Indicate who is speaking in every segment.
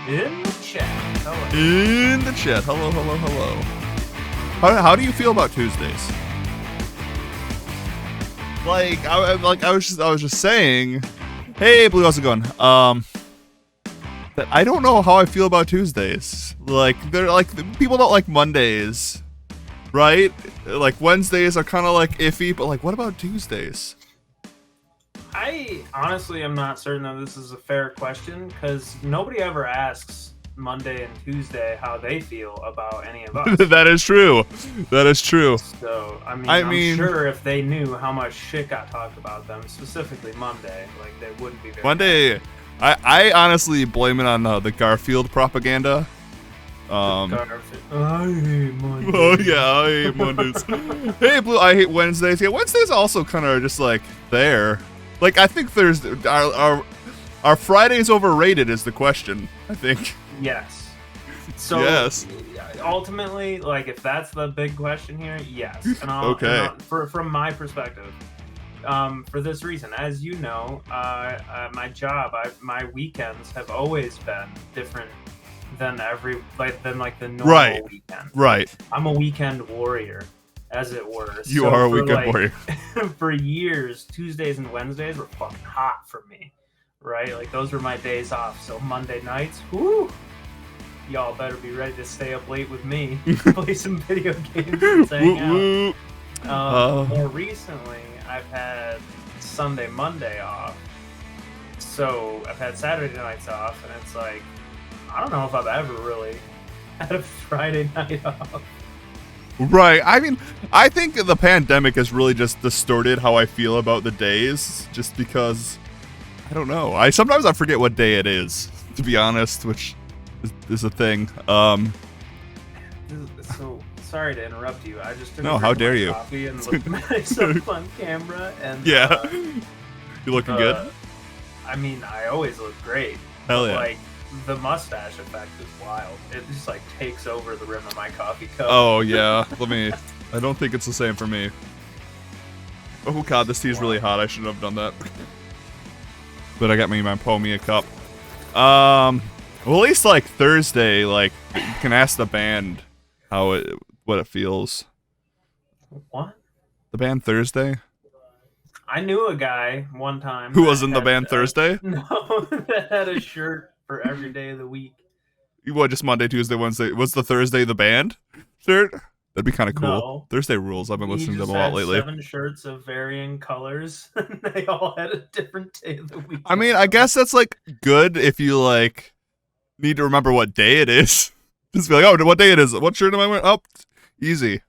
Speaker 1: In the chat. Hello.
Speaker 2: In the chat. Hello, hello, hello. How do you feel about Tuesdays? I was just saying, hey Blue, how's it going? That I don't know how I feel about Tuesdays. They're people don't like Mondays, right? Like Wednesdays are kind of like iffy, but what about Tuesdays?
Speaker 1: I honestly am not certain that this is a fair question because nobody ever asks Monday and Tuesday how they feel about any of us.
Speaker 2: That is true. That is true.
Speaker 1: So, I'm sure if they knew how much shit got talked about them, specifically Monday, they wouldn't be very
Speaker 2: Monday, I honestly blame it on the Garfield propaganda.
Speaker 1: I hate Mondays.
Speaker 2: Oh yeah, I hate Mondays. Hey Blue, I hate Wednesdays. Yeah, Wednesdays also kind of just there. I think there's our Fridays overrated is the question. I think.
Speaker 1: Yes. So
Speaker 2: yes.
Speaker 1: Ultimately, if that's the big question here, yes. And
Speaker 2: okay.
Speaker 1: From my perspective, for this reason, as you know, my job, my weekends have always been different than the normal weekend.
Speaker 2: Right.
Speaker 1: I'm a weekend warrior, as it were.
Speaker 2: You are a weekend warrior.
Speaker 1: For years, Tuesdays and Wednesdays were fucking hot for me. Right? Those were my days off. So Monday nights, whoo! Y'all better be ready to stay up late with me, play some video games, and hang out. More recently, I've had Sunday, Monday off. So I've had Saturday nights off, and it's I don't know if I've ever really had a Friday night off.
Speaker 2: Right. I think the pandemic has really just distorted how I feel about the days, just because, I don't know. Sometimes I forget what day it is, to be honest, which is a thing.
Speaker 1: So sorry to interrupt you. I just took
Speaker 2: how dare you?
Speaker 1: Coffee and looked at myself on camera, and
Speaker 2: yeah, you looking good.
Speaker 1: I always look great.
Speaker 2: Hell yeah.
Speaker 1: The mustache effect is wild. It just takes over the rim of my coffee cup.
Speaker 2: Oh yeah. I don't think it's the same for me. Oh god, this tea is really hot. I shouldn't have done that. But I got me my Pomia cup. Well, at least Thursday, you can ask the band what it feels.
Speaker 1: What?
Speaker 2: The band Thursday?
Speaker 1: I knew a guy one time
Speaker 2: who was in the band Thursday?
Speaker 1: No, that had a shirt for every day of the week.
Speaker 2: What, just Monday, Tuesday, Wednesday? Was the Thursday the band shirt? That'd be kind of cool.
Speaker 1: No.
Speaker 2: Thursday rules. I've been listening to them a lot lately.
Speaker 1: 7 shirts of varying colors. They all had a different day of the week.
Speaker 2: I guess that's good if you need to remember what day it is. Just be oh, what day it is? What shirt am I wearing? Oh, easy.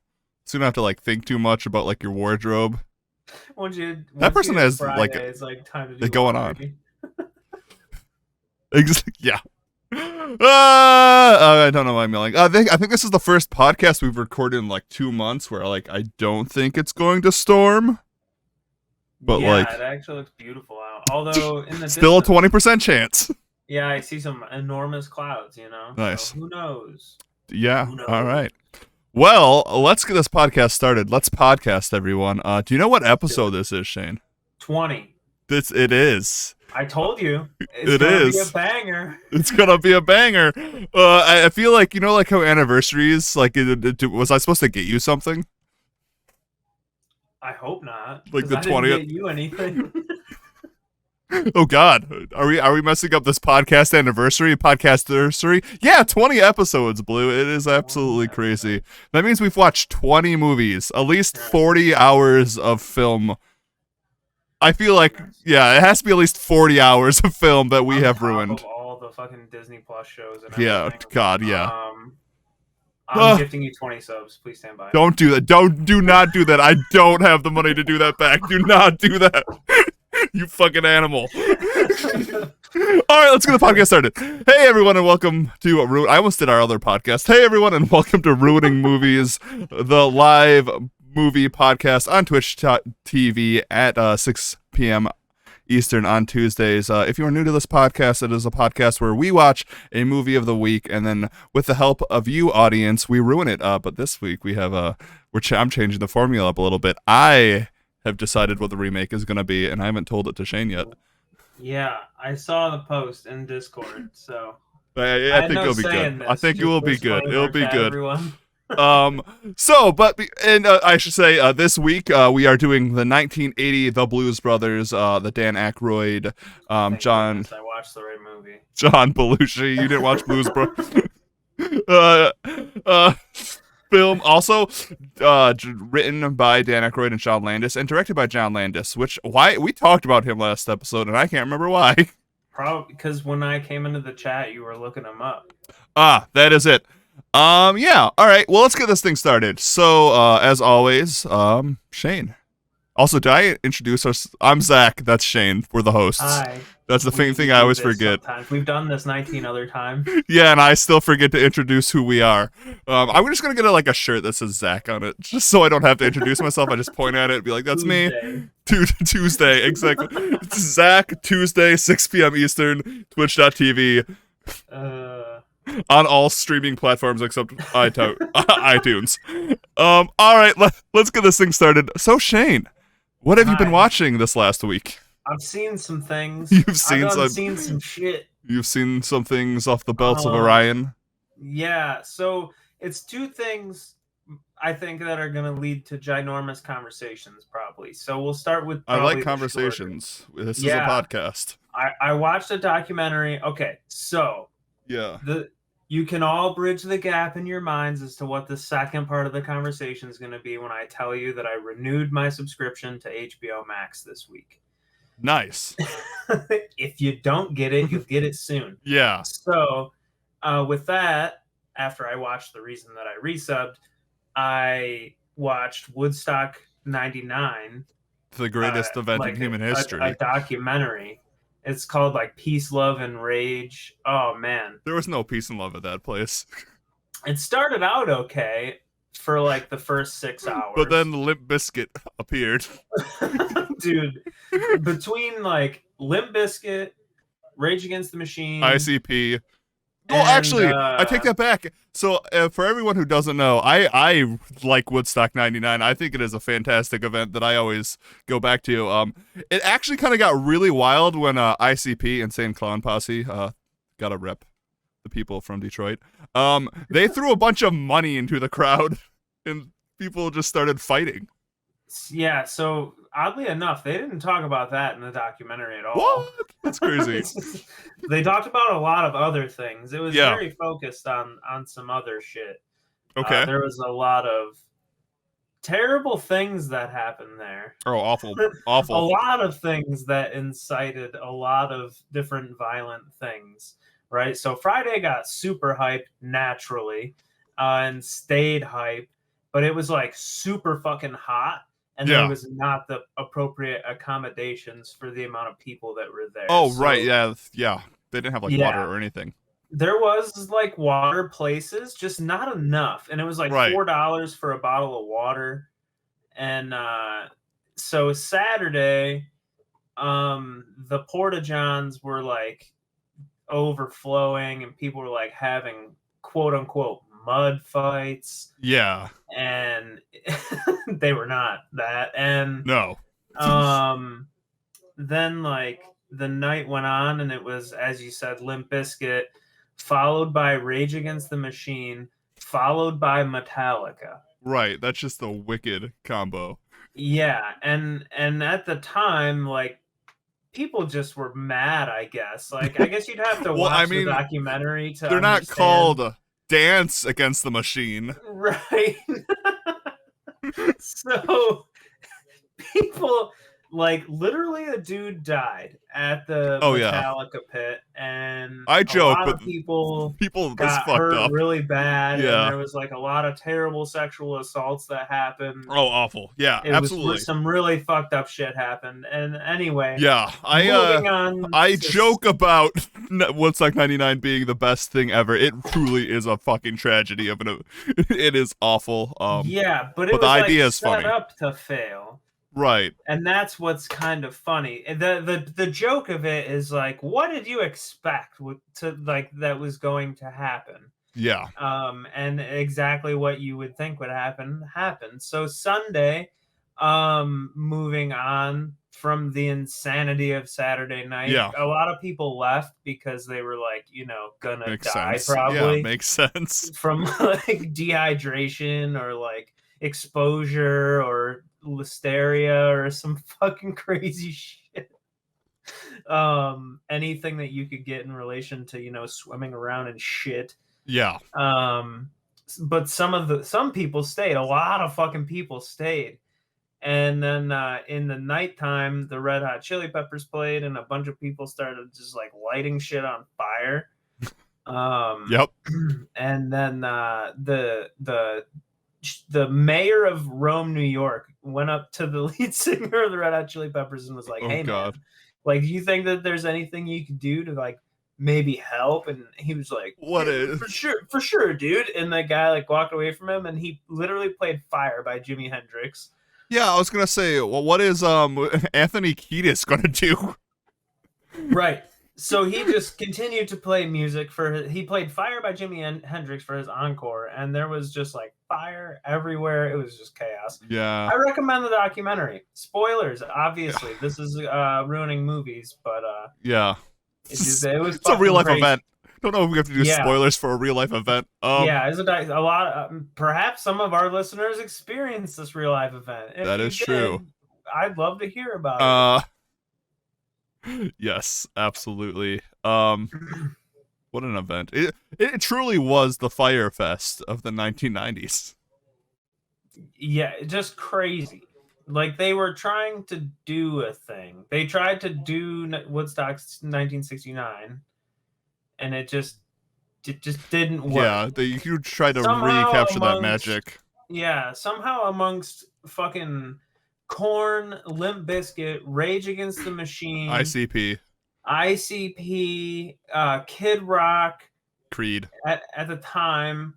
Speaker 2: So you don't have to think too much about your wardrobe.
Speaker 1: That
Speaker 2: person has
Speaker 1: Friday, it's time to do
Speaker 2: going
Speaker 1: laundry.
Speaker 2: on. Yeah. I don't know why I'm yelling. I think this is the first podcast we've recorded in 2 months where I don't think it's going to storm. But
Speaker 1: it actually looks beautiful out. Although in the
Speaker 2: still
Speaker 1: distance,
Speaker 2: a 20% chance.
Speaker 1: Yeah, I see some enormous clouds.
Speaker 2: Nice.
Speaker 1: So who knows?
Speaker 2: Yeah. Who knows? All right. Well, let's get this podcast started. Let's podcast, everyone. Do you know what episode this is, Shane?
Speaker 1: 20.
Speaker 2: It is.
Speaker 1: I told you.
Speaker 2: It is.
Speaker 1: Be a banger.
Speaker 2: It's gonna be a banger. I feel how anniversaries, was I supposed to get you something?
Speaker 1: I hope not.
Speaker 2: The 20th.
Speaker 1: I didn't get you anything.
Speaker 2: Oh God, are we messing up this podcast anniversary? Yeah, 20 episodes, Blue. It is absolutely crazy. That means we've watched 20 movies, at least 40 hours of film. I feel it has to be at least 40 hours of film that we have ruined.
Speaker 1: Of all the fucking Disney Plus shows and
Speaker 2: yeah,
Speaker 1: everything.
Speaker 2: God, yeah.
Speaker 1: I'm gifting you 20 subs. Please stand by.
Speaker 2: Don't do that. Do not do that. I don't have the money to do that back. Do not do that. You fucking animal. All right, let's get the podcast started. Hey, everyone, and welcome to I almost did our other podcast. Hey, everyone, and welcome to Ruining Movies, the live movie podcast on Twitch TV at 6 p.m. Eastern on Tuesdays. If you are new to this podcast, it is a podcast where we watch a movie of the week, and then with the help of you, audience, we ruin it. But this week we have I'm changing the formula up a little bit. I have decided what the remake is going to be, and I haven't told it to Shane yet.
Speaker 1: Yeah, I saw the post in Discord, so
Speaker 2: I think it'll be good. I think it will be good. It'll be good.
Speaker 1: Everyone.
Speaker 2: I should say, this week, we are doing the 1980 The Blues Brothers, the Dan Aykroyd,
Speaker 1: Thank
Speaker 2: John
Speaker 1: goodness I watched the right movie.
Speaker 2: John Belushi. You didn't watch Blues Brothers? uh, uh, Film also, written by Dan Aykroyd and John Landis, and directed by John Landis. Why we talked about him last episode, and I can't remember why.
Speaker 1: Probably because when I came into the chat, you were looking him up.
Speaker 2: That is it. Yeah. All right. Well, let's get this thing started. So, as always, Shayne. Also, did I introduce us? I'm Zach. That's Shayne. We're the hosts.
Speaker 1: Hi.
Speaker 2: That's the thing I always forget.
Speaker 1: Sometimes. We've done this 19 other times.
Speaker 2: Yeah, and I still forget to introduce who we are. I'm just gonna get a shirt that says Zach on it, just so I don't have to introduce myself. I just point at it and be like, "That's
Speaker 1: Tuesday.
Speaker 2: me." Tuesday, exactly. It's Zach. Tuesday, 6 p.m. Eastern. Twitch.tv. On all streaming platforms except iTunes. All right, let's get this thing started. So, Shayne, what have you been watching this last week?
Speaker 1: I've seen some things.
Speaker 2: You've seen
Speaker 1: some shit.
Speaker 2: You've seen some things off the belts of Orion.
Speaker 1: Yeah, so it's two things I think that are going to lead to ginormous conversations, probably. So we'll start with.
Speaker 2: I like conversations. This is a podcast.
Speaker 1: I watched a documentary. Okay, so
Speaker 2: yeah,
Speaker 1: you can all bridge the gap in your minds as to what the second part of the conversation is going to be when I tell you that I renewed my subscription to HBO Max this week.
Speaker 2: Nice.
Speaker 1: If you don't get it, you'll get it soon.
Speaker 2: Yeah.
Speaker 1: So, with that, after I watched the reason that I resubbed, I watched Woodstock '99.
Speaker 2: The greatest event in human history.
Speaker 1: A documentary. It's called Peace, Love, and Rage. Oh, man.
Speaker 2: There was no peace and love at that place.
Speaker 1: It started out okay for the first 6 hours.
Speaker 2: But then Limp Bizkit appeared.
Speaker 1: Dude, between Limp Bizkit, Rage Against the Machine,
Speaker 2: ICP. Well, actually, I take that back. So, for everyone who doesn't know, I like Woodstock '99. I think it is a fantastic event that I always go back to. It actually kind of got really wild when ICP, Insane Clown Posse, got a rep, the people from Detroit. They threw a bunch of money into the crowd, and people just started fighting.
Speaker 1: Yeah, so oddly enough, they didn't talk about that in the documentary at all.
Speaker 2: What? That's crazy.
Speaker 1: They talked about a lot of other things. It was very focused on some other shit.
Speaker 2: Okay.
Speaker 1: There was a lot of terrible things that happened there.
Speaker 2: Oh, awful. Awful.
Speaker 1: A lot of things that incited a lot of different violent things, right? So Friday got super hyped naturally and stayed hyped, but it was super fucking hot. And there was not the appropriate accommodations for the amount of people that were there.
Speaker 2: Oh, so, right. Yeah. They didn't have water or anything.
Speaker 1: There was water places, just not enough. And it was $4 for a bottle of water. And so Saturday, the porta-johns were overflowing and people were having quote unquote mud fights.
Speaker 2: Yeah.
Speaker 1: And they were not that. And
Speaker 2: no.
Speaker 1: Then the night went on and it was, as you said, Limp Bizkit, followed by Rage Against the Machine, followed by Metallica.
Speaker 2: Right. That's just a wicked combo.
Speaker 1: Yeah. And at the time, people just were mad, I guess. I guess you'd have to watch the documentary to
Speaker 2: They're not called Dance Against the Machine.
Speaker 1: Right. So people literally a dude died at the Metallica pit, and
Speaker 2: I joke,
Speaker 1: but
Speaker 2: people
Speaker 1: got hurt up really bad.
Speaker 2: Yeah.
Speaker 1: And there was a lot of terrible sexual assaults that happened.
Speaker 2: Oh, awful. Yeah, absolutely.
Speaker 1: Some really fucked up shit happened. And anyway,
Speaker 2: yeah, I joke about Woodstock '99 being the best thing ever. It truly is a fucking tragedy of an. It is awful.
Speaker 1: Yeah, but
Speaker 2: the idea is
Speaker 1: set
Speaker 2: funny.
Speaker 1: Up to fail.
Speaker 2: Right.
Speaker 1: And that's what's kind of funny. The joke of it is what did you expect that was going to happen?
Speaker 2: Yeah.
Speaker 1: And exactly what you would think would happen happened. So Sunday, moving on from the insanity of Saturday night.
Speaker 2: Yeah.
Speaker 1: A lot of people left because they were like, gonna
Speaker 2: Makes
Speaker 1: die
Speaker 2: sense. Yeah,
Speaker 1: probably
Speaker 2: makes sense.
Speaker 1: from like dehydration or like exposure or listeria or some fucking crazy shit. Anything that you could get in relation to, swimming around and shit.
Speaker 2: Yeah.
Speaker 1: But some people stayed. A lot of fucking people stayed. And then in the nighttime, the Red Hot Chili Peppers played, and a bunch of people started just like lighting shit on fire.
Speaker 2: Yep.
Speaker 1: And then the mayor of Rome, New York, went up to the lead singer of the Red Hot Chili Peppers and was like,
Speaker 2: Oh,
Speaker 1: "Hey,
Speaker 2: God.
Speaker 1: man, like, do you think that there's anything you could do to like maybe help?" And he was like,
Speaker 2: What is?
Speaker 1: For sure, dude." And the guy like walked away from him, and he literally played "Fire" by Jimi Hendrix.
Speaker 2: Yeah, I was gonna say, well, what is Anthony Kiedis gonna do?
Speaker 1: Right. So he just continued to play music he played "Fire" by Jimi Hendrix for his encore, and there was just like fire everywhere. It was just chaos.
Speaker 2: Yeah.
Speaker 1: I recommend the documentary. Spoilers, obviously. This is ruining movies, but
Speaker 2: Yeah.
Speaker 1: it was
Speaker 2: It's a real life
Speaker 1: crazy.
Speaker 2: event. Don't know if we have to do
Speaker 1: Yeah.
Speaker 2: spoilers for a real life event.
Speaker 1: Yeah, it's a lot. Perhaps some of our listeners experienced this real life event. If
Speaker 2: That
Speaker 1: you
Speaker 2: is
Speaker 1: did,
Speaker 2: true.
Speaker 1: I'd love to hear about it.
Speaker 2: Yes, absolutely. What an event. It truly was the Fire Fest of the 1990s.
Speaker 1: Yeah, just crazy. Like they were trying to do a thing. They tried to do Woodstock's 1969, and it just didn't work.
Speaker 2: Yeah, they tried to
Speaker 1: Somehow
Speaker 2: recapture that magic.
Speaker 1: Yeah, somehow amongst fucking Korn, Limp Bizkit, Rage Against the Machine, ICP, Kid Rock,
Speaker 2: Creed.
Speaker 1: at the time.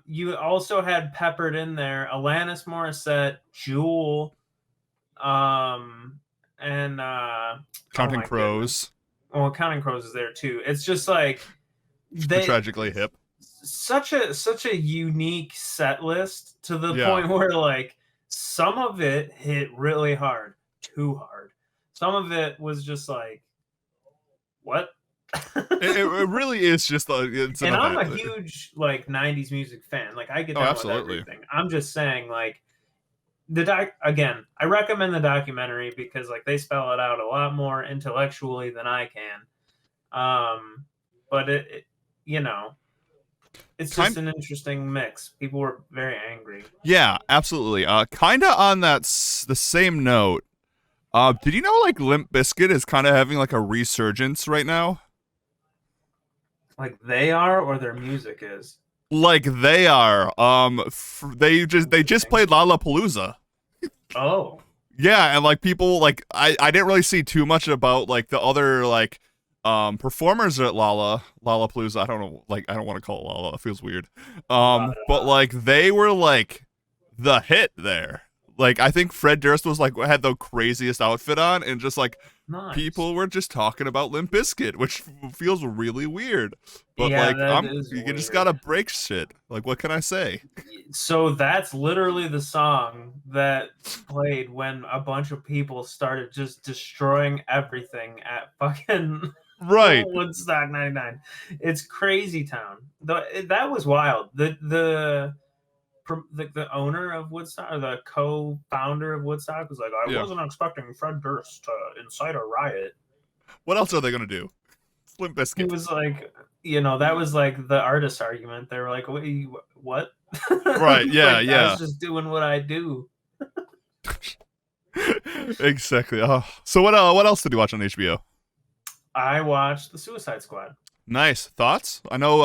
Speaker 1: You also had peppered in there Alanis Morissette, Jewel, and
Speaker 2: Counting Crows.
Speaker 1: Goodness. Well, Counting Crows is there too. It's just like
Speaker 2: Tragically Hip.
Speaker 1: Such a unique set list to the
Speaker 2: Yeah.
Speaker 1: point where like some of it hit really hard, too hard. Some of it was just like, what?
Speaker 2: it really is just it's an
Speaker 1: and
Speaker 2: event.
Speaker 1: I'm a huge like 90s music fan. Like I get down with everything. I'm just saying like again, I recommend the documentary because like they spell it out a lot more intellectually than I can. But it it's just an interesting mix. People were very angry.
Speaker 2: Yeah, absolutely. Kind of on the same note, did you know like Limp Bizkit is kind of having like a resurgence right now?
Speaker 1: Like they are, or their music is?
Speaker 2: Like they are. They just played Lollapalooza.
Speaker 1: Oh.
Speaker 2: Yeah, and like people like I didn't really see too much about like the other like performers at Lollapalooza. I don't know, like I don't want to call it Lolla, it feels weird. But like they were like the hit there. Like I think Fred Durst was like had the craziest outfit on, and just like people were just talking about Limp Bizkit, which feels really weird. But
Speaker 1: yeah,
Speaker 2: like you just gotta break shit. Like what can I say?
Speaker 1: So that's literally the song that played when a bunch of people started just destroying everything at fucking
Speaker 2: right
Speaker 1: Woodstock 99. It's crazy town. That was wild. The owner of Woodstock, or the co-founder of Woodstock, was like, I wasn't expecting Fred Durst to incite a riot.
Speaker 2: What else are they gonna do? Limp Bizkit.
Speaker 1: He was like, that was like the artist argument. They were like, what?
Speaker 2: Right, yeah,
Speaker 1: like,
Speaker 2: yeah.
Speaker 1: I was just doing what I do.
Speaker 2: Exactly. So what else did you watch on HBO?
Speaker 1: I watched The Suicide Squad.
Speaker 2: Nice. Thoughts? I know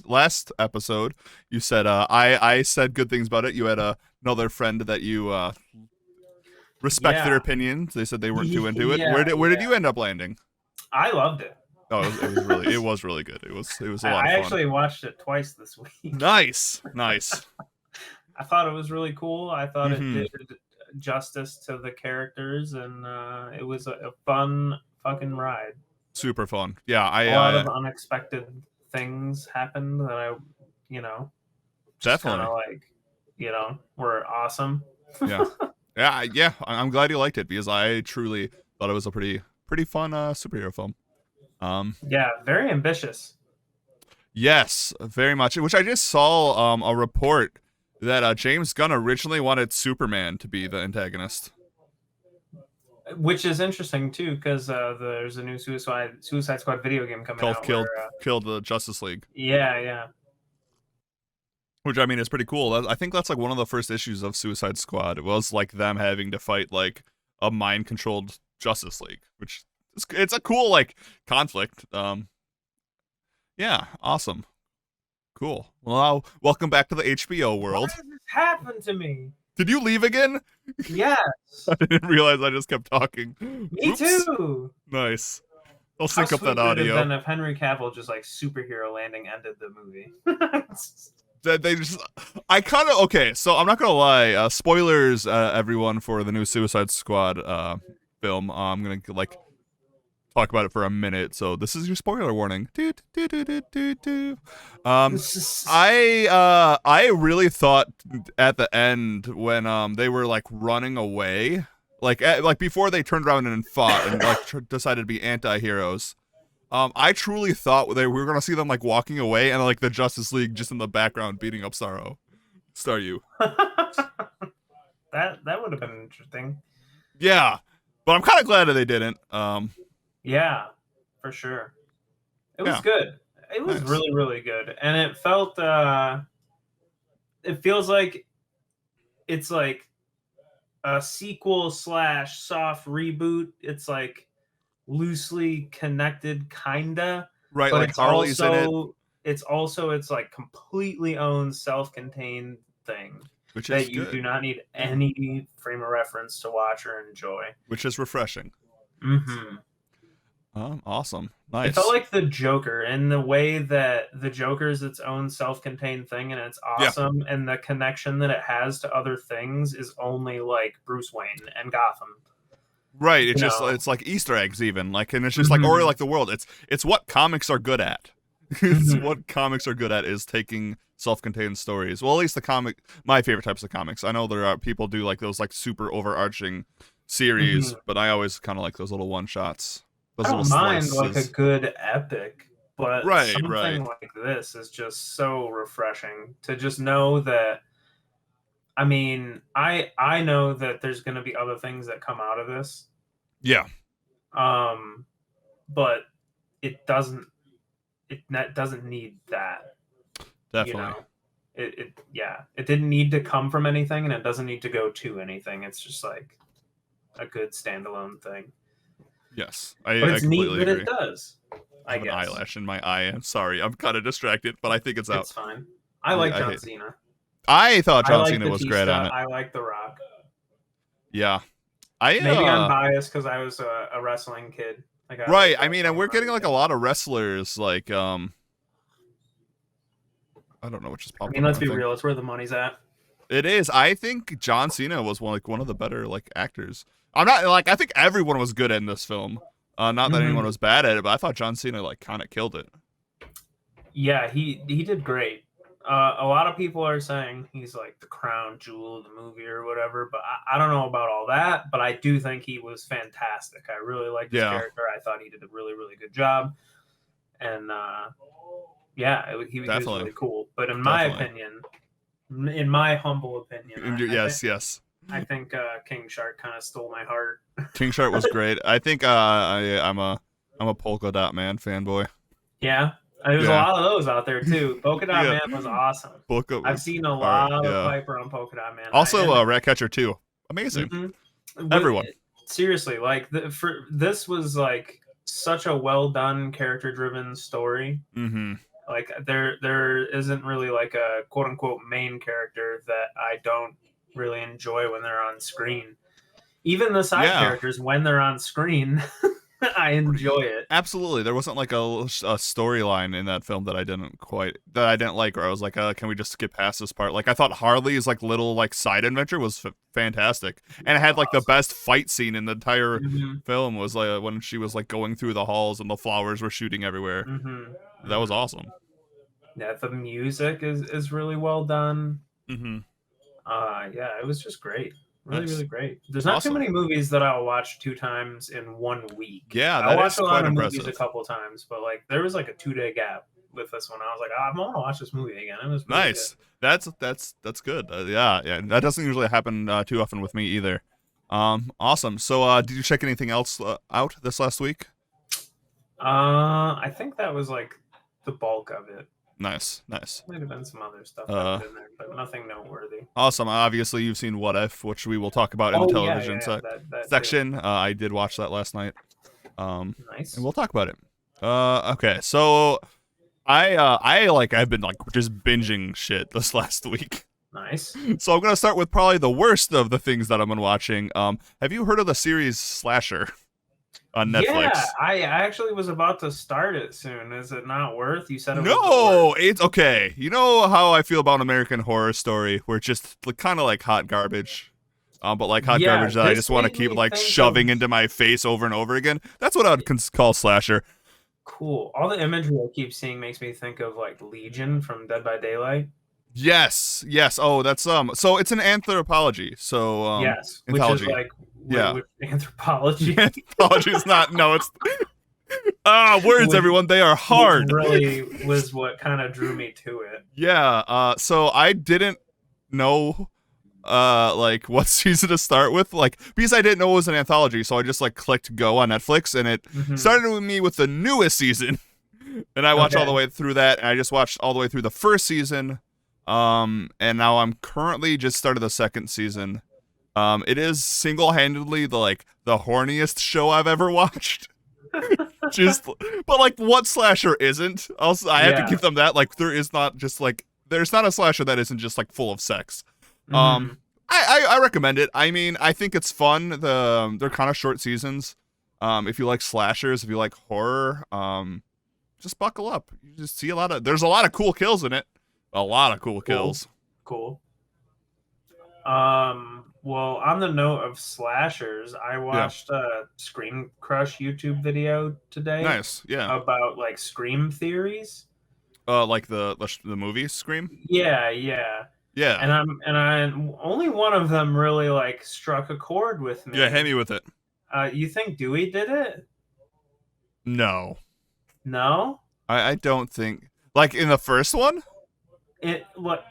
Speaker 2: last episode you said I said good things about it. You had another friend that you respect their opinions. They said they weren't too into it. Where did you end up landing?
Speaker 1: I loved it.
Speaker 2: Oh, it was really good. It was a lot of fun.
Speaker 1: I actually watched it twice this week.
Speaker 2: Nice.
Speaker 1: I thought it was really cool. I thought it did justice to the characters, and it was a fun fucking ride.
Speaker 2: Super fun. Yeah,
Speaker 1: a lot of unexpected things happened that I,
Speaker 2: definitely
Speaker 1: like, were awesome.
Speaker 2: Yeah. Yeah. I'm glad you liked it because I truly thought it was a pretty fun superhero film. Um,
Speaker 1: Yeah, very ambitious.
Speaker 2: yes, very much. Which I just saw a report that James Gunn originally wanted Superman to be the antagonist.
Speaker 1: Which is interesting too, because there's a new Suicide Squad video game coming
Speaker 2: Killed
Speaker 1: out where,
Speaker 2: killed killed the Justice League.
Speaker 1: yeah, yeah.
Speaker 2: Which I mean is pretty cool. I think that's like one of the first issues of Suicide Squad. It was like them having to fight like a mind controlled Justice League, which it's a cool like conflict. Yeah, awesome, cool. Well, now, welcome back to the HBO
Speaker 1: Why
Speaker 2: world.
Speaker 1: does this happen to me?
Speaker 2: Did you leave again?
Speaker 1: Yes,
Speaker 2: I didn't realize I just kept talking.
Speaker 1: me
Speaker 2: Oops.
Speaker 1: too.
Speaker 2: Nice. I'll
Speaker 1: How
Speaker 2: sync up
Speaker 1: sweet
Speaker 2: that
Speaker 1: would it have
Speaker 2: audio.
Speaker 1: been if Henry Cavill just like superhero landing ended the movie?
Speaker 2: They just I kind of okay, so I'm not gonna lie, spoilers everyone for the new Suicide Squad film. I'm gonna like talk about it for a minute, so this is your spoiler warning. I really thought at the end when they were like running away, like before they turned around and fought and like decided to be anti-heroes. I truly thought we were gonna see them like walking away and like the Justice League just in the background beating up Staryu.
Speaker 1: That would have been interesting.
Speaker 2: Yeah, but I'm kind of glad that they didn't.
Speaker 1: Yeah, for sure. It was
Speaker 2: Yeah,
Speaker 1: good. It was
Speaker 2: nice.
Speaker 1: really, really good, and it felt. It feels like it's like a sequel slash soft reboot. It's like loosely connected, kinda,
Speaker 2: Right,
Speaker 1: but
Speaker 2: like Harley's in it,
Speaker 1: it's like completely own self-contained thing
Speaker 2: which is
Speaker 1: that you
Speaker 2: good,
Speaker 1: do not need any frame of reference to watch or enjoy.
Speaker 2: which is refreshing.
Speaker 1: Hmm.
Speaker 2: Awesome,
Speaker 1: It felt
Speaker 2: nice.
Speaker 1: like the Joker in the way that the Joker is its own self-contained thing and it's
Speaker 2: Yeah,
Speaker 1: awesome, and the connection that it has to other things is only like Bruce Wayne and Gotham.
Speaker 2: right. It's
Speaker 1: You
Speaker 2: just
Speaker 1: know.
Speaker 2: it's like Easter eggs even, like, and it's just like or
Speaker 1: Hmm.
Speaker 2: like the world. It's what comics are good at. It's
Speaker 1: Hmm.
Speaker 2: what comics are good at is taking self-contained stories. Well, at least my favorite types of comics. I know there are people do like those like super overarching series,
Speaker 1: Hmm.
Speaker 2: but I always kind of like those little one shots, those
Speaker 1: I
Speaker 2: little
Speaker 1: don't mind like a
Speaker 2: slices.
Speaker 1: good epic, but
Speaker 2: Right, right.
Speaker 1: something like this is just so refreshing to just know that. I mean, I know that there's going to be other things that come out of this,
Speaker 2: Yeah,
Speaker 1: um, but it doesn't that doesn't need that. You
Speaker 2: definitely.
Speaker 1: know, it didn't need to come from anything, and it doesn't need to go to anything. It's just like a good standalone thing.
Speaker 2: Yes,
Speaker 1: But
Speaker 2: I
Speaker 1: it's neat
Speaker 2: completely
Speaker 1: that it
Speaker 2: agree.
Speaker 1: does.
Speaker 2: I
Speaker 1: I
Speaker 2: have an
Speaker 1: guess
Speaker 2: eyelash in my eye. I'm sorry. I'm kind of distracted, but I think it's out.
Speaker 1: it's fine. I like
Speaker 2: I
Speaker 1: John
Speaker 2: hate.
Speaker 1: Cena.
Speaker 2: I thought
Speaker 1: I
Speaker 2: John
Speaker 1: like
Speaker 2: Cena was great on
Speaker 1: Batista.
Speaker 2: it.
Speaker 1: I like The Rock.
Speaker 2: Yeah. I
Speaker 1: Maybe I'm biased because I was a wrestling kid. I got
Speaker 2: right.
Speaker 1: like
Speaker 2: I mean, and
Speaker 1: wrestling
Speaker 2: we're
Speaker 1: when I
Speaker 2: getting
Speaker 1: was a
Speaker 2: like a
Speaker 1: kid.
Speaker 2: lot of wrestlers like I don't know what just
Speaker 1: I
Speaker 2: popped
Speaker 1: mean,
Speaker 2: up on
Speaker 1: let's
Speaker 2: my
Speaker 1: be
Speaker 2: thing.
Speaker 1: real. It's where the money's at.
Speaker 2: It is. I think John Cena was one of the better like actors. I'm not like I think everyone was good in this film. Not that anyone
Speaker 1: Hmm.
Speaker 2: was bad at it, but I thought John Cena like kind of killed it.
Speaker 1: Yeah, he did great. A lot of people are saying he's like the crown jewel of the movie or whatever, but I don't know about all that. But I do think he was fantastic. I really liked his
Speaker 2: Yeah,
Speaker 1: character. I thought he did a really, really good job. And yeah, he was
Speaker 2: definitely,
Speaker 1: really cool. But
Speaker 2: definitely.
Speaker 1: in my humble opinion,
Speaker 2: Yes, yes.
Speaker 1: I think King Shark kind of stole my heart.
Speaker 2: King Shark was great. I think I'm a Polka Dot Man fanboy.
Speaker 1: Yeah, there's a
Speaker 2: Yeah,
Speaker 1: lot of those out there too. Polka Dot
Speaker 2: yeah.
Speaker 1: Man was awesome.
Speaker 2: Polka
Speaker 1: I've
Speaker 2: was
Speaker 1: seen a
Speaker 2: all right.
Speaker 1: lot of
Speaker 2: Yeah.
Speaker 1: Piper on Polka Dot Man.
Speaker 2: Also, Ratcatcher 2. Amazing.
Speaker 1: Mhm.
Speaker 2: Everyone.
Speaker 1: Seriously, like this was like such a well done character driven story.
Speaker 2: Mm-hmm.
Speaker 1: Like there isn't really like a quote unquote main character that I don't really enjoy when they're on screen. Even the side
Speaker 2: Yeah.
Speaker 1: characters when they're on screen, I enjoy it.
Speaker 2: Absolutely. There wasn't like a storyline in that film that I didn't like, or I was like, can we just skip past this part? Like, I thought Harley's like little like side adventure was fantastic, and it had like the
Speaker 1: Awesome.
Speaker 2: best fight scene in the entire
Speaker 1: Hmm.
Speaker 2: film was like when she was like going through the halls and the flowers were shooting everywhere.
Speaker 1: Hmm.
Speaker 2: That was
Speaker 1: Hmm.
Speaker 2: awesome.
Speaker 1: Yeah, the music is really well done.
Speaker 2: Mm-hmm.
Speaker 1: Yeah, it was just great. Really,
Speaker 2: Nice.
Speaker 1: really great. There's not too
Speaker 2: Awesome.
Speaker 1: many movies that I'll watch 2 times in 1 week.
Speaker 2: Yeah,
Speaker 1: I'll
Speaker 2: that
Speaker 1: watch
Speaker 2: is
Speaker 1: a lot
Speaker 2: quite
Speaker 1: of movies a
Speaker 2: impressive.
Speaker 1: couple times, but like there was like a 2 day gap with this one. I was like, I'm gonna watch this movie again. It was really good.
Speaker 2: Nice. That's good. Yeah. That doesn't usually happen too often with me either. Awesome. So, did you check anything else out this last week?
Speaker 1: I think that was like the bulk of it.
Speaker 2: Nice.
Speaker 1: Might have been some other stuff that
Speaker 2: Uh,
Speaker 1: was in there, but nothing noteworthy.
Speaker 2: awesome. Obviously, you've seen What If, which we will talk about in the
Speaker 1: Oh yeah,
Speaker 2: television
Speaker 1: that too.
Speaker 2: section. I did watch that last night.
Speaker 1: Nice.
Speaker 2: And we'll talk about it. Okay. So, I've been like just binging shit this last week.
Speaker 1: Nice.
Speaker 2: So I'm gonna start with probably the worst of the things that I've been watching. Have you heard of the series Slasher on Netflix?
Speaker 1: Yeah, I actually was about to start it soon. Is it not worth? You said it was the
Speaker 2: No,
Speaker 1: worst.
Speaker 2: it's okay. You know how I feel about American Horror Story, where it's just kind of like hot garbage. But like hot
Speaker 1: Yeah,
Speaker 2: garbage that I
Speaker 1: this
Speaker 2: just want to
Speaker 1: made
Speaker 2: keep
Speaker 1: me
Speaker 2: like
Speaker 1: think
Speaker 2: shoving
Speaker 1: of-
Speaker 2: into my face over and over again. That's what I would call Slasher.
Speaker 1: Cool. All the imagery I keep seeing makes me think of like Legion from Dead by Daylight.
Speaker 2: Yes. Oh, that's So it's an anthropology. So
Speaker 1: Yes, which is
Speaker 2: anthology.
Speaker 1: like
Speaker 2: Yeah.
Speaker 1: with anthropology.
Speaker 2: Anthropology is not. No, it's words,
Speaker 1: Which-
Speaker 2: everyone. They are hard.
Speaker 1: Which really was what kind of drew me to it.
Speaker 2: Yeah. So I didn't know like what season to start with, like because I didn't know it was an anthology, so I just like clicked go on Netflix, and it started with me with the newest season, and I watched all the way through that, and I just watched all the way through the first season, and now I'm currently just started the second season. It is single-handedly the horniest show I've ever watched. Just, but like, what slasher isn't? Also, I have to give them that. Like, there's not a slasher that isn't just like full of sex. I recommend it. I mean, I think it's fun. They're kind of short seasons. If you like slashers, if you like horror, just buckle up. You just see there's a lot of cool kills in it. A lot of cool kills.
Speaker 1: Cool. Well, on the note of slashers, I watched a Scream Crush YouTube video today.
Speaker 2: Nice, yeah.
Speaker 1: About like Scream theories.
Speaker 2: Like the movie Scream.
Speaker 1: Yeah.
Speaker 2: Yeah.
Speaker 1: And I only one of them really like struck a chord with me.
Speaker 2: Yeah, hit me with it.
Speaker 1: You think Dewey did it?
Speaker 2: No.
Speaker 1: No?
Speaker 2: I don't think, like in the first one?
Speaker 1: It like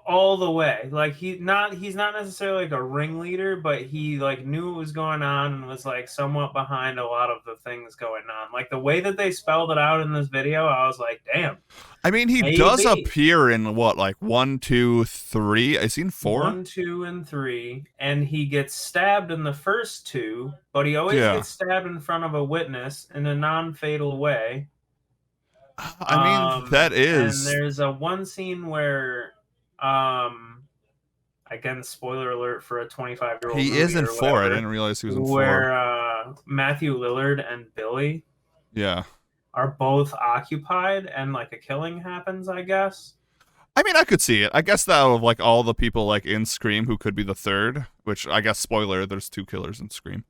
Speaker 1: all the way. Like he's not necessarily like a ringleader, but he like knew what was going on and was like somewhat behind a lot of the things going on. Like the way that they spelled it out in this video, I was like, damn.
Speaker 2: I mean, he does appear in what, like 1, 2, 3? I've seen 4.
Speaker 1: 1, 2, and 3, and he gets stabbed in the first 2, but he always gets stabbed in front of a witness in a non-fatal way.
Speaker 2: I mean, that is.
Speaker 1: And there's a one scene where, again, spoiler alert for a 25-year-old.
Speaker 2: He is in 4. I didn't realize he was in 4.
Speaker 1: Where Matthew Lillard and Billy.
Speaker 2: Yeah.
Speaker 1: Are both occupied and like a killing happens, I guess.
Speaker 2: I mean, I could see it. I guess that of like all the people like in Scream who could be the third, which I guess spoiler, there's 2 killers in Scream.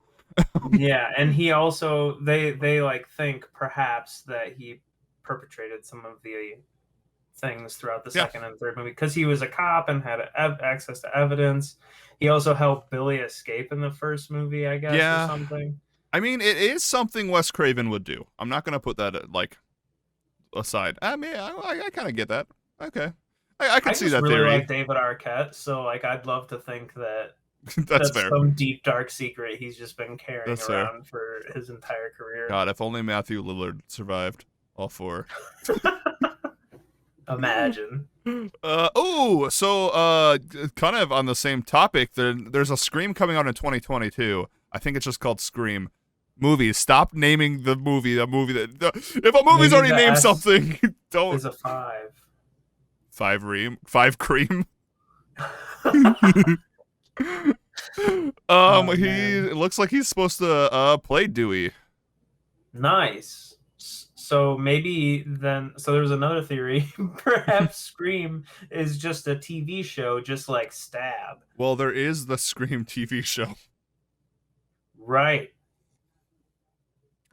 Speaker 1: Yeah, and he also they like think perhaps that he perpetrated some of the things throughout the second and third movie because he was a cop and had access to evidence. He also helped Billy escape in the first movie, I guess, or something.
Speaker 2: I mean, it is something Wes Craven would do. I'm not gonna put that like aside. I mean, I kind of get that. Okay, I can see that
Speaker 1: really
Speaker 2: theory.
Speaker 1: Like David Arquette, so like I'd love to think that
Speaker 2: that's fair.
Speaker 1: Some deep dark secret he's just been carrying around for his entire career.
Speaker 2: God, if only Matthew Lillard survived all 4.
Speaker 1: Imagine.
Speaker 2: So kind of on the same topic, there's a Scream coming out in 2022. I think it's just called Scream. Movies. Stop naming the movie. If a movie's already named something, don't.
Speaker 1: It's a 5.
Speaker 2: 5 cream. It looks like he's supposed to play Dewey.
Speaker 1: Nice. So maybe then. So there's another theory. Perhaps Scream is just a TV show, just like Stab.
Speaker 2: Well, there is the Scream TV show.
Speaker 1: Right.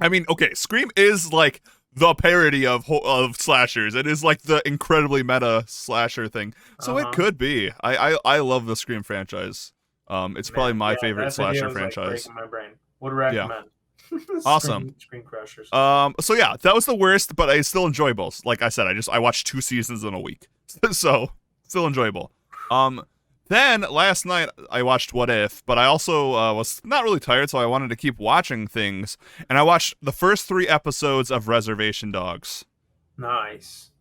Speaker 2: I mean, okay, Scream is like the parody of slashers. It is like the incredibly meta slasher thing. So it could be. I love the Scream franchise. It's probably
Speaker 1: Man,
Speaker 2: my
Speaker 1: yeah,
Speaker 2: favorite
Speaker 1: that
Speaker 2: slasher
Speaker 1: video is like
Speaker 2: franchise.
Speaker 1: breaking my brain. Would
Speaker 2: Yeah,
Speaker 1: recommend.
Speaker 2: awesome.
Speaker 1: Screen Crushers.
Speaker 2: So yeah, that was the worst, but it's still enjoyable. Like I said, I watched 2 seasons in a week, so still enjoyable. Then last night I watched What If, but I also was not really tired, so I wanted to keep watching things, and I watched the first 3 episodes of Reservation Dogs.
Speaker 1: Nice.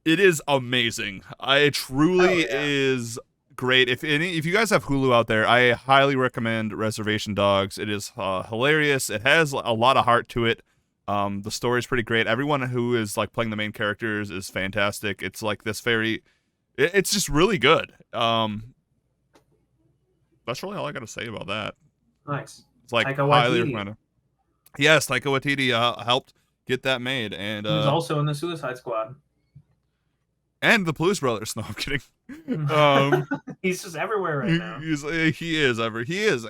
Speaker 2: It is amazing. It truly
Speaker 1: Hell yeah.
Speaker 2: is great. If you guys have Hulu out there, I highly recommend Reservation Dogs. It is hilarious. It has a lot of heart to it. The story is pretty great. Everyone who is like playing the main characters is fantastic. It's like this it's just really good. That's really all I got to say about that.
Speaker 1: Nice.
Speaker 2: It's like
Speaker 1: Taika
Speaker 2: highly
Speaker 1: Waititi,
Speaker 2: recommended. Yes, Taika Waititi helped get that made, and
Speaker 1: who's also in the Suicide Squad.
Speaker 2: the Blues Brothers. No, I'm kidding. Um,
Speaker 1: He's just everywhere right now.
Speaker 2: he is.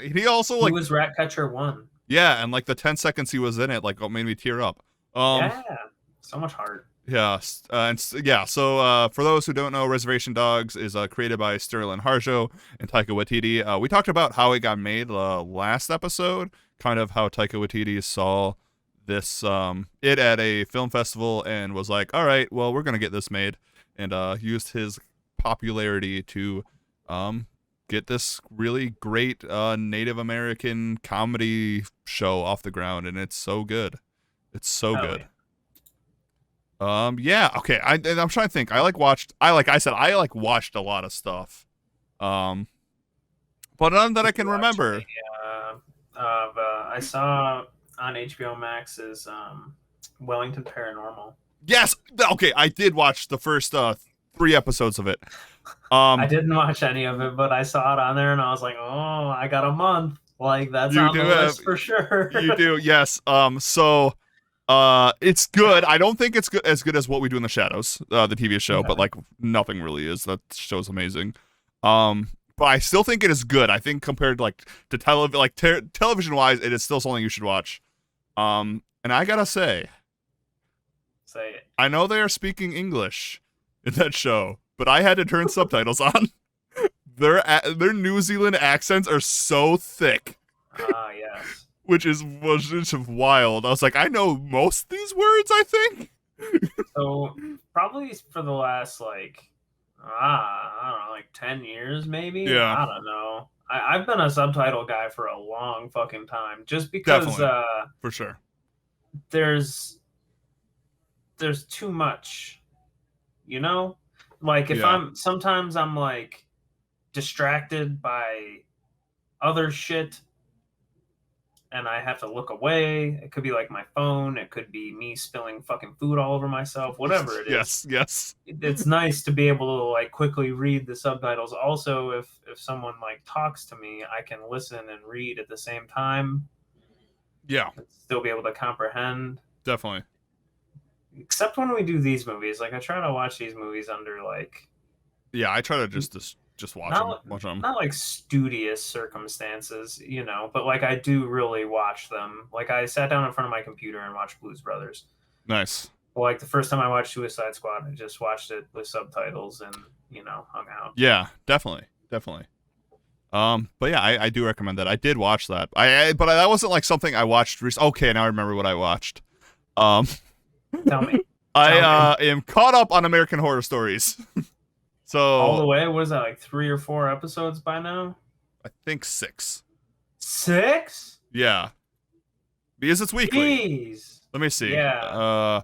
Speaker 2: He also like
Speaker 1: He was Ratcatcher 1.
Speaker 2: yeah, and like the 10 seconds he was in it, like made me tear up.
Speaker 1: Yeah. So much heart.
Speaker 2: Yeah, yeah. So for those who don't know, Reservation Dogs is created by Sterling Harjo and Taika Waititi. We talked about how it got made last episode, kind of how Taika Waititi saw this it at a film festival and was like, all right, well, we're gonna get this made, and used his popularity to get this really great Native American comedy show off the ground, and it's so good. It's so good.
Speaker 1: Yeah.
Speaker 2: Yeah, okay. I'm trying to think. I watched a lot of stuff. But none that I can remember.
Speaker 1: I saw on HBO Max's Wellington Paranormal.
Speaker 2: Yes. Okay, I did watch the first 3 episodes of it.
Speaker 1: I didn't watch any of it, but I saw it on there, and I was like, "Oh, I got a month. Like that's on the list for sure."
Speaker 2: You do, yes. So it's good. I don't think it's as good as What We Do in the Shadows, the TV show, but like nothing really is. That show's amazing. But I still think it is good. I think compared to television wise, it is still something you should watch. And I gotta say
Speaker 1: it.
Speaker 2: I know they are speaking English in that show, but I had to turn subtitles on. Their New Zealand accents are so thick.
Speaker 1: Yes.
Speaker 2: Which was just wild. I was like, I know most of these words, I think.
Speaker 1: So probably for the last I don't know, 10 years maybe.
Speaker 2: Yeah.
Speaker 1: I don't know. I've been a subtitle guy for a long fucking time, just because
Speaker 2: for sure
Speaker 1: there's too much, like if sometimes I'm like distracted by other shit and I have to look away. It could be like my phone. It could be me spilling fucking food all over myself. Whatever it is.
Speaker 2: Yes.
Speaker 1: It's nice to be able to quickly read the subtitles. Also, if someone talks to me, I can listen and read at the same time.
Speaker 2: Yeah.
Speaker 1: And still be able to comprehend.
Speaker 2: Definitely.
Speaker 1: Except when we do these movies. I try to watch these movies under
Speaker 2: yeah, I try to just watch them.
Speaker 1: Not studious circumstances, but I do really watch them. I sat down in front of my computer and watched Blues Brothers.
Speaker 2: Nice.
Speaker 1: Well, the first time I watched Suicide Squad, I just watched it with subtitles and, hung out.
Speaker 2: Yeah, definitely. But yeah, I do recommend that. I did watch that. But that wasn't something I watched recently. Okay, now I remember what I watched.
Speaker 1: Tell me.
Speaker 2: I am caught up on American Horror Stories. So
Speaker 1: all the way, what is that, 3 or 4 episodes by now?
Speaker 2: I think 6.
Speaker 1: 6?
Speaker 2: Yeah, because it's weekly.
Speaker 1: Jeez.
Speaker 2: Let me see.
Speaker 1: Yeah.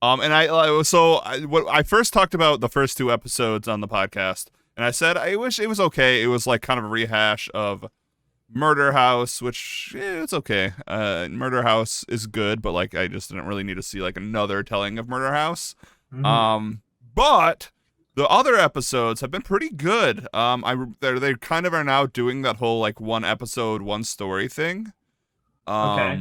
Speaker 2: And I first talked about the first 2 episodes on the podcast, and I said I wish it was okay. It was kind of a rehash of Murder House, which it's okay. Murder House is good, but I just didn't really need to see another telling of Murder House.
Speaker 1: Mm-hmm.
Speaker 2: But the other episodes have been pretty good. They kind of are now doing that whole 1 episode, 1 story thing.
Speaker 1: Okay.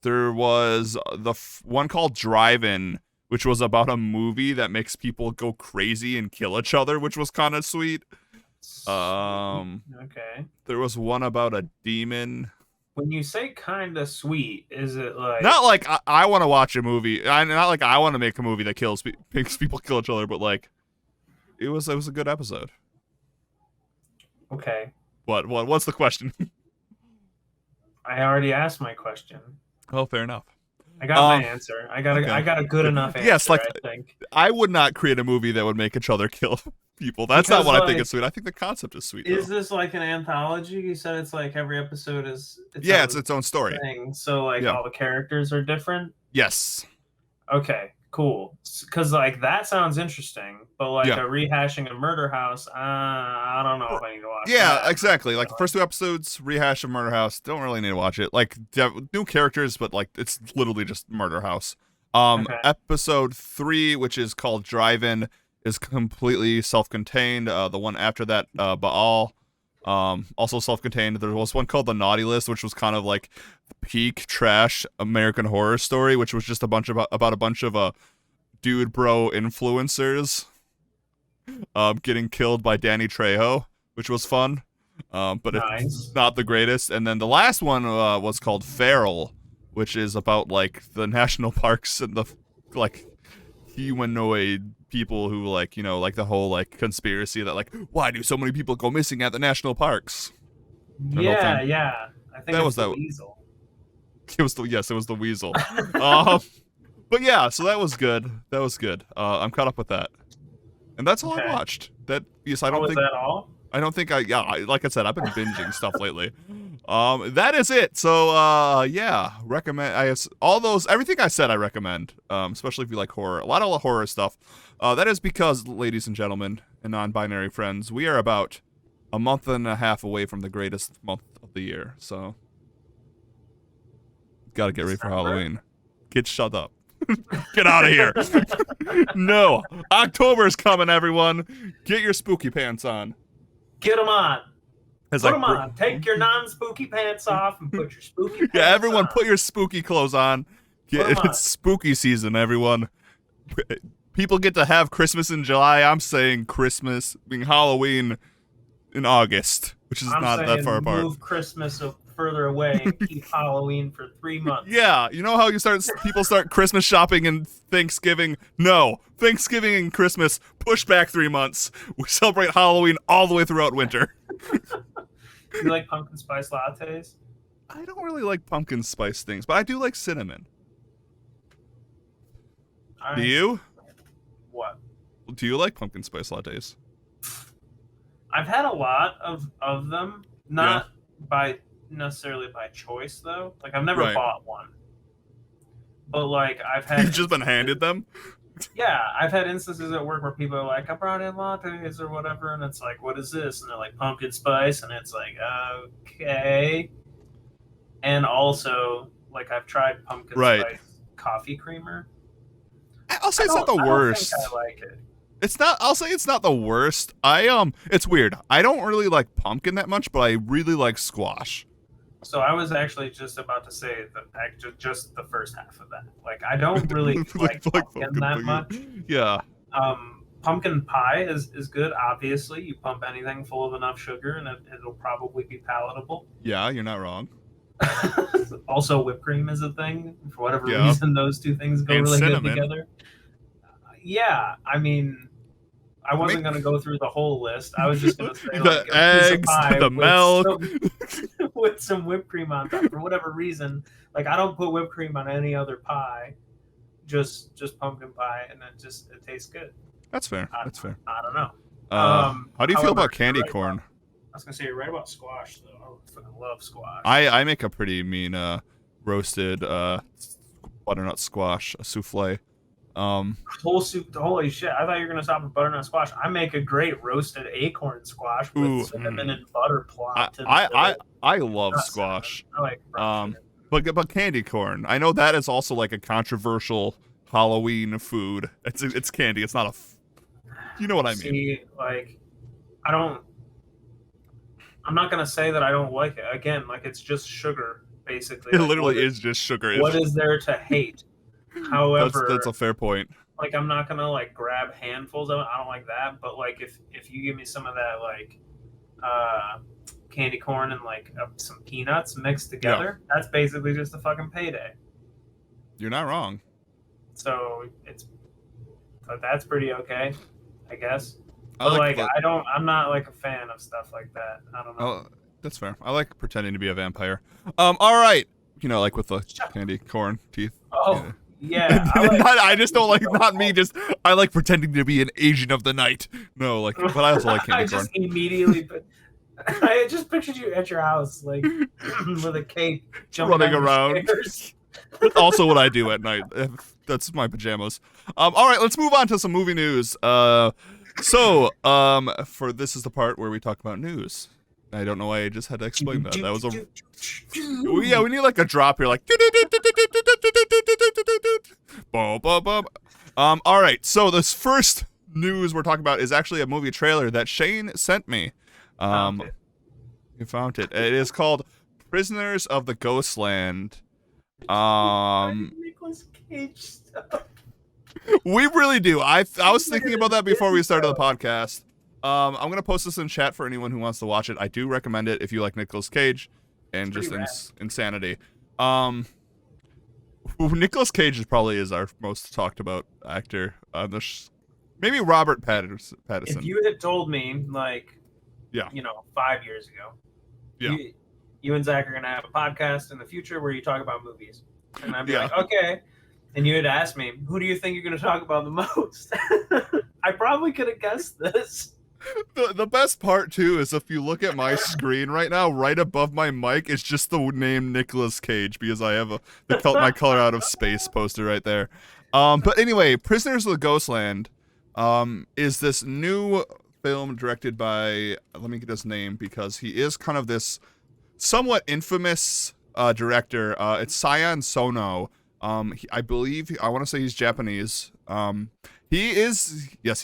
Speaker 2: There was the one called Drive-In, which was about a movie that makes people go crazy and kill each other, which was kind of sweet.
Speaker 1: Okay.
Speaker 2: There was one about a demon.
Speaker 1: When you say kind of sweet, is it
Speaker 2: not I want to watch a movie? Not I want to make a movie that makes people kill each other, but it was a good episode.
Speaker 1: Okay.
Speaker 2: What's the question?
Speaker 1: I already asked my question.
Speaker 2: Oh, fair enough.
Speaker 1: I got my
Speaker 2: Um,
Speaker 1: answer. I
Speaker 2: okay.
Speaker 1: got a good enough
Speaker 2: Yes,
Speaker 1: answer,
Speaker 2: like
Speaker 1: I think.
Speaker 2: I would not create a movie that would make each other kill people. That's not
Speaker 1: Because
Speaker 2: what I think is
Speaker 1: like,
Speaker 2: sweet. I think the concept is sweet
Speaker 1: is
Speaker 2: though.
Speaker 1: this like an anthology? You said it's like every episode is its
Speaker 2: Yeah, it's
Speaker 1: own
Speaker 2: its own story.
Speaker 1: thing. So like
Speaker 2: Yeah.
Speaker 1: all the characters are different.
Speaker 2: Yes.
Speaker 1: Okay, cool. Because like that sounds interesting, but like
Speaker 2: Yeah.
Speaker 1: a rehashing of Murder House, I don't know if I need to watch
Speaker 2: Yeah,
Speaker 1: that.
Speaker 2: exactly. Like the
Speaker 1: Personally.
Speaker 2: first two episodes, rehash of Murder House. Don't really need to watch it. Like new characters, but like it's literally just Murder House.
Speaker 1: Okay,
Speaker 2: Episode 3, which is called Drive-In, is completely self-contained. The one after that, Baal, also self-contained. There was one called The Naughty List, which was kind of like peak trash American Horror Story, which was just a bunch about a bunch of dude bro influencers getting killed by Danny Trejo, which was fun, but it's
Speaker 1: nice.
Speaker 2: not the greatest. And then the last one was called Feral, which is about like the national parks and the like humanoid people who like like the whole like conspiracy that like why do so many people go missing at the national parks? That whole
Speaker 1: Yeah,
Speaker 2: thing.
Speaker 1: yeah. I think
Speaker 2: That
Speaker 1: it's
Speaker 2: was
Speaker 1: the
Speaker 2: that.
Speaker 1: Weasel.
Speaker 2: It was the weasel. Um, but yeah, so that was good. That was good. I'm caught up with that, and that's all I
Speaker 1: Okay.
Speaker 2: watched. That yes,
Speaker 1: Oh, was that all?
Speaker 2: like I said, I've been binging stuff lately. That is it. So yeah, recommend all those everything I said I recommend. Especially if you like horror. A lot of horror stuff. That is because, ladies and gentlemen and non-binary friends, we are about a month and a half away from the greatest month of the year. So gotta get ready for
Speaker 1: December?
Speaker 2: Halloween. Kid, shut up. Get out of here. No. October's coming, everyone. Get your spooky pants on.
Speaker 1: Get them on.
Speaker 2: It's
Speaker 1: Put
Speaker 2: like,
Speaker 1: them on. Take your non-spooky pants off and put your spooky
Speaker 2: yeah,
Speaker 1: pants
Speaker 2: everyone
Speaker 1: on.
Speaker 2: put your spooky clothes on.
Speaker 1: Put them
Speaker 2: It's
Speaker 1: on.
Speaker 2: spooky season, everyone. People get to have Christmas in July. I'm saying Christmas, being Halloween in August, which is
Speaker 1: I'm
Speaker 2: not that
Speaker 1: saying
Speaker 2: far apart.
Speaker 1: move Christmas further away and keep Halloween for 3 months.
Speaker 2: Yeah, you know how people start Christmas shopping and Thanksgiving? No, Thanksgiving and Christmas push back 3 months. We celebrate Halloween all the way throughout winter.
Speaker 1: You like pumpkin spice lattes?
Speaker 2: I don't really like pumpkin spice things, but I do like cinnamon.
Speaker 1: All
Speaker 2: Do
Speaker 1: right.
Speaker 2: you?
Speaker 1: What?
Speaker 2: Do you like pumpkin spice lattes?
Speaker 1: I've had a lot of them, not by necessarily by choice though. Like I've never
Speaker 2: Right.
Speaker 1: bought one, but like I've had
Speaker 2: You've just been handed them?
Speaker 1: yeah, I've had instances at work where people are like, I brought in lattes or whatever, and it's like, what is this? And they're like, pumpkin spice, and it's like, okay. And also, like, I've tried pumpkin
Speaker 2: Right.
Speaker 1: spice coffee creamer.
Speaker 2: I'll say it's not the
Speaker 1: I don't
Speaker 2: worst.
Speaker 1: think I like it.
Speaker 2: It's not. I'll say it's not the worst. It's weird. I don't really like pumpkin that much, but I really like squash.
Speaker 1: So I was actually just about to say that just the first half of that. Like, I don't really like pumpkin that much.
Speaker 2: Yeah.
Speaker 1: Pumpkin pie is good. Obviously, you pump anything full of enough sugar, and it'll probably be palatable.
Speaker 2: Yeah, you're not wrong.
Speaker 1: Also, whipped cream is a thing. For whatever
Speaker 2: Yeah.
Speaker 1: reason, those two things go
Speaker 2: And
Speaker 1: really
Speaker 2: cinnamon.
Speaker 1: good together. Yeah, I mean, I wasn't going to go through the whole list. I was just going to say
Speaker 2: the
Speaker 1: like a
Speaker 2: eggs,
Speaker 1: piece of pie
Speaker 2: the milk.
Speaker 1: with some whipped cream on top. For whatever reason, like I don't put whipped cream on any other pie, just pumpkin pie, and it tastes good.
Speaker 2: That's fair. That's fair.
Speaker 1: I don't know.
Speaker 2: How do you feel about candy corn?
Speaker 1: I was gonna say you're right about squash though. I fucking love squash.
Speaker 2: I make a pretty mean roasted butternut squash, a souffle.
Speaker 1: Whole soup. Holy shit! I thought you were gonna stop with butternut squash. I make a great roasted acorn squash with cinnamon and butter plopped.
Speaker 2: I love squash.
Speaker 1: Cinnamon. I like
Speaker 2: but candy corn. I know that is also like a controversial Halloween food. It's candy. It's not you know what I mean.
Speaker 1: See, like, I'm not gonna say that I don't like it. Again, like it's just sugar, basically.
Speaker 2: It
Speaker 1: like,
Speaker 2: literally is just sugar.
Speaker 1: What is there to hate? However,
Speaker 2: that's a fair point.
Speaker 1: Like I'm not gonna like grab handfuls of it. I don't like that. But like if you give me some of that like candy corn and like some peanuts mixed together, that's basically just a fucking payday.
Speaker 2: You're not wrong.
Speaker 1: So that's pretty okay, I guess.
Speaker 2: I
Speaker 1: But
Speaker 2: like
Speaker 1: like, I'm not like a fan of stuff like that. I don't know.
Speaker 2: oh, that's fair. I like pretending to be a vampire. All right. Like with the
Speaker 1: Shut-
Speaker 2: candy corn teeth.
Speaker 1: Oh
Speaker 2: Yeah.
Speaker 1: yeah, I like.
Speaker 2: I just don't like, not me, just, I like pretending to be an agent of the night. No, like, but I also like
Speaker 1: I
Speaker 2: candy corn.
Speaker 1: just immediately put. I just pictured you at your house, like with a cape, jumping
Speaker 2: Running
Speaker 1: down the
Speaker 2: around.
Speaker 1: stairs.
Speaker 2: That's also what I do at night. That's my pajamas. All right, let's move on to some movie news. For this is the part where we talk about news. I don't know why I just had to explain that. That was a yeah. We need like a drop here, like. All right. So this first news we're talking about is actually a movie trailer that Shane sent me. You found it. It is called Prisoners of the Ghostland.
Speaker 1: Nicolas Cage stuff.
Speaker 2: We really do. I was thinking about that before we started the podcast. I'm gonna post this in chat for anyone who wants to watch it. I do recommend it if you like Nicolas Cage and just insanity. Nicolas Cage probably is our most talked about actor on the maybe Robert Pattinson.
Speaker 1: If you had told me, like,
Speaker 2: yeah,
Speaker 1: 5 years ago,
Speaker 2: yeah,
Speaker 1: you and Zach are gonna have a podcast in the future where you talk about movies, and I'd be
Speaker 2: Yeah.
Speaker 1: like, okay. And you had asked me, who do you think you're gonna talk about the most? I probably could have guessed this.
Speaker 2: The best part too is if you look at my screen right now, right above my mic is just the name Nicolas Cage because I have my Color Out of Space poster right there. But anyway, Prisoners of the Ghostland is this new film directed by, let me get his name because he is kind of this somewhat infamous director. It's Sion Sono. I believe, I want to say he's Japanese. Yes, he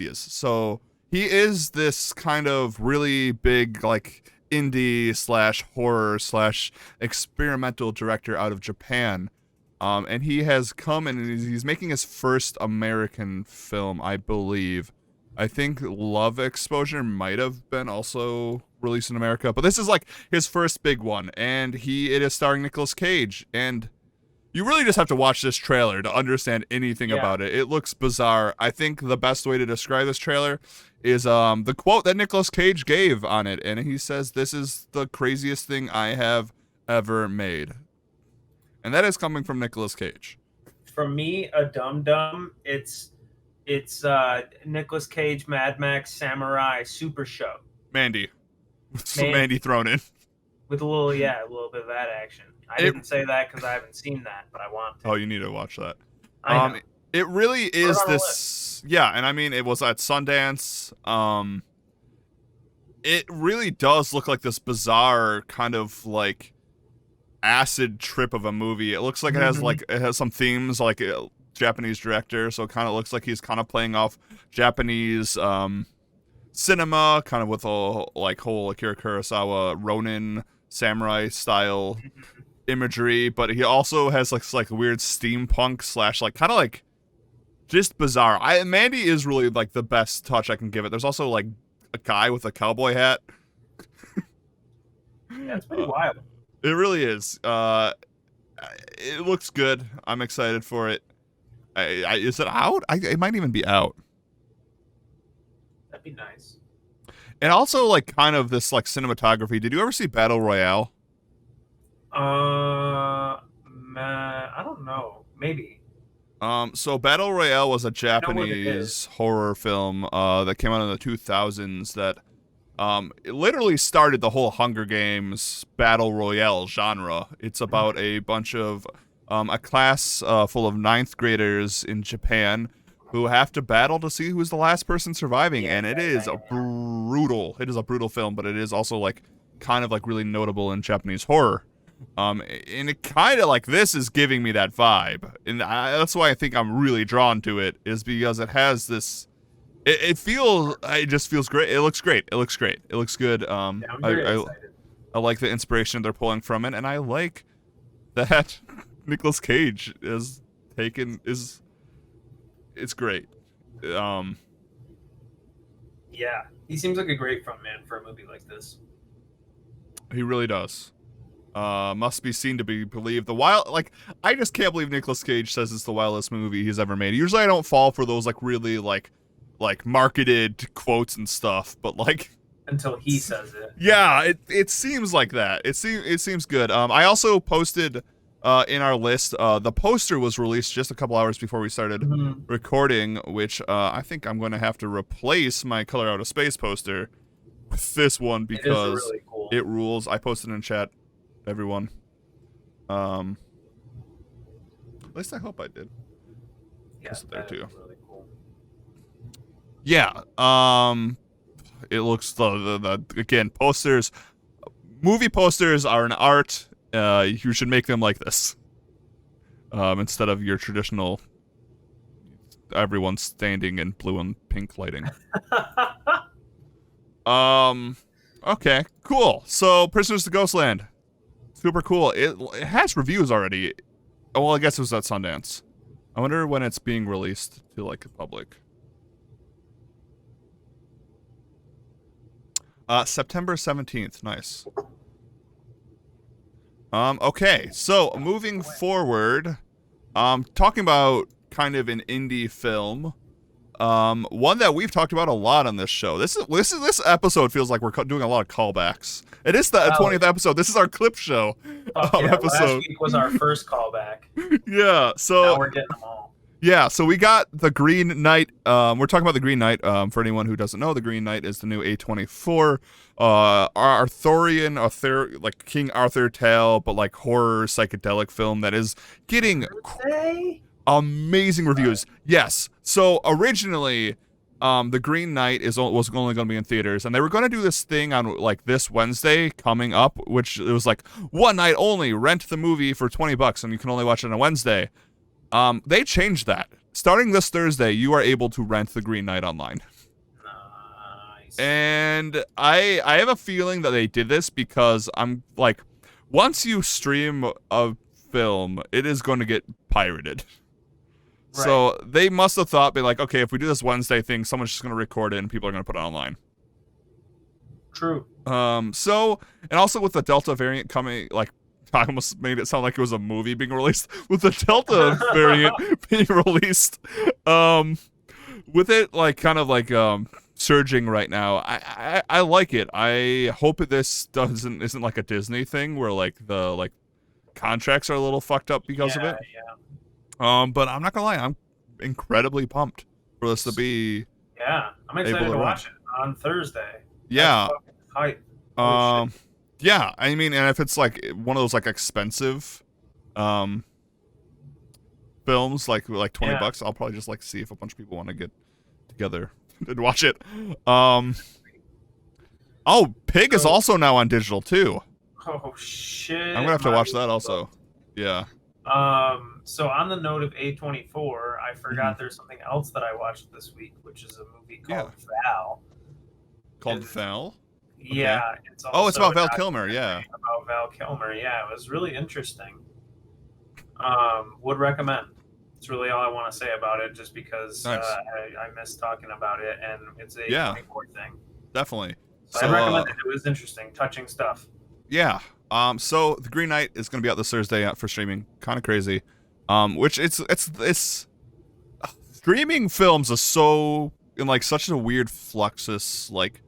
Speaker 2: is. So he is this kind of really big, like, indie / horror / experimental director out of Japan. And he has come and he's making his first American film, I believe. I think Love Exposure might have been also released in America, but this is like his first big one, and it is starring Nicolas Cage, and you really just have to watch this trailer to understand anything about it. It looks bizarre. I think the best way to describe this trailer is the quote that Nicolas Cage gave on it, and he says, "This is the craziest thing I have ever made." And that is coming from Nicolas Cage.
Speaker 1: From me, a dum-dum, it's Nicolas Cage, Mad Max, Samurai, Super Show.
Speaker 2: Mandy. With some Mandy thrown in.
Speaker 1: With a little bit of that action. I didn't say that because I haven't seen that, but I want to.
Speaker 2: Oh, you need to watch that.
Speaker 1: I know.
Speaker 2: It really is this, yeah, and I mean, it was at Sundance. It really does look like this bizarre kind of like acid trip of a movie. It looks like it has some themes like a Japanese director, so it kind of looks like he's kind of playing off Japanese cinema, kind of with a like whole Akira Kurosawa Ronin samurai style imagery, but he also has like weird steampunk / like kind of like just bizarre. Mandy is really like the best touch I can give it. There's also like a guy with a cowboy hat.
Speaker 1: Yeah, it's pretty wild.
Speaker 2: It really is. It looks good. I'm excited for it. Is it out? It might even be out.
Speaker 1: That'd be nice.
Speaker 2: And also like kind of this like cinematography. Did you ever see Battle Royale?
Speaker 1: I don't know. Maybe.
Speaker 2: So Battle Royale was a Japanese horror film that came out in the 2000s that it literally started the whole Hunger Games Battle Royale genre. It's about a bunch of a class full of 9th graders in Japan who have to battle to see who's the last person surviving, and it is brutal. It is a brutal film, but it is also like kind of like really notable in Japanese horror. And it kind of like this is giving me that vibe, and that's why I think I'm really drawn to it, is because it has this. It just feels great. It looks great. It looks good.
Speaker 1: Yeah, I'm very excited.
Speaker 2: I like the inspiration they're pulling from it, and I like that Nicolas Cage is taken is. It's great.
Speaker 1: Yeah, he seems like a great frontman for a movie like this.
Speaker 2: He really does. Must be seen to be believed. I just can't believe Nicolas Cage says it's the wildest movie he's ever made. Usually I don't fall for those like really like like marketed quotes and stuff, but like
Speaker 1: Until he says it.
Speaker 2: yeah, it seems like that. It seems good. I also posted in our list the poster was released just a couple hours before we started recording, which I think I'm going to have to replace my Color Out of Space poster with this one because
Speaker 1: really cool.
Speaker 2: it rules. I posted in chat, everyone. At least I hope I did.
Speaker 1: Yeah,
Speaker 2: there too.
Speaker 1: Really cool.
Speaker 2: Yeah. It looks the again posters. Movie posters are an art. You should make them like this. Instead of your traditional. Everyone standing in blue and pink lighting. Okay, cool. So, Prisoners to Ghostland. Super cool. It has reviews already. Oh, well, I guess it was at Sundance. I wonder when it's being released to, like, the public. September 17th. Nice. Okay, so, moving forward, talking about kind of an indie film. One that we've talked about a lot on this show. This episode feels like we're doing a lot of callbacks. It is the 20th episode. This is our clip show episode.
Speaker 1: Last week was our first callback.
Speaker 2: Yeah, so
Speaker 1: now we're getting them all.
Speaker 2: Yeah, so we got the Green Knight. We're talking about the Green Knight. For anyone who doesn't know, the Green Knight is the new A24 Arthurian, like King Arthur tale, but like horror psychedelic film that is getting amazing reviews. Yes. So originally, the Green Knight was only going to be in theaters, and they were going to do this thing on like this Wednesday coming up, which it was like one night only. Rent the movie for $20, and you can only watch it on a Wednesday. They changed that. Starting this Thursday, you are able to rent the Green Knight online.
Speaker 1: Nice.
Speaker 2: And I have a feeling that they did this because I'm like, once you stream a film, it is going to get pirated. Right. So they must have thought, be like, okay, if we do this Wednesday thing, someone's just going to record it and people are going to put it online.
Speaker 1: True.
Speaker 2: So, and also with the Delta variant coming, like, I almost made it sound like it was a movie being released. With the Delta variant being released, with it like kind of like surging right now, I like it. I hope this isn't like a Disney thing where like the like contracts are a little fucked up because of it.
Speaker 1: Yeah.
Speaker 2: But I'm not gonna lie, I'm incredibly pumped for this to be.
Speaker 1: Yeah, I'm excited to watch it on Thursday.
Speaker 2: Yeah.
Speaker 1: Hype.
Speaker 2: Yeah, I mean, and if it's like one of those like expensive films, like $20, I'll probably just like see if a bunch of people want to get together and watch it. Oh, Pig is also now on digital too.
Speaker 1: Oh shit!
Speaker 2: I'm gonna have to watch that also. Yeah.
Speaker 1: So on the note of A24, I forgot there's something else that I watched this week, which is a movie called Val.
Speaker 2: Called Val?
Speaker 1: Yeah.
Speaker 2: Okay. It's about Val Kilmer, yeah.
Speaker 1: About Val Kilmer, yeah. It was really interesting. Would recommend. It's really all I want to say about it, just because I miss talking about it, and it's a 24 thing.
Speaker 2: Definitely.
Speaker 1: So I recommend it. It was interesting, touching stuff.
Speaker 2: Yeah. So the Green Knight is going to be out this Thursday for streaming. Kind of crazy. Which it's streaming films are so in like such a weird fluxus like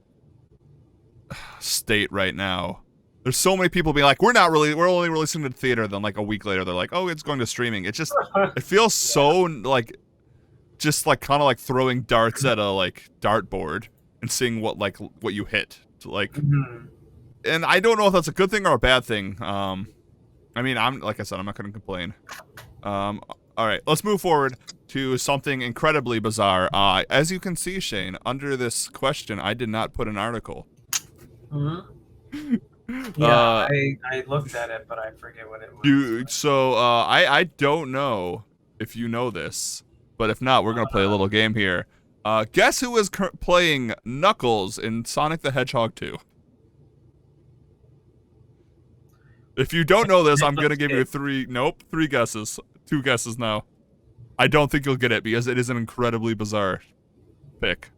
Speaker 2: state right now. There's so many people being like, we're only releasing it to theater. Then like a week later, they're like, oh, it's going to streaming. It just, it feels so like, just like kind of like throwing darts at a like dartboard and seeing what you hit. Like, and I don't know if that's a good thing or a bad thing. I mean, like I said, I'm not going to complain. All right, let's move forward to something incredibly bizarre. As you can see, Shane, under this question, I did not put an article.
Speaker 1: Yeah, I looked at it, but I forget what it was.
Speaker 2: I don't know if you know this, but if not, we're gonna play a little game here. Guess who is playing Knuckles in Sonic the Hedgehog 2? If you don't know this, I'm gonna give you three guesses. 2 guesses now. I don't think you'll get it because it is an incredibly bizarre pick.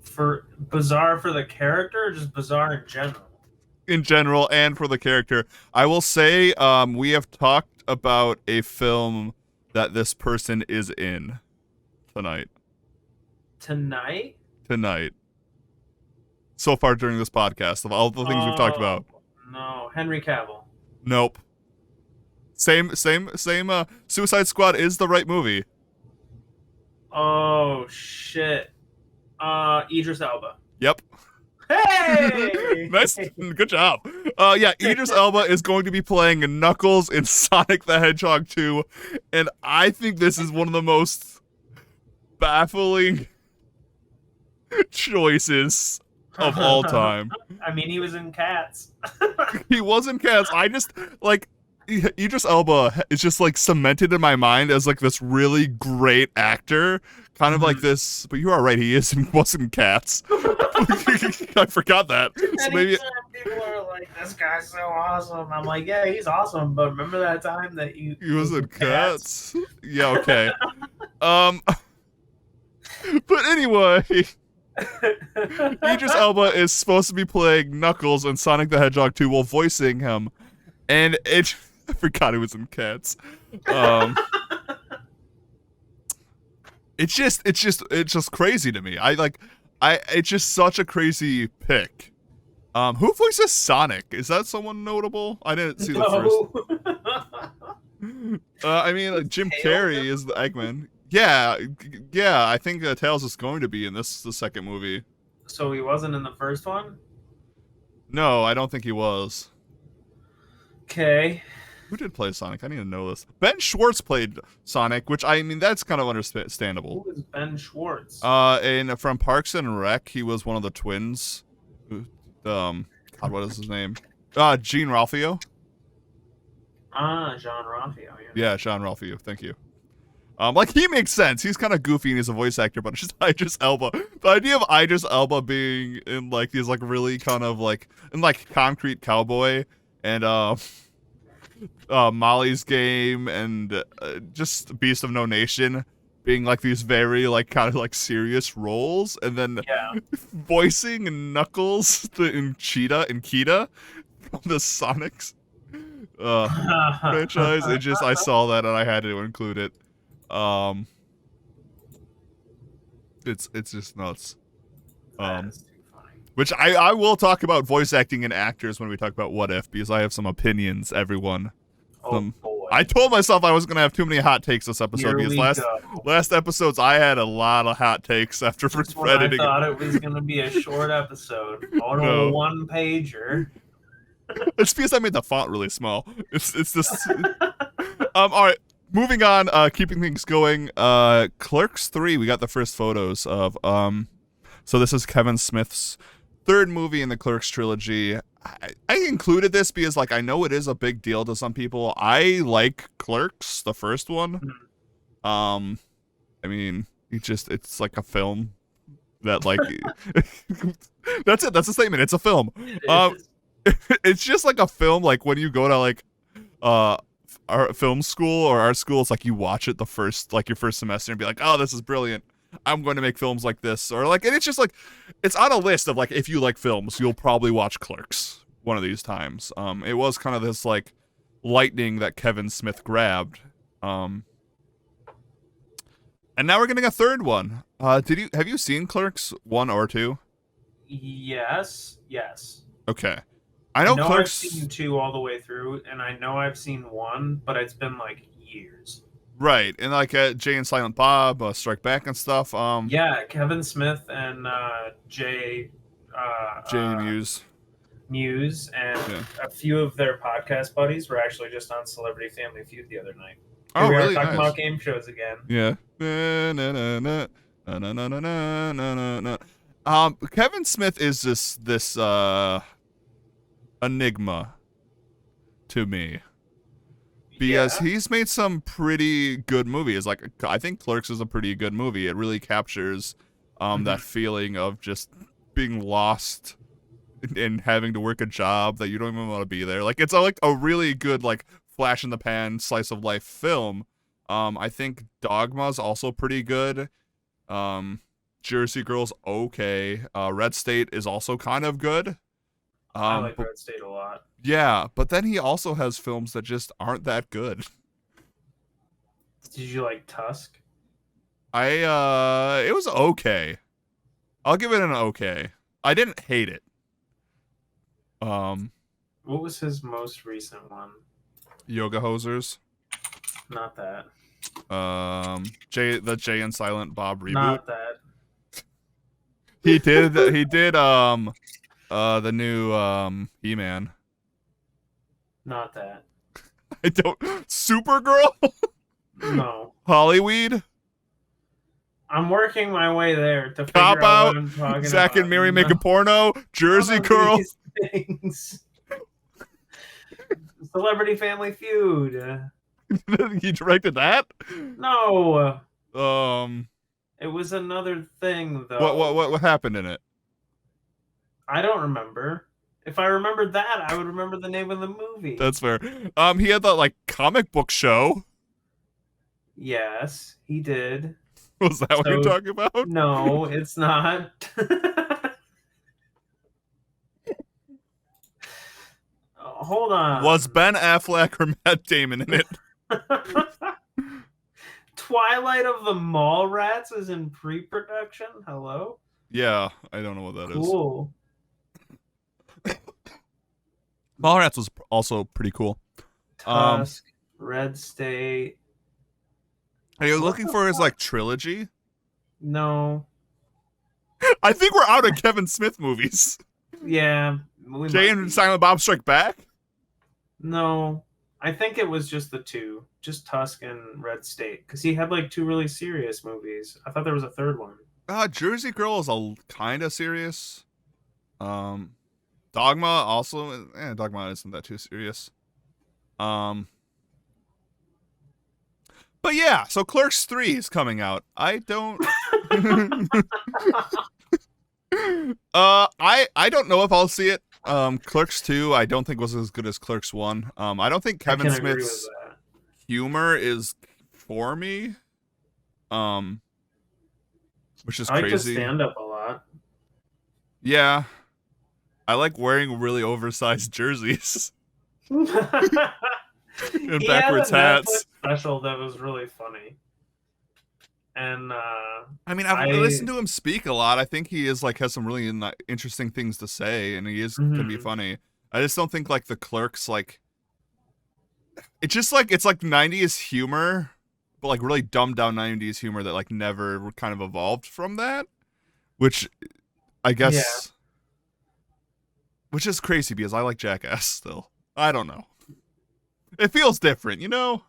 Speaker 1: For bizarre for the character, or just bizarre in general?
Speaker 2: In general, and for the character. I will say, we have talked about a film that this person is in tonight.
Speaker 1: Tonight?
Speaker 2: Tonight. So far during this podcast, of all the things we've talked about.
Speaker 1: No, Henry Cavill.
Speaker 2: Nope. Same. Suicide Squad is the right movie.
Speaker 1: Oh shit. Idris Elba.
Speaker 2: Yep.
Speaker 1: Hey!
Speaker 2: Nice. Good job. Yeah, Idris Elba is going to be playing Knuckles in Sonic the Hedgehog 2, and I think this is one of the most baffling choices of all time.
Speaker 1: I mean, he was in Cats.
Speaker 2: He was in Cats. I just, like, Idris Elba is just, like, cemented in my mind as, like, this really great actor. Kind of like this, but you are right, he was in Cats. I forgot that. So maybe
Speaker 1: people are like, this guy's so awesome. I'm like, yeah, he's awesome, but remember that time that he
Speaker 2: was in Cats? Yeah, okay. But anyway, Idris Elba is supposed to be playing Knuckles in Sonic the Hedgehog 2 while voicing him, and I forgot he was in Cats. It's just crazy to me. It's just such a crazy pick. Who voices Sonic? Is that someone notable? I didn't see the first. I mean, like, Jim Carrey is the Eggman. Yeah. I think Tails is going to be in the second movie.
Speaker 1: So he wasn't in the first one?
Speaker 2: No, I don't think he was.
Speaker 1: Okay.
Speaker 2: Who did play Sonic? I need to know this. Ben Schwartz played Sonic, which, I mean, that's kind of understandable.
Speaker 1: Who is Ben Schwartz?
Speaker 2: From Parks and Rec, he was one of the twins. God, what is his name? Jean Ralphio.
Speaker 1: Jean Ralphio.
Speaker 2: Yeah, Jean Ralphio. Thank you. Like, he makes sense. He's kind of goofy and he's a voice actor, but it's just Idris Elba. The idea of Idris Elba being in, like, these, like, really kind of, like, in, like, Concrete Cowboy and, Molly's Game and just Beast of No Nation being like these very like kind of like serious roles, and then voicing Knuckles and Cheetah and Kita from the Sonics franchise. I saw that and I had to include it. It's just nuts. Which I will talk about voice acting and actors when we talk about What If, because I have some opinions, everyone. Boy. I told myself I wasn't going to have too many hot takes this episode, because last episodes I had a lot of hot takes after editing.
Speaker 1: I thought it was going to be a short episode. No. One-pager.
Speaker 2: It's because I made the font really small. It's this... All right, moving on, keeping things going. Clerks 3, we got the first photos of... So this is Kevin Smith's third movie in the Clerks trilogy. I included this because, like, I know it is a big deal to some people. I like Clerks, the first one. I mean, it's like a film that, like, that's it. That's the statement. It's a film. It's just like a film, like, when you go to, like, our film school or art school, it's like you watch it your first semester and be like, oh, this is brilliant. I'm going to make films like this, or like, and it's just like, it's on a list of like, if you like films, you'll probably watch Clerks one of these times. It was kind of this like lightning that Kevin Smith grabbed. And now we're getting a third one. Have you seen Clerks 1 or 2?
Speaker 1: Yes.
Speaker 2: Okay. I know Clerks...
Speaker 1: I've seen 2 all the way through, and I know I've seen 1, but it's been like years.
Speaker 2: Right, and like Jay and Silent Bob, Strike Back and stuff.
Speaker 1: Yeah, Kevin Smith and Jay Muse and a few of their podcast buddies were actually just on Celebrity Family Feud the other night.
Speaker 2: Oh, really?
Speaker 1: We are talking about game shows again.
Speaker 2: Yeah. Kevin Smith is this enigma to me. Because he's made some pretty good movies. Like, I think Clerks is a pretty good movie. It really captures that feeling of just being lost and having to work a job that you don't even want to be there. Like, it's like a really good, like, flash in the pan slice of life film. I think Dogma's also pretty good. Jersey Girl's okay. Red State is also kind of good.
Speaker 1: I like Red State a lot.
Speaker 2: Yeah, but then he also has films that just aren't that good.
Speaker 1: Did you like Tusk?
Speaker 2: It was okay. I'll give it an okay. I didn't hate it.
Speaker 1: What was his most recent one?
Speaker 2: Yoga Hosers.
Speaker 1: Not that.
Speaker 2: Jay and Silent Bob reboot.
Speaker 1: Not that.
Speaker 2: He did the new He-Man.
Speaker 1: Not that.
Speaker 2: I don't Supergirl?
Speaker 1: No.
Speaker 2: Hollyweed?
Speaker 1: I'm working my way there to figure
Speaker 2: Cop
Speaker 1: out
Speaker 2: Out,
Speaker 1: what I'm talking
Speaker 2: Zach
Speaker 1: about.
Speaker 2: and Miri make a porno, Jersey
Speaker 1: None of
Speaker 2: Girl.
Speaker 1: these things. Celebrity Family Feud.
Speaker 2: He directed that?
Speaker 1: No.
Speaker 2: Um,
Speaker 1: It was another thing though.
Speaker 2: what happened in it?
Speaker 1: I don't remember. If I remembered that, I would remember the name of the movie.
Speaker 2: That's fair. He had that like comic book show.
Speaker 1: Yes, he did.
Speaker 2: Was that what you're talking about?
Speaker 1: No, it's not. Hold on.
Speaker 2: Was Ben Affleck or Matt Damon in it?
Speaker 1: Twilight of the Mallrats is in pre-production? Hello?
Speaker 2: Yeah, I don't know what that is.
Speaker 1: Cool.
Speaker 2: Mallrats was also pretty cool.
Speaker 1: Tusk, Red State.
Speaker 2: Are you looking for his like trilogy?
Speaker 1: No.
Speaker 2: I think we're out of Kevin Smith movies.
Speaker 1: Yeah.
Speaker 2: Jay and Silent Bob Strike Back?
Speaker 1: No. I think it was just the two. Just Tusk and Red State. Because he had like two really serious movies. I thought there was a third one.
Speaker 2: Jersey Girl is a kind of serious. Dogma also. Dogma isn't that too serious. But yeah, so Clerks 3 is coming out. I don't I don't know if I'll see it. Clerks 2 I don't think was as good as Clerks 1. I don't think Kevin Smith's humor is for me. Which is crazy.
Speaker 1: I like to stand up a lot.
Speaker 2: Yeah. I like wearing really oversized jerseys. And backwards hats.
Speaker 1: Special that was really funny. And
Speaker 2: I mean, I've listened to him speak a lot. I think he is like has some really interesting things to say, and he is can be funny. I just don't think like the Clerks like. It's just like it's like 90s humor, but like really dumbed down 90s humor that like never kind of evolved from that, which I guess. Yeah. Which is crazy because I like Jackass still. I don't know. It feels different, you know?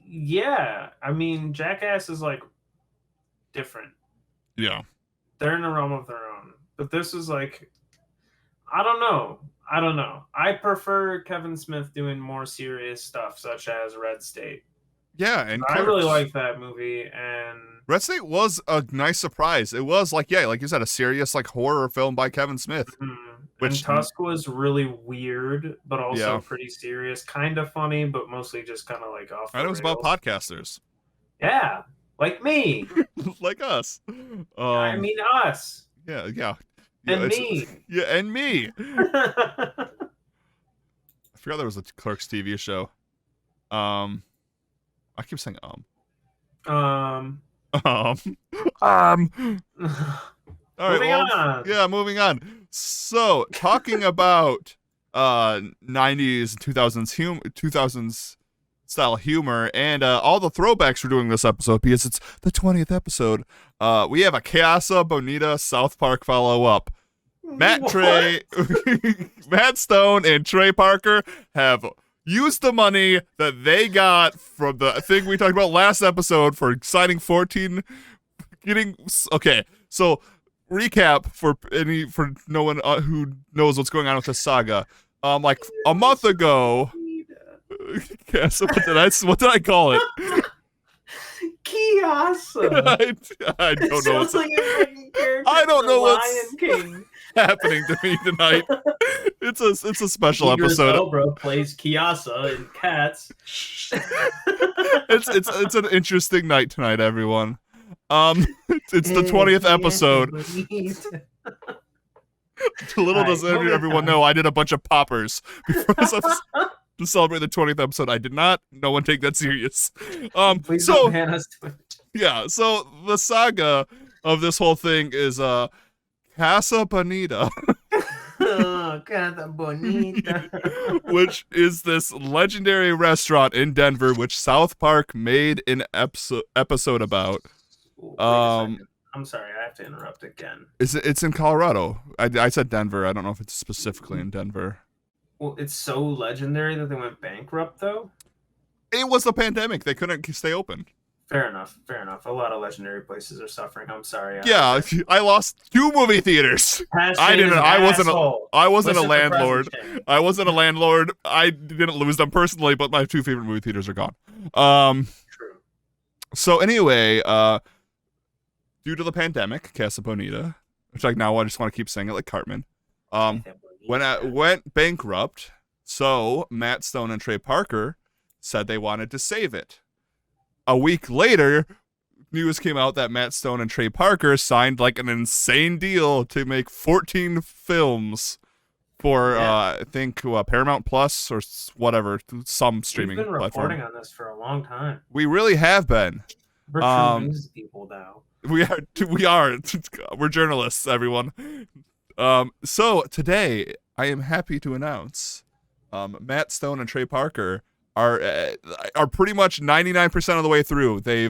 Speaker 1: Yeah. I mean, Jackass is like different.
Speaker 2: Yeah.
Speaker 1: They're in a realm of their own. But this is like, I don't know. I prefer Kevin Smith doing more serious stuff, such as Red State.
Speaker 2: Yeah, and
Speaker 1: I really like that movie, and
Speaker 2: Red State was a nice surprise. It was like, yeah, like you said, a serious like horror film by Kevin Smith.
Speaker 1: And Tusk was really weird, but also pretty serious, kind of funny, but mostly just kind of like off the rails.
Speaker 2: It was about podcasters.
Speaker 1: Yeah, like me.
Speaker 2: Like us.
Speaker 1: I mean us.
Speaker 2: Yeah.
Speaker 1: And me.
Speaker 2: Yeah, and me. I forgot there was a Clerks TV show. I keep saying All right,
Speaker 1: moving on.
Speaker 2: Yeah, moving on. So, talking about 90s 2000s style humor and all the throwbacks we're doing this episode because it's the 20th episode. We have a Casa Bonita South Park follow-up. Matt Stone and Trey Parker have used the money that they got from the thing we talked about last episode for signing 14 okay, so recap for no one who knows what's going on with the saga. Like a month ago, what did I call it?
Speaker 1: Kiasa.
Speaker 2: I don't know.
Speaker 1: I
Speaker 2: don't know what's happening to me tonight. It's a special episode.
Speaker 1: Elbro plays Kiasa in Cats.
Speaker 2: It's an interesting night tonight, everyone. It's the 20th episode. Little does everyone know, I did a bunch of poppers before this episode to celebrate the 20th episode. I did not. No one take that serious.
Speaker 1: Please don't ban us.
Speaker 2: Yeah, so the saga of this whole thing is Casa Bonita,
Speaker 1: Oh, Casa Bonita.
Speaker 2: which is this legendary restaurant in Denver, which South Park made an episode about.
Speaker 1: Wait a
Speaker 2: Um,
Speaker 1: second. I'm sorry, I have to interrupt again.
Speaker 2: it's in Colorado. I said Denver. I don't know if it's specifically in Denver.
Speaker 1: Well, it's so legendary that they went bankrupt, though.
Speaker 2: It was a pandemic. They couldn't stay open.
Speaker 1: Fair enough. Fair enough. A lot of legendary places are suffering. I'm sorry.
Speaker 2: Yeah, I lost 2 movie theaters. I didn't. I wasn't. I wasn't a landlord. I wasn't a landlord. I didn't lose them personally, but my 2 favorite movie theaters are gone.
Speaker 1: True.
Speaker 2: So anyway, due to the pandemic, Casa Bonita, which like now I just want to keep saying it like Cartman, went bankrupt. So Matt Stone and Trey Parker said they wanted to save it. A week later, news came out that Matt Stone and Trey Parker signed like an insane deal to make 14 films for I think Paramount Plus or whatever, some streaming
Speaker 1: We've been
Speaker 2: platform.
Speaker 1: reporting on this for a long time.
Speaker 2: We really have been.
Speaker 1: We're true news people now.
Speaker 2: We are. We're journalists, everyone. So today I am happy to announce Matt Stone and Trey Parker are pretty much 99% of the way through. They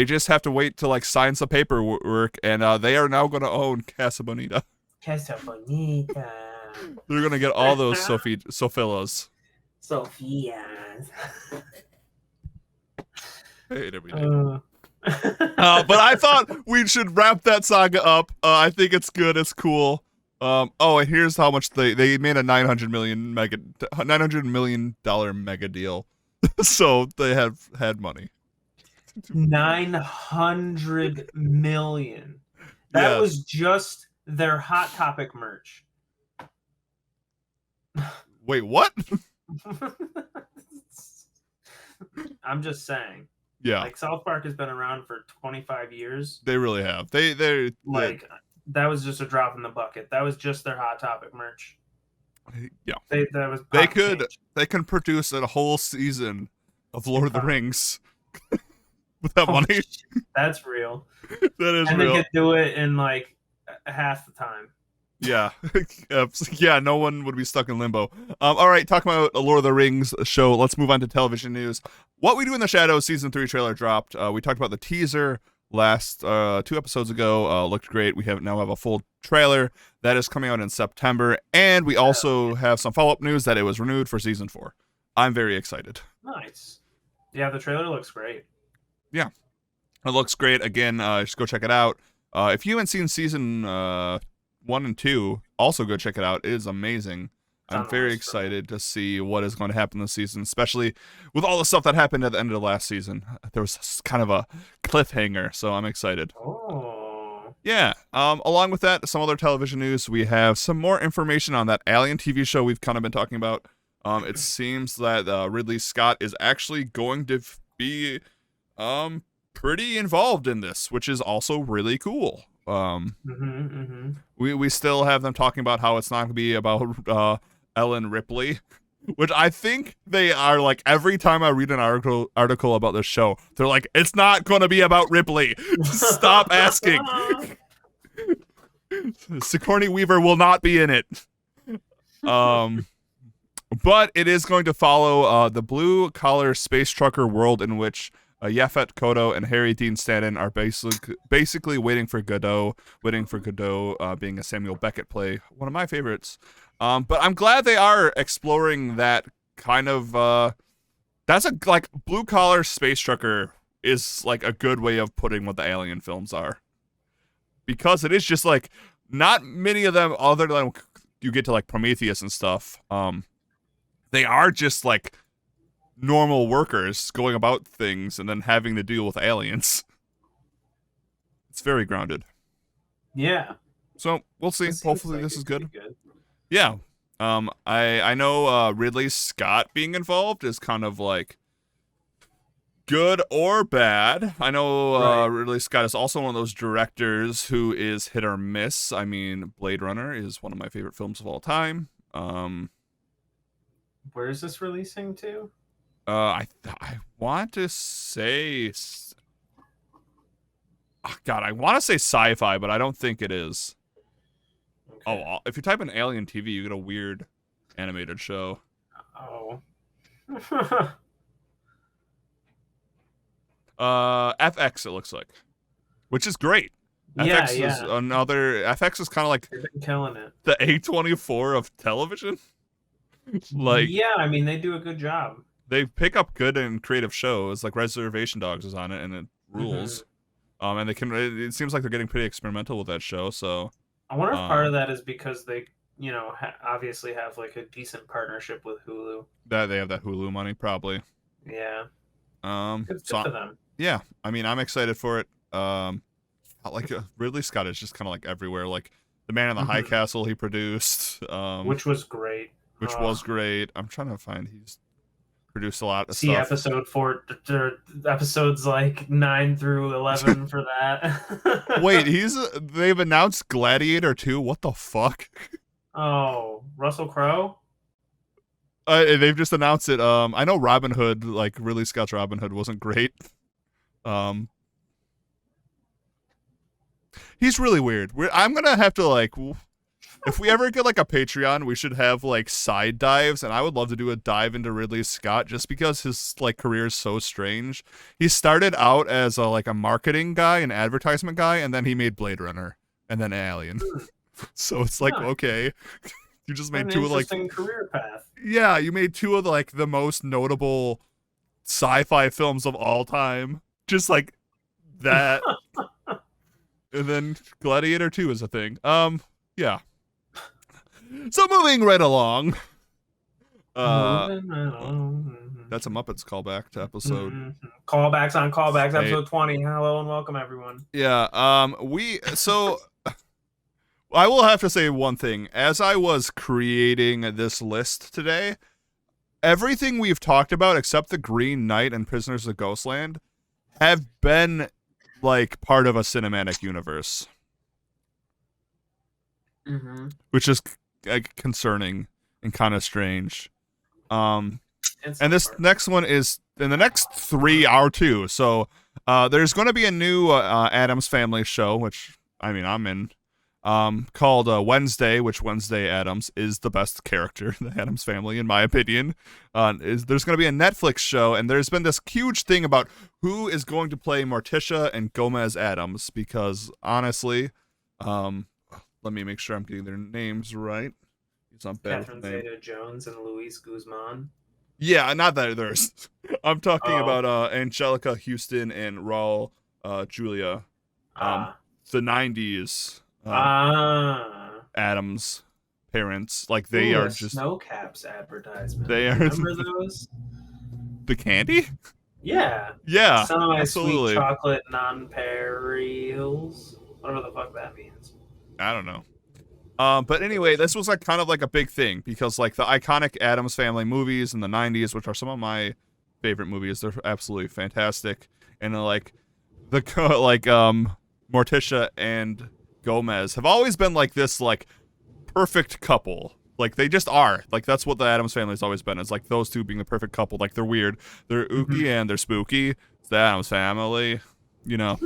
Speaker 2: just have to wait to like sign some paperwork, and they are now going to own Casa Bonita.
Speaker 1: Casa Bonita.
Speaker 2: They're going to get all those Sophilas.
Speaker 1: Sophia's.
Speaker 2: I hate every day. But I thought we should wrap that saga up. I think it's good. It's cool. And here's how much they made a $900 million mega deal. So they have had money.
Speaker 1: 900 million. That was just their Hot Topic merch.
Speaker 2: Wait, what?
Speaker 1: I'm just saying.
Speaker 2: Yeah.
Speaker 1: Like South Park has been around for 25 years.
Speaker 2: They really have. They're
Speaker 1: like that was just a drop in the bucket. That was just their Hot Topic merch.
Speaker 2: Yeah.
Speaker 1: They
Speaker 2: can produce a whole season of Lord of the Rings with that money.
Speaker 1: That's real.
Speaker 2: That is
Speaker 1: and
Speaker 2: real.
Speaker 1: And they could do it in like half the time.
Speaker 2: Yeah. Yeah, no one would be stuck in limbo. All right, talking about a Lord of the Rings show, let's move on to television news. What We Do in the Shadows Season 3 trailer dropped. We talked about the teaser last 2 episodes ago. Looked great. We now have a full trailer that is coming out in September, and we also have some follow-up news that it was renewed for Season 4. I'm very excited.
Speaker 1: Nice. Yeah, the trailer looks great.
Speaker 2: Yeah. It looks great. Again, just go check it out. If you haven't seen Season 1 and 2, also go check it out. It is amazing. I'm very excited to see what is going to happen this season, especially with all the stuff that happened at the end of the last season. There was kind of a cliffhanger, so I'm excited.
Speaker 1: Oh.
Speaker 2: Yeah. Along with that, some other television news. We have some more information on that Alien TV show we've kind of been talking about. It seems that Ridley Scott is actually going to be pretty involved in this, which is also really cool. We still have them talking about how it's not going to be about Ellen Ripley, which I think they are like every time I read an article about this show, they're like, it's not going to be about Ripley. Stop asking. Sigourney Weaver will not be in it. But it is going to follow the blue-collar space trucker world in which Yaphet Kotto and Harry Dean Stanton are basically waiting for Godot being a Samuel Beckett play, one of my favorites. But I'm glad they are exploring that kind of that's a like blue-collar space trucker is like a good way of putting what the Alien films are. Because it is just like not many of them other than you get to like Prometheus and stuff. They are just like normal workers going about things and then having to deal with aliens. It's very grounded.
Speaker 1: Yeah.
Speaker 2: So we'll see. Hopefully this is good. Yeah. I know Ridley Scott being involved is kind of like good or bad. I know Ridley Scott is also one of those directors who is hit or miss. I mean, Blade Runner is one of my favorite films of all time.
Speaker 1: Where is this releasing to?
Speaker 2: I want to say God, I want to say sci-fi, but I don't think it is.
Speaker 1: Okay.
Speaker 2: Oh, if you type in Alien TV, you get a weird animated show.
Speaker 1: Oh.
Speaker 2: FX it looks like, which is great.
Speaker 1: Yeah,
Speaker 2: FX is
Speaker 1: yeah.
Speaker 2: another. FX is kind of like
Speaker 1: They've been killing it.
Speaker 2: the A24 of television. Like
Speaker 1: Yeah, I mean they do a good job.
Speaker 2: they pick up good and creative shows. Like Reservation Dogs is on it, and it
Speaker 1: Hmm.
Speaker 2: rules. And they can. It seems like they're getting pretty experimental with that show. So,
Speaker 1: I wonder if part
Speaker 2: um,
Speaker 1: of that is because they, obviously have like a decent partnership with Hulu.
Speaker 2: that they have that Hulu money probably.
Speaker 1: Yeah, good
Speaker 2: So
Speaker 1: for them.
Speaker 2: yeah, I mean, I'm excited for it. Like Ridley Scott is just kind of like everywhere. Like The Man in the High
Speaker 1: Mhm.
Speaker 2: Castle he produced,
Speaker 1: Which was great.
Speaker 2: which was great. I'm trying to find he's produced a lot of
Speaker 1: See
Speaker 2: stuff.
Speaker 1: episodes like 9 through 11 for that.
Speaker 2: Wait, they've announced Gladiator 2. What the fuck?
Speaker 1: Oh, Russell Crowe.
Speaker 2: They've just announced it. I know Robin Hood, like Ridley Scott's Robin Hood, wasn't great. Um, he's really weird. I'm gonna have to like, if we ever get like a Patreon, we should have like side dives, and I would love to do a dive into Ridley Scott just because his like career is so strange. He started out as a marketing guy, an advertisement guy, and then he made Blade Runner and then Alien. So it's like,
Speaker 1: Huh.
Speaker 2: okay, you just made
Speaker 1: An
Speaker 2: two of like,
Speaker 1: interesting career path.
Speaker 2: yeah, you made two of the most notable sci-fi films of all time, just like that. And then Gladiator 2 is a thing. Yeah. So moving right along.
Speaker 1: Moving along.
Speaker 2: That's a Muppets callback to episode.
Speaker 1: Callbacks on callbacks,
Speaker 2: Hey.
Speaker 1: episode 20. Hello and welcome, everyone.
Speaker 2: Yeah. I will have to say one thing. As I was creating this list today, everything we've talked about except the Green Knight and Prisoners of Ghostland have been like part of a cinematic universe, which is concerning and kind of strange. And this next one is, and the next three are too. So there's going to be a new Addams Family show, which I mean I'm in, called Wednesday, which Wednesday Addams is the best character in the Addams Family, in my opinion. There's going to be a Netflix show, and there's been this huge thing about who is going to play Morticia and Gomez Addams, because honestly, let me make sure I'm getting their names right. It's not bad.
Speaker 1: Catherine Zeta-Jones and Luis Guzman.
Speaker 2: Yeah, not that there's. I'm talking about Angelica Houston and Raul Julia. The 90s. Adams parents, like they are just
Speaker 1: Snowcaps advertisement.
Speaker 2: They are.
Speaker 1: Remember those?
Speaker 2: The candy?
Speaker 1: Yeah.
Speaker 2: Yeah,
Speaker 1: Semi-sweet chocolate non-pearls. Whatever the fuck that means.
Speaker 2: I don't know. But anyway, this was like kind of like a big thing because like the iconic Addams Family movies in the 90s, which are some of my favorite movies, they're absolutely fantastic. And like the Morticia and Gomez have always been like this like perfect couple. Like they just are. Like that's what the Addams Family has always been. It's like those two being the perfect couple. Like they're weird, they're ooky, and they're spooky. It's the Addams Family, you know.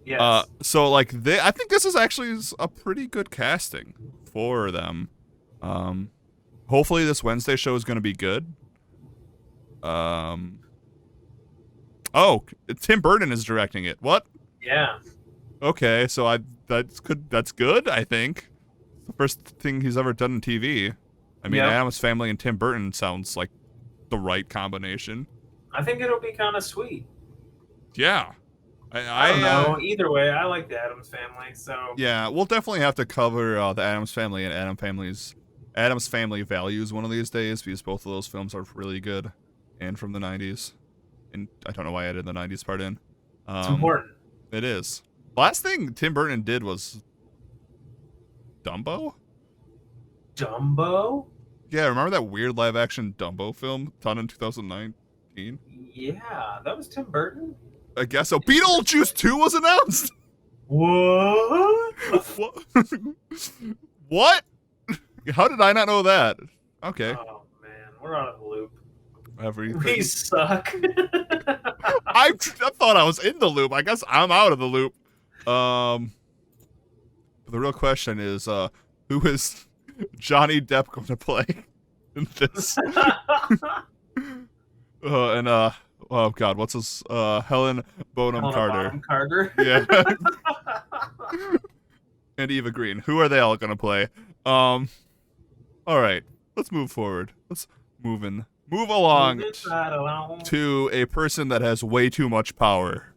Speaker 1: Yes.
Speaker 2: So like I think this is actually a pretty good casting for them. Hopefully this Wednesday show is going to be good. Oh, Tim Burton is directing it. What?
Speaker 1: Yeah.
Speaker 2: Okay, so that's good, I think. The first thing he's ever done in TV. I mean, Addams Family and Tim Burton sounds like the right combination.
Speaker 1: I think it'll be kind of sweet.
Speaker 2: Yeah.
Speaker 1: I don't know. Either way, I like the Addams Family, so
Speaker 2: yeah, we'll definitely have to cover the Addams Family and Addams Family Values one of these days, because both of those films are really good and from the 90s. And I don't know why I added the 90s part in.
Speaker 1: It's important.
Speaker 2: It is. Last thing Tim Burton did was Dumbo?
Speaker 1: Dumbo?
Speaker 2: Yeah, remember that weird live action Dumbo film done in 2019?
Speaker 1: Yeah, that was Tim Burton?
Speaker 2: I guess so. Beetlejuice 2 was announced!
Speaker 1: What?
Speaker 2: What? How did I not know that? Okay.
Speaker 1: Oh, man. We're out of the loop.
Speaker 2: Everything.
Speaker 1: We suck.
Speaker 2: I thought I was in the loop. I guess I'm out of the loop. Um, the real question is, who is Johnny Depp going to play in this? And oh god, what's his Helen Bonham
Speaker 1: Helena
Speaker 2: Carter?
Speaker 1: Bonham Carter.
Speaker 2: Yeah. And Eva Green. Who are they all gonna play? All right, let's move forward. Let's move along
Speaker 1: Moving right along.
Speaker 2: to a person that has way too much power.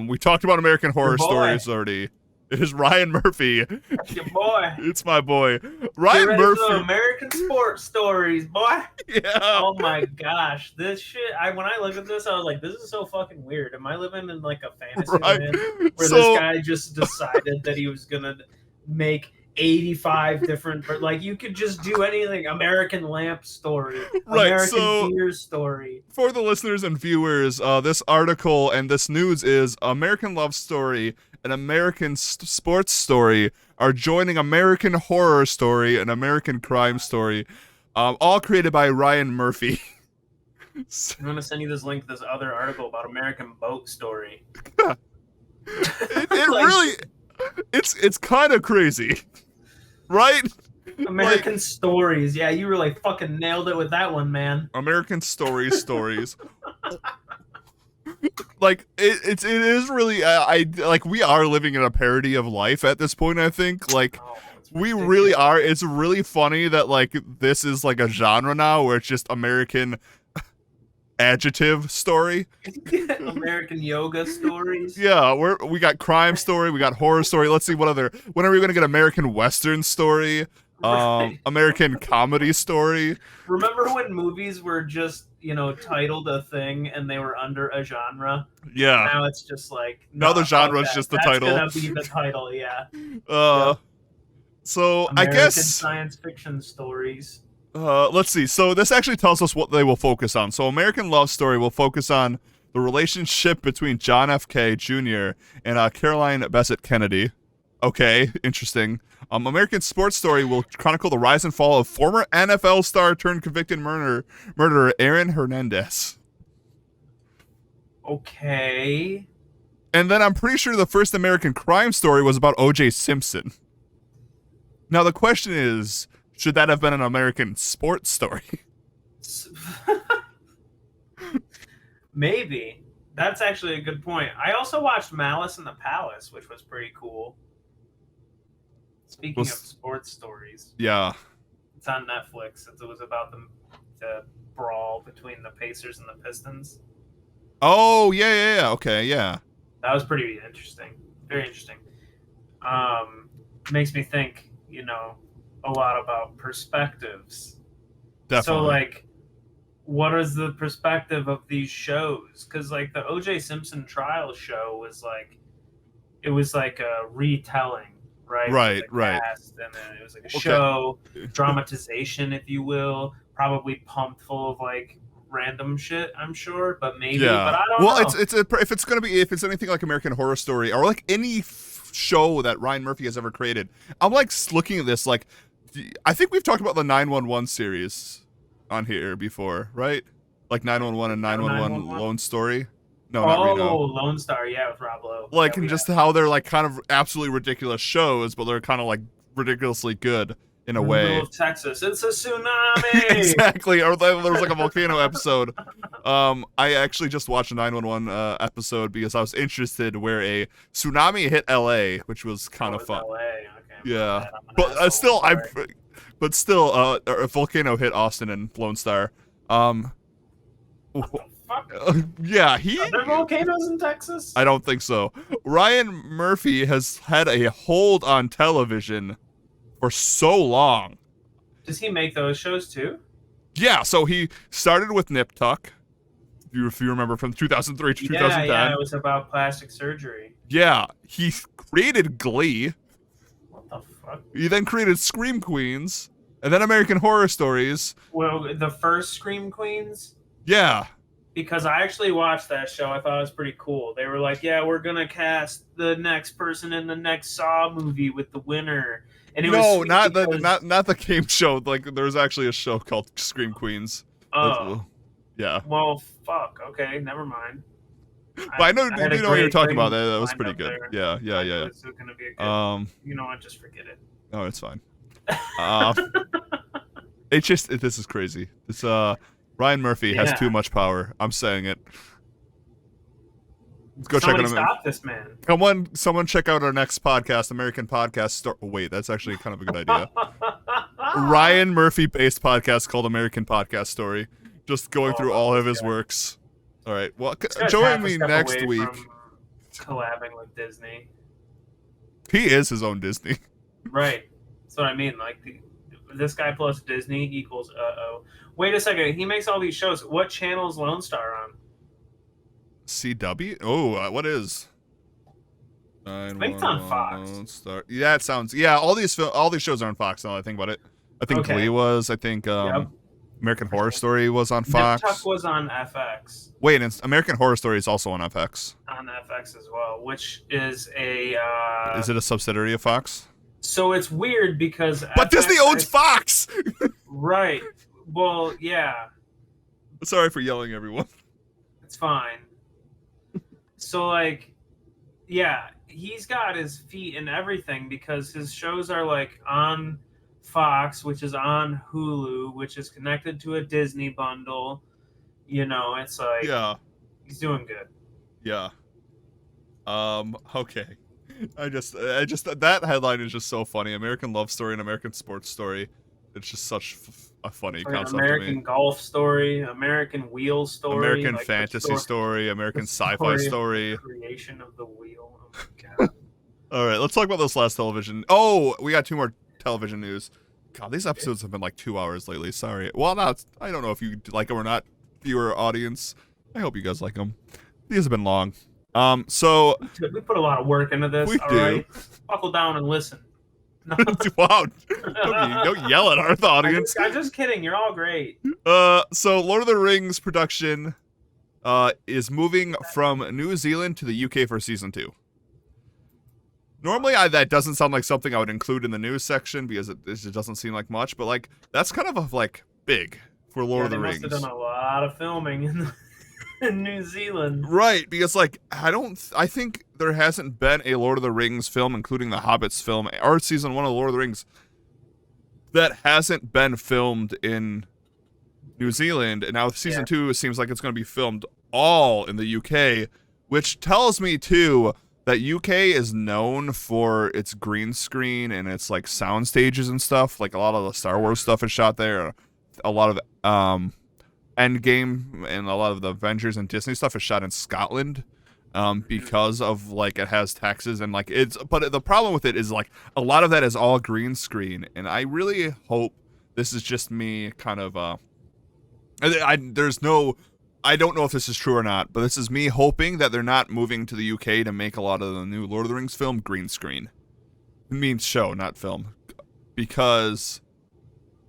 Speaker 2: We talked about American Horror
Speaker 1: boy.
Speaker 2: Stories already. It is Ryan Murphy.
Speaker 1: That's your boy.
Speaker 2: It's my boy.
Speaker 1: Get
Speaker 2: Ryan
Speaker 1: ready
Speaker 2: Murphy.
Speaker 1: for American sports stories, boy.
Speaker 2: Yeah.
Speaker 1: Oh my gosh, this shit! When I look at this, I was like, "This is so fucking weird." Am I living in like a fantasy
Speaker 2: Right.
Speaker 1: land where
Speaker 2: So-
Speaker 1: this guy just decided that he was gonna make 85 different, like you could just do anything? American lamp story,
Speaker 2: Right,
Speaker 1: American
Speaker 2: so-
Speaker 1: beer story.
Speaker 2: For the listeners and viewers, this article and this news is American Love Story and American Sports Story are joining American Horror Story and American Crime Story, all created by Ryan Murphy.
Speaker 1: I'm gonna send you this link to this other article about American Boat Story.
Speaker 2: It
Speaker 1: Like-
Speaker 2: really, it's kind of crazy, right?
Speaker 1: American stories. Yeah, you really fucking nailed it with that one, man.
Speaker 2: American stories. Like it is really I like we are living in a parody of life at this point. I think like
Speaker 1: Oh, it's
Speaker 2: we
Speaker 1: ridiculous.
Speaker 2: really are. It's really funny that like this is like a genre now where it's just American adjective story.
Speaker 1: American yoga stories.
Speaker 2: Yeah, we got crime story, we got horror story. Let's see what other. When are we gonna get American Western story?
Speaker 1: Right.
Speaker 2: American comedy story.
Speaker 1: Remember when movies were just, titled a thing and they were under a genre?
Speaker 2: Yeah.
Speaker 1: Now it's just like
Speaker 2: Now the
Speaker 1: fuck
Speaker 2: genre is
Speaker 1: that.
Speaker 2: just the
Speaker 1: That's
Speaker 2: title.
Speaker 1: gonna be the title, yeah.
Speaker 2: So
Speaker 1: American
Speaker 2: I guess
Speaker 1: science fiction stories.
Speaker 2: let's see. So this actually tells us what they will focus on. So American Love Story will focus on the relationship between John F. K. Jr. and Caroline Bessette Kennedy. Okay, interesting. American Sports Story will chronicle the rise and fall of former NFL star turned convicted murderer Aaron Hernandez.
Speaker 1: Okay.
Speaker 2: And then I'm pretty sure the first American Crime Story was about O.J. Simpson. Now the question is, should that have been an American Sports Story?
Speaker 1: Maybe. That's actually a good point. I also watched Malice in the Palace, which was pretty cool. Speaking of sports stories,
Speaker 2: Yeah.
Speaker 1: it's on Netflix. It was about the brawl between the Pacers and the Pistons.
Speaker 2: Oh, yeah. Okay, yeah.
Speaker 1: That was pretty interesting. Very interesting. Makes me think, a lot about perspectives.
Speaker 2: Definitely.
Speaker 1: So, like, what is the perspective of these shows? Because, like, the O.J. Simpson trial show was like a retelling, right?
Speaker 2: Right,
Speaker 1: With the
Speaker 2: right.
Speaker 1: cast, and then it was like a
Speaker 2: Okay.
Speaker 1: show, dramatization, if you will, probably pumped full of, like, random shit, I'm sure, but maybe, but I don't know.
Speaker 2: If it's anything like American Horror Story or like any show that Ryan Murphy has ever created, I'm like looking at this like, I think we've talked about the 911 series on here before, right? Like 911 and 911 Lone Story. No, not Reno.
Speaker 1: Lone Star, yeah, with Rob Lowe.
Speaker 2: Like,
Speaker 1: Yeah,
Speaker 2: and just how they're like kind of absolutely ridiculous shows, but they're kind of like ridiculously good in a
Speaker 1: in the
Speaker 2: way.
Speaker 1: middle of Texas, it's a tsunami.
Speaker 2: Exactly. Or there was like a volcano episode. I actually just watched a 911 episode because I was interested where a tsunami hit LA, which was kind of fun.
Speaker 1: LA. Okay,
Speaker 2: Yeah.
Speaker 1: I'm an
Speaker 2: But
Speaker 1: asshole,
Speaker 2: still,
Speaker 1: sorry.
Speaker 2: a volcano hit Austin and Lone Star.
Speaker 1: What the fuck?
Speaker 2: Yeah,
Speaker 1: Are there volcanoes in Texas?
Speaker 2: I don't think so. Ryan Murphy has had a hold on television for so long.
Speaker 1: Does he make those shows too?
Speaker 2: Yeah, so he started with Nip Tuck, if you remember, from 2003 to 2010.
Speaker 1: Yeah, it was about plastic surgery.
Speaker 2: Yeah, he created Glee.
Speaker 1: What the fuck?
Speaker 2: He then created Scream Queens, and then American Horror Stories.
Speaker 1: Well, the first Scream Queens?
Speaker 2: Yeah.
Speaker 1: Because I actually watched that show. I thought it was pretty cool. They were like, yeah, we're going to cast the next person in the next Saw movie with the winner. And it
Speaker 2: No,
Speaker 1: was
Speaker 2: not the game show. Like, there was actually a show called Scream Queens.
Speaker 1: Oh.
Speaker 2: Yeah.
Speaker 1: Well, fuck. Okay, never mind.
Speaker 2: But I know
Speaker 1: I had
Speaker 2: you
Speaker 1: a
Speaker 2: know what you're
Speaker 1: great
Speaker 2: talking
Speaker 1: thing
Speaker 2: about. That was
Speaker 1: lined
Speaker 2: pretty
Speaker 1: up
Speaker 2: good.
Speaker 1: there.
Speaker 2: Yeah.
Speaker 1: I knew it was going to be a good. You know what? Just forget it.
Speaker 2: Oh, it's fine. This is crazy. This Ryan Murphy has too much power. I'm saying it. Let's go check
Speaker 1: Somebody
Speaker 2: out him.
Speaker 1: stop this man.
Speaker 2: Someone check out our next podcast, American Podcast Story. Oh, wait, that's actually kind of a good idea. Ryan Murphy based podcast called American Podcast Story. Just going through all of his works. All right. Well, join me next week.
Speaker 1: From collabing with Disney.
Speaker 2: He is his own Disney.
Speaker 1: Right. That's what I mean. Like this guy plus Disney equals Wait a second. He makes all these shows. What channel is Lone Star on?
Speaker 2: CW? Oh, what is?
Speaker 1: I think it's on Fox.
Speaker 2: Star. Yeah, it sounds. Yeah, all these shows are on Fox. Now I think about it. I think Glee was. I think American Horror Story was on Fox.
Speaker 1: Nip Tuck was on FX.
Speaker 2: Wait, and American Horror Story is also on FX.
Speaker 1: On FX as well, which is a.
Speaker 2: Is it a subsidiary of Fox?
Speaker 1: So it's weird because.
Speaker 2: But Disney owns Fox.
Speaker 1: Right. Well, yeah.
Speaker 2: Sorry for yelling, everyone.
Speaker 1: It's fine. So like, yeah, he's got his feet in everything because his shows are like on Fox, which is on Hulu, which is connected to a Disney bundle. You know, it's like he's doing good.
Speaker 2: Yeah. Okay. I just that headline is just so funny. American Love Story and American Sports Story. It's just such a funny concept
Speaker 1: American
Speaker 2: to me.
Speaker 1: Golf Story, American Wheel Story,
Speaker 2: American like Fantasy Story, American Sci-Fi Story.
Speaker 1: Creation of the Wheel. Oh my god.
Speaker 2: All right, let's talk about this last television. Oh, we got 2 more television news. God, these episodes have been like 2 hours lately. Sorry. Well, I don't know if you like them or not, viewer audience. I hope you guys like them. These have been long. So
Speaker 1: we put a lot of work into this.
Speaker 2: We do.
Speaker 1: Right? Buckle down and listen. No.
Speaker 2: Wow. Don't yell at our audience.
Speaker 1: I'm just kidding. You're all great.
Speaker 2: So Lord of the Rings production is moving from New Zealand to the UK for season 2. Normally, that doesn't sound like something I would include in the news section because it doesn't seem like much, but like that's kind of like big for Lord of the Rings.
Speaker 1: They must have done a lot of filming in New Zealand.
Speaker 2: Right, because like I think there hasn't been a Lord of the Rings film, including the Hobbits film or season 1 of Lord of the Rings, that hasn't been filmed in New Zealand. And now season 2 seems like it's going to be filmed all in the UK, which tells me too that UK is known for its green screen and its like sound stages and stuff. Like a lot of the Star Wars stuff is shot there. A lot of Endgame and a lot of the Avengers and Disney stuff is shot in Scotland because of like it has taxes and like but the problem with it is like a lot of that is all green screen, and I really hope this is just me kind of I don't know if this is true or not, but this is me hoping that they're not moving to the UK to make a lot of the new Lord of the Rings film green screen. It means show, not film, because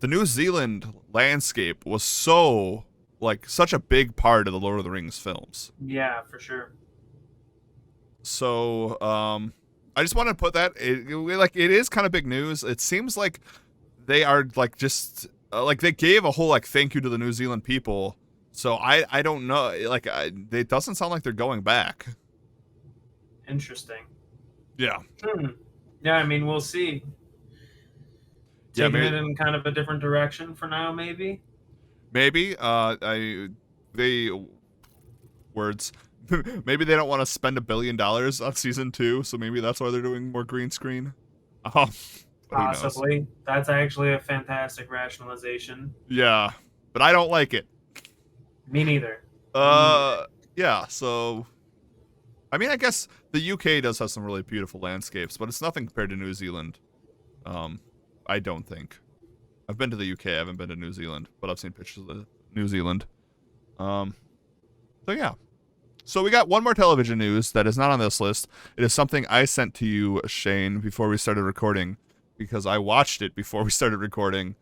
Speaker 2: the New Zealand landscape was such a big part of the Lord of the Rings films.
Speaker 1: Yeah, for sure.
Speaker 2: So, I just want to put that it is kind of big news. It seems like they are like just like they gave a whole like thank you to the New Zealand people. So I don't know, like it doesn't sound like they're going back.
Speaker 1: Interesting.
Speaker 2: Yeah.
Speaker 1: Yeah, I mean we'll see. Taking it in kind of a different direction for now, maybe. Maybe
Speaker 2: maybe they don't want to spend $1 billion on season 2, so maybe that's why they're doing more green screen.
Speaker 1: Possibly. That's actually a fantastic rationalization.
Speaker 2: Yeah, but I don't like it.
Speaker 1: Me neither.
Speaker 2: Yeah, so I mean, I guess the UK does have some really beautiful landscapes, but it's nothing compared to New Zealand. I don't think. I've been to the UK, I haven't been to New Zealand, but I've seen pictures of New Zealand. So yeah. So we got one more television news that is not on this list. It is something I sent to you, Shane, before we started recording, because I watched it before we started recording.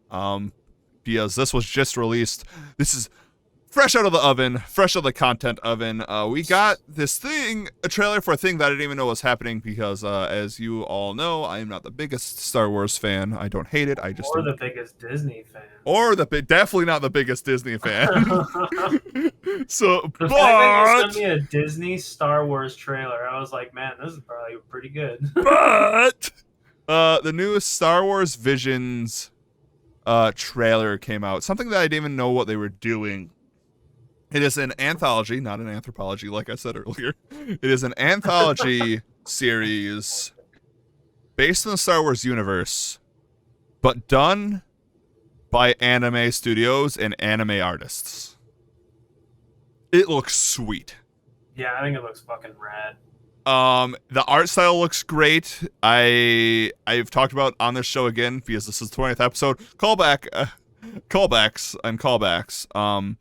Speaker 2: Because this was just released. This is fresh out of the oven, fresh out of the content oven, we got this thing, a trailer for a thing that I didn't even know was happening because, as you all know, I am not the biggest Star Wars fan. I don't hate it. I just
Speaker 1: Or
Speaker 2: don't.
Speaker 1: the biggest Disney fan.
Speaker 2: Or definitely not the biggest Disney fan. So,
Speaker 1: The fact that you sent me a Disney Star Wars trailer, I was like, man, this is probably pretty good.
Speaker 2: but the newest Star Wars Visions trailer came out. Something that I didn't even know what they were doing. It is an anthology, not an anthropology, like I said earlier. It is an anthology series based in the Star Wars universe, but done by anime studios and anime artists. It looks sweet.
Speaker 1: Yeah, I think it looks fucking rad.
Speaker 2: The art style looks great. I've talked about on this show again because this is the 20th episode. Callbacks and callbacks.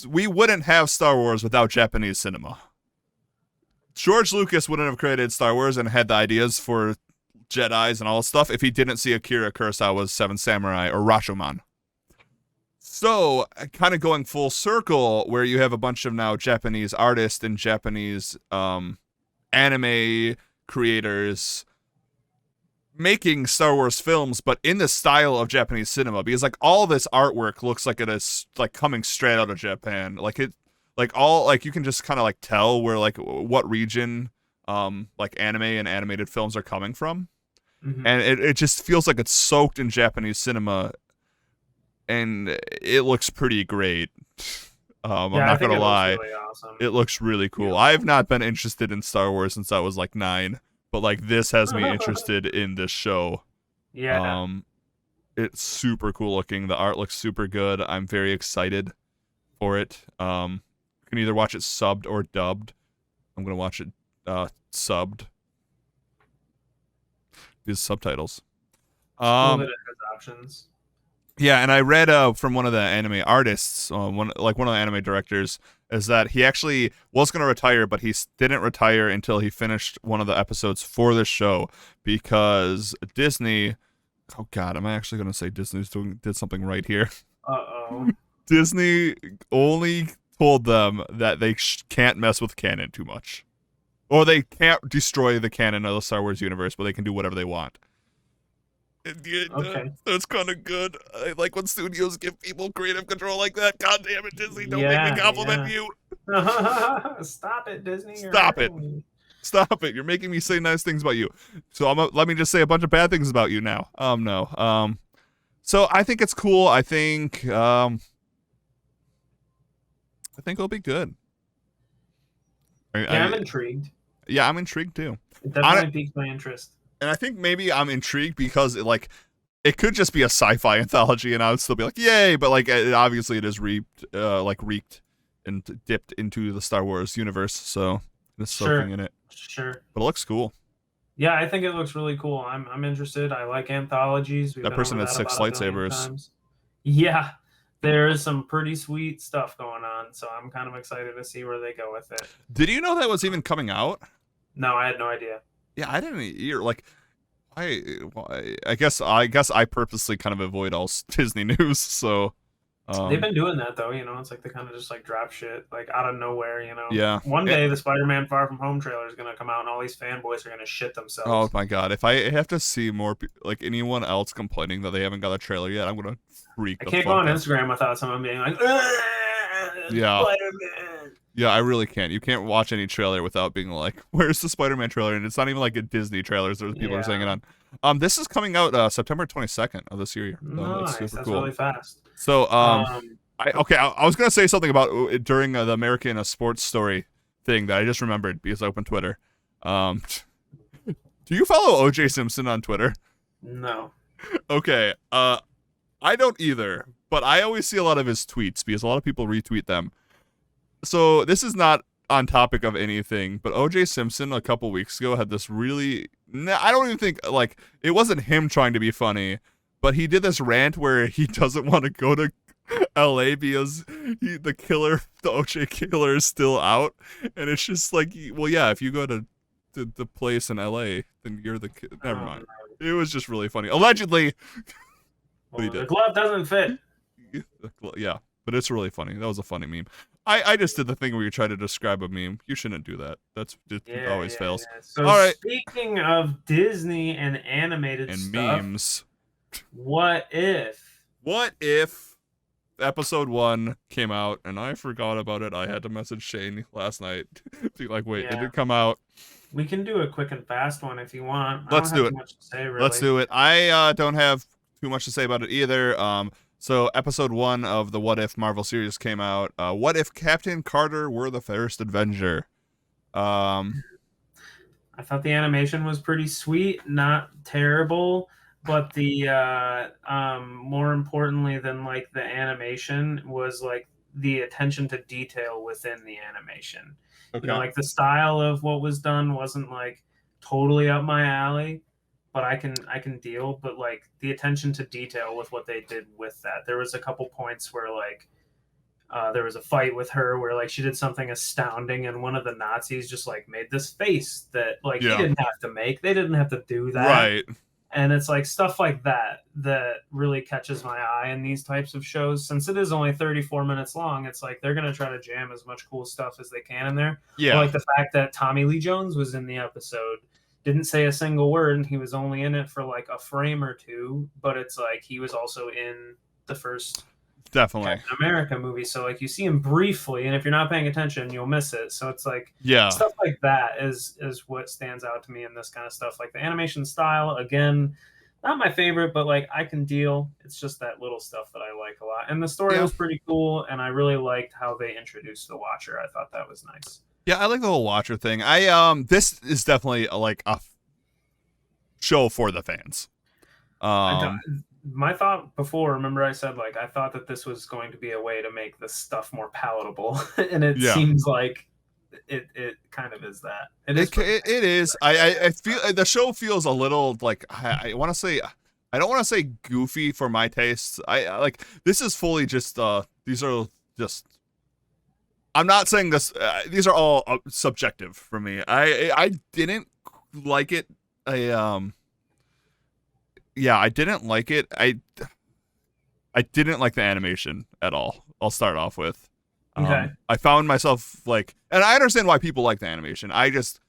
Speaker 2: We wouldn't have Star Wars without Japanese cinema. George Lucas wouldn't have created Star Wars and had the ideas for Jedis and all this stuff if he didn't see Akira Kurosawa's Seven Samurai or Rashomon. So, kind of going full circle, where you have a bunch of now Japanese artists and Japanese anime creators making Star Wars films, but in the style of Japanese cinema, because like all this artwork looks like it is like coming straight out of Japan. Like it, like all like you can just kind of like tell where like what region like anime and animated films are coming from, and it just feels like it's soaked in Japanese cinema, and it looks pretty great. I'm not gonna lie,
Speaker 1: really awesome.
Speaker 2: It looks really cool. I've not been interested in Star Wars since I was like 9. But like this has me interested in this show.
Speaker 1: Yeah.
Speaker 2: It's super cool looking. The art looks super good. I'm very excited for it. You can either watch it subbed or dubbed. I'm gonna watch it subbed. These subtitles.
Speaker 1: Cool that it has options.
Speaker 2: Yeah, and I read from one of the anime artists, one of the anime directors, is that he actually was going to retire, but he didn't retire until he finished one of the episodes for this show because Disney. Oh God, am I actually going to say Disney did something right here? Disney only told them that they can't mess with canon too much, or they can't destroy the canon of the Star Wars universe, but they can do whatever they want.
Speaker 1: Okay.
Speaker 2: That's kind of good. I like when studios give people creative control like that. God damn it, Disney! Don't make me compliment you.
Speaker 1: Stop it, Disney!
Speaker 2: Stop it! Stop it! You're making me say nice things about you. So let me just say a bunch of bad things about you now. No. So I think it's cool. I think it'll be good.
Speaker 1: I'm intrigued.
Speaker 2: Yeah, I'm intrigued too.
Speaker 1: It definitely piques my interest.
Speaker 2: And I think maybe I'm intrigued because it could just be a sci-fi anthology, and I would still be like, yay! But like, obviously, it is reeked and dipped into the Star Wars universe, so it's soaking in it.
Speaker 1: Sure.
Speaker 2: But it looks cool.
Speaker 1: Yeah, I think it looks really cool. I'm interested. I like anthologies.
Speaker 2: That person had 6 lightsabers.
Speaker 1: Yeah, there is some pretty sweet stuff going on, so I'm kind of excited to see where they go with it.
Speaker 2: Did you know that was even coming out?
Speaker 1: No, I had no idea.
Speaker 2: Yeah, I didn't hear. Like, I guess I purposely kind of avoid all Disney news. So
Speaker 1: they've been doing that though. It's like they kind of just like drop shit like out of nowhere.
Speaker 2: Yeah.
Speaker 1: One day the Spider-Man Far From Home trailer is gonna come out, and all these fanboys are gonna shit themselves.
Speaker 2: Oh my God! If I have to see more like anyone else complaining that they haven't got a trailer yet, I'm gonna freak.
Speaker 1: I can't go on Instagram without someone being like,
Speaker 2: yeah.
Speaker 1: Spider-Man.
Speaker 2: Yeah, I really can't. You can't watch any trailer without being like, "Where's the Spider-Man trailer?" And it's not even like a Disney trailer. So people are saying it on. This is coming out September 22nd of this year.
Speaker 1: Nice. That's
Speaker 2: cool.
Speaker 1: really fast.
Speaker 2: So I was gonna say something about during the American Sports Story thing that I just remembered because I opened Twitter. Do you follow O.J. Simpson on Twitter?
Speaker 1: No.
Speaker 2: Okay. I don't either, but I always see a lot of his tweets because a lot of people retweet them. So this is not on topic of anything, but O.J. Simpson a couple weeks ago had this really, I don't even think, like, it wasn't him trying to be funny, but he did this rant where he doesn't want to go to LA because the O.J. killer is still out. And it's just like, well, yeah, if you go to the place in LA, then you're the kid. Never mind. It was just really funny. Allegedly.
Speaker 1: Well, the glove doesn't fit.
Speaker 2: Yeah. but it's really funny. That was a funny meme. I just did the thing where you try to describe a meme. You shouldn't do that. It
Speaker 1: Yeah,
Speaker 2: always fails.
Speaker 1: yeah. So
Speaker 2: All right,
Speaker 1: speaking of Disney and animated
Speaker 2: and
Speaker 1: stuff,
Speaker 2: memes.
Speaker 1: what if?
Speaker 2: What if episode 1 came out and I forgot about it? I had to message Shayne last night. Be like, wait, did
Speaker 1: Yeah,
Speaker 2: it come out?
Speaker 1: we can do a quick and fast one if you want. I
Speaker 2: Let's
Speaker 1: don't have
Speaker 2: do it.
Speaker 1: too much to say,
Speaker 2: Let's
Speaker 1: really.
Speaker 2: do it. I don't have too much to say about it either. So episode 1 of the What If Marvel series came out. What if Captain Carter were the first Avenger?
Speaker 1: I thought the animation was pretty sweet, not terrible, but the more importantly than like the animation was like the attention to detail within the animation. You know,
Speaker 2: Okay.
Speaker 1: like the style of what was done wasn't like totally up my alley, but I can deal. But like the attention to detail with what they did with that, there was a couple points where like there was a fight with her where like she did something astounding, and one of the Nazis just like made this face that like he
Speaker 2: Yeah.
Speaker 1: didn't have to make. They didn't have to do that.
Speaker 2: Right.
Speaker 1: And it's like stuff like that that really catches my eye in these types of shows. Since it is only 34 minutes long, it's like they're gonna try to jam as much cool stuff as they can in there.
Speaker 2: Yeah.
Speaker 1: Or like the fact that Tommy Lee Jones was in the episode, didn't say a single word, and he was only in it for like a frame or two, but it's like he was also in the first
Speaker 2: Definitely.
Speaker 1: Captain America movie. So like you see him briefly, and if you're not paying attention, you'll miss it. So it's like stuff like that is what stands out to me in this kind of stuff. Like the animation style, again, not my favorite, but like I can deal. It's just that little stuff that I like a lot. And the story was pretty cool, and I really liked how they introduced the Watcher. I thought that was nice.
Speaker 2: Yeah, I like the whole Watcher thing. This is definitely like a show for the fans.
Speaker 1: My thought before, remember I said like I thought that this was going to be a way to make this stuff more palatable, and it seems like it kind of is that. It is.
Speaker 2: I feel the show feels a little like I want to say I don't want to say goofy for my tastes. I like this is fully just these are just. I'm not saying this. These are all subjective for me. I didn't like it. Yeah, I didn't like it. I didn't like the animation at all. I'll start off with.
Speaker 1: Okay.
Speaker 2: I found myself like, and I understand why people like the animation. I just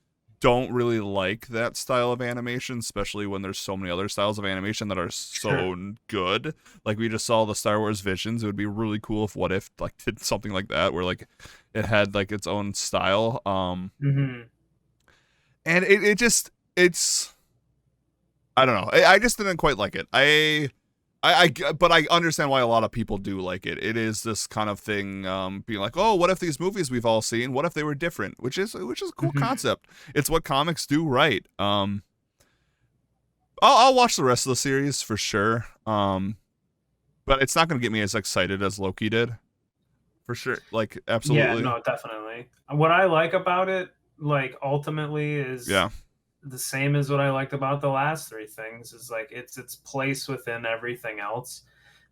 Speaker 2: don't really like that style of animation, especially when there's so many other styles of animation that are so good. Like we just saw the Star Wars Visions. It would be really cool if What If like did something like that, where like it had like its own style. And it's. I don't know. I just didn't quite like it. But I understand why a lot of people do like it. It is this kind of thing, being like, oh, what if these movies we've all seen? What if they were different? Which is a cool concept. It's what comics do right. I'll watch the rest of the series for sure. But it's not going to get me as excited as Loki did, for sure. Like absolutely.
Speaker 1: Yeah, no, definitely. What I like about it, like ultimately, is the same as what I liked about the last three things. Is like it's place within everything else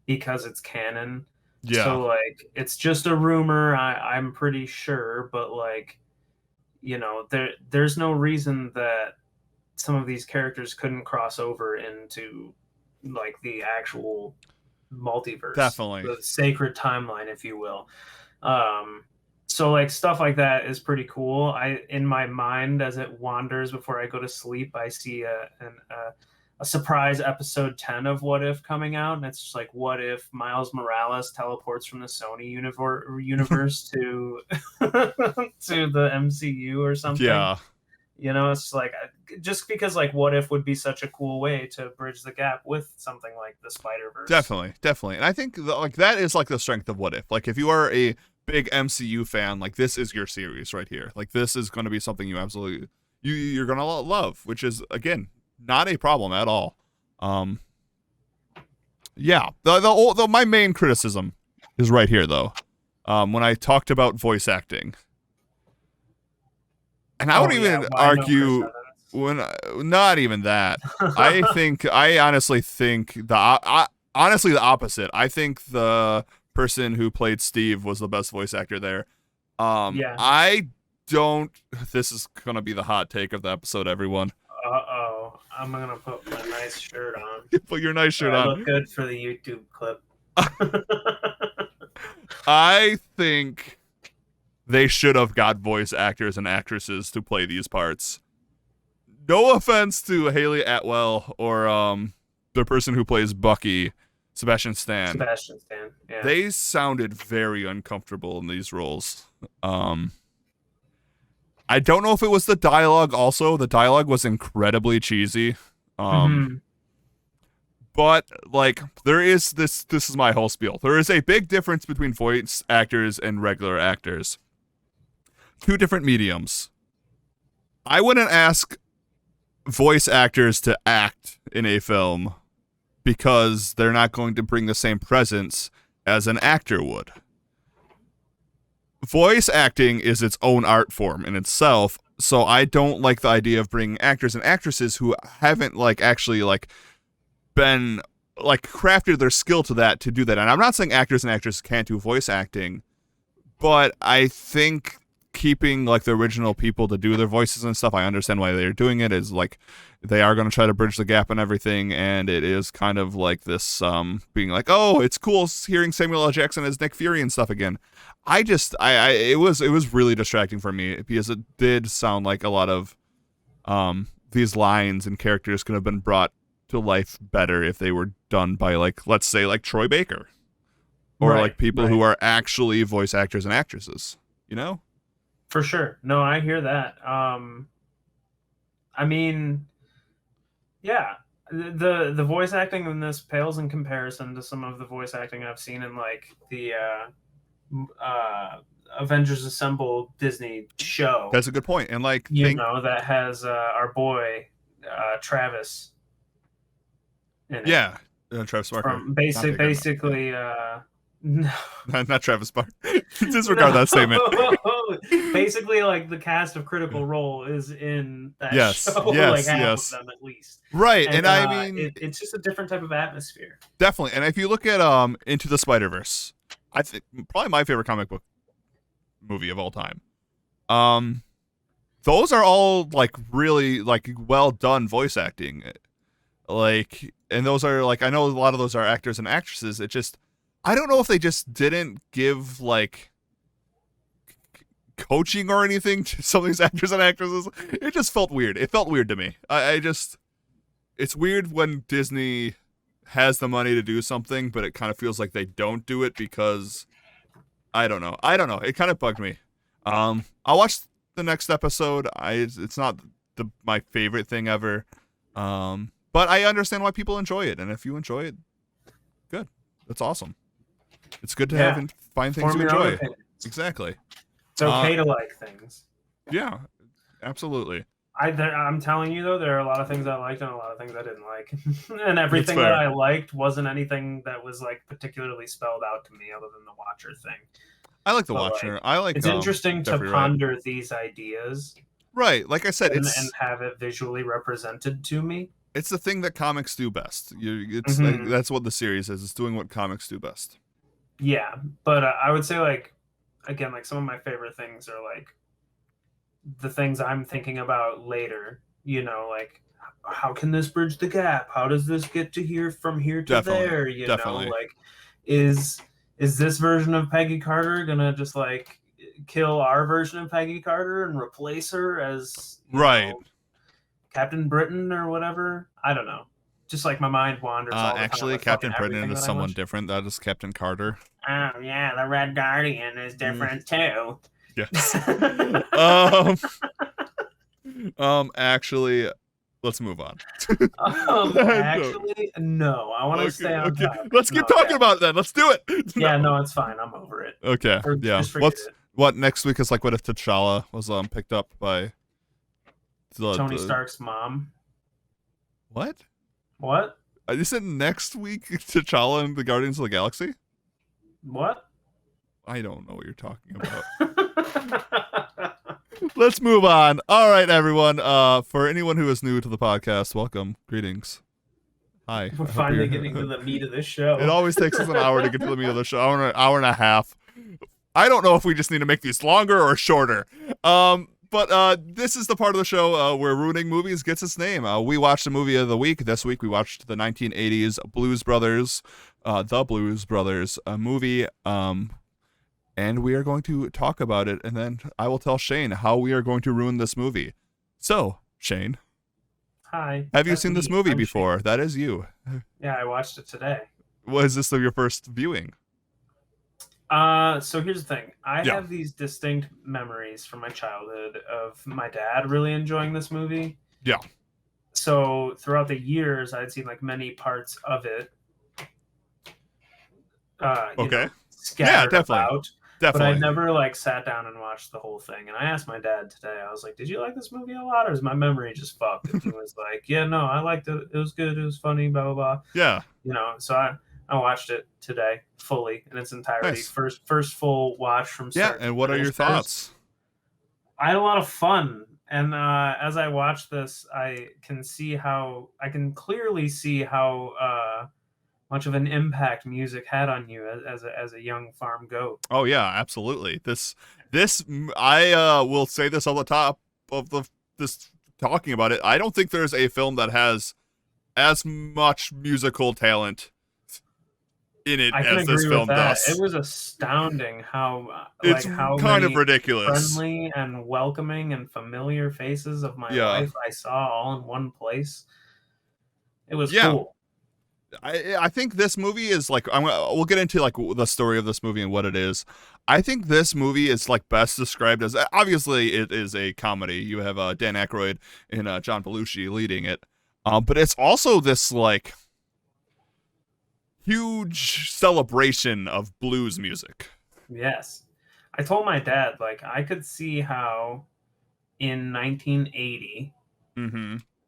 Speaker 1: because it's canon.
Speaker 2: Yeah.
Speaker 1: So like it's just a rumor. I'm pretty sure, but like you know, there's no reason that some of these characters couldn't cross over into like the actual multiverse,
Speaker 2: Definitely
Speaker 1: the sacred timeline, if you will. So like stuff like that is pretty cool. In my mind, as it wanders before I go to sleep, I see a surprise episode 10 of What If coming out, and it's just like, what if Miles Morales teleports from the Sony universe to to the MCU or something?
Speaker 2: Yeah.
Speaker 1: You know, it's like just because like What If would be such a cool way to bridge the gap with something like the Spider-Verse.
Speaker 2: Definitely. And I think like that is like the strength of What If. Like if you are a big MCU fan, like this is your series right here. Like this is going to be something you absolutely you're going to love, which is again not a problem at all. Yeah. The my main criticism is right here though. When I talked about voice acting. And I wouldn't even argue not even that. I honestly think honestly the opposite. I think the person who played Steve was the best voice actor there. I don't. This is gonna be the hot take of the episode, everyone.
Speaker 1: I'm gonna put my nice shirt on.
Speaker 2: Put your nice shirt on.
Speaker 1: Look good for the YouTube clip.
Speaker 2: I think they should have got voice actors and actresses to play these parts. No offense to Haley Atwell or the person who plays Bucky, Sebastian Stan.
Speaker 1: Sebastian Stan. Yeah.
Speaker 2: They sounded very uncomfortable in these roles. I don't know if it was the dialogue also. The dialogue was incredibly cheesy. But like there is this is my whole spiel. There is a big difference between voice actors and regular actors. Two different mediums. I wouldn't ask voice actors to act in a film because they're not going to bring the same presence as an actor would. Voice acting is its own art form in itself, so I don't like the idea of bringing actors and actresses who haven't like actually like been like crafted their skill to that to do that. And I'm not saying actors and actresses can't do voice acting, but I think keeping like the original people to do their voices and stuff, I understand why they're doing it, is like they are going to try to bridge the gap and everything, and it is kind of like this being like, oh, it's cool hearing Samuel L. Jackson as Nick Fury and stuff again. It was really distracting for me because it did sound like a lot of these lines and characters could have been brought to life better if they were done by like, let's say like Troy Baker or like people who are actually voice actors and actresses, you know?
Speaker 1: For sure. No, I hear that. I mean, yeah, the voice acting in this pales in comparison to some of the voice acting I've seen in like the Avengers Assemble Disney show.
Speaker 2: That's a good point. And like,
Speaker 1: that has our boy Travis in it.
Speaker 2: Yeah, Travis Barker.
Speaker 1: From basically, no,
Speaker 2: not Travis Barker. Disregard that statement.
Speaker 1: Basically, like the cast of Critical Role is in that show.
Speaker 2: Yes,
Speaker 1: like half of them at least.
Speaker 2: Right, and I mean,
Speaker 1: it's just a different type of atmosphere.
Speaker 2: Definitely, and if you look at Into the Spider-Verse, I think probably my favorite comic book movie of all time. Those are all like really like well done voice acting, like, and those are like I know a lot of those are actors and actresses. It just I don't know if they just didn't give like coaching or anything to some of these actors and actresses. It just felt weird. It felt weird to me. It's weird when Disney has the money to do something, but it kind of feels like they don't do it because I don't know. It kind of bugged me. I'll watch the next episode. It's not my favorite thing ever. But I understand why people enjoy it, and if you enjoy it, good. That's awesome. It's good to have and find things you enjoy. Exactly.
Speaker 1: It's okay to like things.
Speaker 2: Yeah, absolutely.
Speaker 1: I'm telling you though, there are a lot of things I liked and a lot of things I didn't like, and everything that I liked wasn't anything that was like particularly spelled out to me, other than the Watcher thing.
Speaker 2: I like the Watcher. I like.
Speaker 1: It's interesting to ponder these ideas.
Speaker 2: Right, like I said,
Speaker 1: and have it visually represented to me.
Speaker 2: It's the thing that comics do best. That's what the series is. It's doing what comics do best.
Speaker 1: Yeah, but I would say like, again, like some of my favorite things are like the things I'm thinking about later. You know, like how can this bridge the gap? How does this get to here from here to there? You know, like is this version of Peggy Carter gonna just like kill our version of Peggy Carter and replace her as Captain Britain or whatever? I don't know. Just like my mind wanders. All the
Speaker 2: actually,
Speaker 1: time
Speaker 2: Captain Britain is someone different. That is Captain Carter.
Speaker 1: Oh yeah, the Red Guardian is different too.
Speaker 2: Yes. Actually, let's move on.
Speaker 1: Actually, no. I want to stay on top.
Speaker 2: Let's keep talking about it then. Let's do it.
Speaker 1: Yeah, no, it's fine. I'm over it.
Speaker 2: Okay. What next week is like? What if T'Challa was picked up by
Speaker 1: Tony Stark's mom?
Speaker 2: What?
Speaker 1: What?
Speaker 2: You said next week T'Challa and the Guardians of the Galaxy?
Speaker 1: What?
Speaker 2: I don't know what you're talking about. Let's move on. All right, everyone. For anyone who is new to the podcast, welcome. Greetings. Hi.
Speaker 1: We're finally getting to the meat of this show.
Speaker 2: It always takes us an hour to get to the meat of the show. Hour and a half. I don't know if we just need to make these longer or shorter. But this is the part of the show where ruining movies gets its name. We watched a movie of the week. This week we watched the 1980s Blues Brothers, The Blues Brothers movie. And we are going to talk about it, and then I will tell Shane how we are going to ruin this movie. So, Shane.
Speaker 1: Hi.
Speaker 2: Have you seen this movie before?
Speaker 1: Shane.
Speaker 2: That is you.
Speaker 1: Yeah, I watched it today.
Speaker 2: Was this your first viewing?
Speaker 1: So here's the thing. I have these distinct memories from my childhood of my dad really enjoying this movie.
Speaker 2: Yeah.
Speaker 1: So throughout the years, I'd seen like many parts of it.
Speaker 2: Okay.
Speaker 1: Scattered
Speaker 2: definitely.
Speaker 1: about.
Speaker 2: Definitely.
Speaker 1: But I never like sat down and watched the whole thing. And I asked my dad today, I was like, did you like this movie a lot? Or is my memory just fucked? And he was like, yeah, no, I liked it. It was good. It was funny, blah, blah, blah.
Speaker 2: Yeah.
Speaker 1: So I watched it today fully in its entirety.
Speaker 2: Nice.
Speaker 1: First full watch from start.
Speaker 2: Yeah, and what are your thoughts?
Speaker 1: I had a lot of fun. And as I watched this, I can clearly see how much of an impact music had on you as a young farm goat.
Speaker 2: Oh yeah, absolutely. This I will say this on the top of this talking about it. I don't think there's a film that has as much musical talent in it as this film does.
Speaker 1: It was astounding how
Speaker 2: how kind of ridiculous,
Speaker 1: friendly and welcoming and familiar faces of my life I saw all in one place. It was cool.
Speaker 2: I think this movie is like we'll get into like the story of this movie and what it is. I think this movie is like best described as, obviously it is a comedy. You have Dan Aykroyd and John Belushi leading it, but it's also this like huge celebration of blues music.
Speaker 1: Yes, I told my dad like I could see how in 1980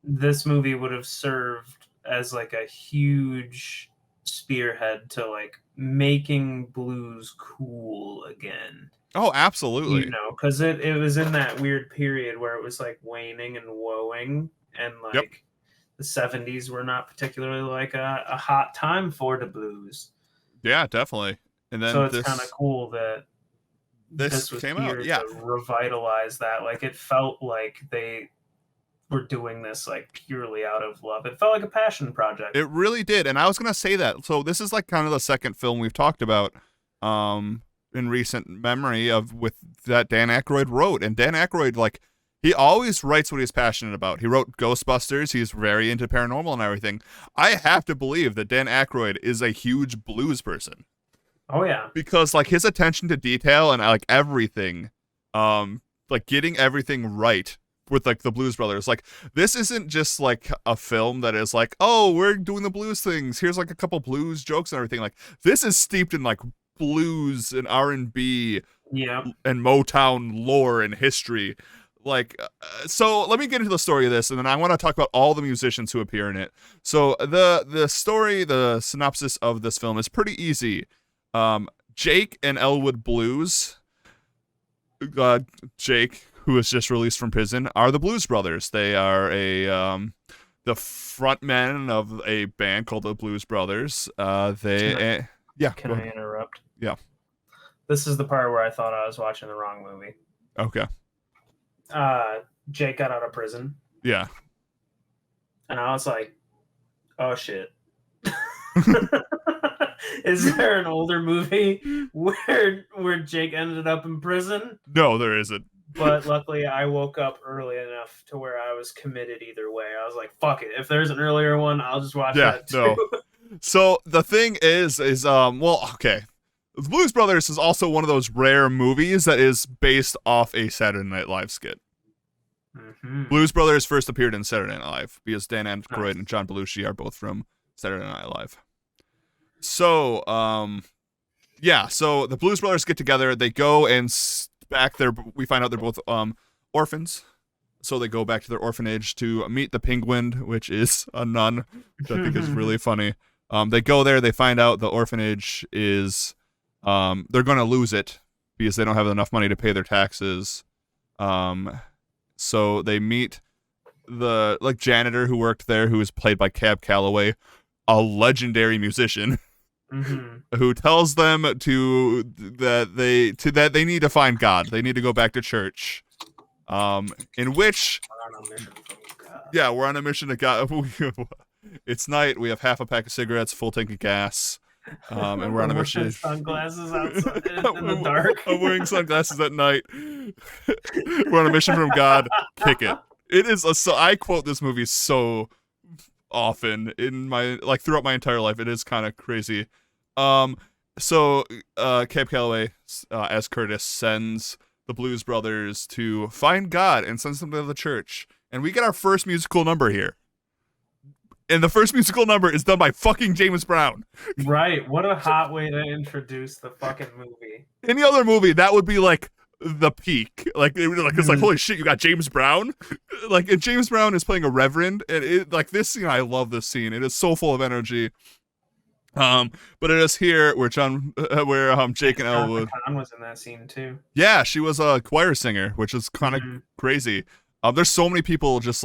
Speaker 1: this movie would have served as like a huge spearhead to like making blues cool again.
Speaker 2: Oh, absolutely.
Speaker 1: Because it was in that weird period where it was like waning and woeing, and like the 70s were not particularly like a hot time for the blues.
Speaker 2: Yeah, definitely. And then
Speaker 1: so it's kind of cool that this was
Speaker 2: came
Speaker 1: here
Speaker 2: out.
Speaker 1: to revitalize that. Like it felt like they were doing this like purely out of love. It felt like a passion project.
Speaker 2: It really did. And I was gonna say that. So this is like kind of the second film we've talked about in recent memory with that Dan Aykroyd wrote. And Dan Aykroyd, like, he always writes what he's passionate about. He wrote Ghostbusters. He's very into paranormal and everything. I have to believe that Dan Aykroyd is a huge blues person.
Speaker 1: Oh yeah.
Speaker 2: Because like his attention to detail and like everything, like getting everything right with like the Blues Brothers. Like this isn't just like a film that is like, oh, we're doing the blues things, here's like a couple blues jokes and everything. Like this is steeped in like blues and R&B and Motown lore and history. Like so let me get into the story of this, and then I want to talk about all the musicians who appear in it. So the story, the synopsis of this film is pretty easy. Jake and Elwood Blues, Jake, who was just released from prison, are the Blues Brothers. They are the frontmen of a band called the Blues Brothers. Can I
Speaker 1: interrupt?
Speaker 2: Yeah.
Speaker 1: This is the part where I thought I was watching the wrong movie.
Speaker 2: Okay.
Speaker 1: Jake got out of prison.
Speaker 2: Yeah.
Speaker 1: And I was like, oh shit. Is there an older movie where Jake ended up in prison?
Speaker 2: No, there isn't.
Speaker 1: But luckily, I woke up early enough to where I was committed either way. I was like, fuck it. If there's an earlier one, I'll just watch that too.
Speaker 2: No. So the thing is well, okay. The Blues Brothers is also one of those rare movies that is based off a Saturday Night Live skit. Mm-hmm. Blues Brothers first appeared in Saturday Night Live because Dan Aykroyd and John Belushi are both from Saturday Night Live. So, so the Blues Brothers get together. They go and back there. We find out they're both orphans. So they go back to their orphanage to meet the Penguin, which is a nun, which I think is really funny. They go there. They find out the orphanage is they're going to lose it because they don't have enough money to pay their taxes. So they meet the janitor who worked there, who is played by Cab Calloway, a legendary musician. Mm-hmm. Who tells them that they need to find God. They need to go back to church. in which
Speaker 1: We're on a mission from God.
Speaker 2: yeah, we're on a mission to God. It's night. We have half a pack of cigarettes, full tank of gas, and we're on a mission.
Speaker 1: Sunglasses outside in the dark.
Speaker 2: I'm wearing sunglasses at night. We're on a mission from God. Kick it. It is so. I quote this movie so often in my throughout my entire life. It is kind of crazy. So Cab Calloway, as Curtis, sends the Blues Brothers to find God and sends them to the church, and we get our first musical number here. And the first musical number is done by fucking James Brown.
Speaker 1: Right. What a hot way to introduce the fucking movie.
Speaker 2: Any other movie, that would be like the peak. It's like, holy shit, you got James Brown? And James Brown is playing a reverend. And this scene, I love this scene. It is so full of energy. But it is here where Jake and Elwood.
Speaker 1: Khan was in that scene too.
Speaker 2: Yeah, she was a choir singer, which is kind of crazy. There's so many people just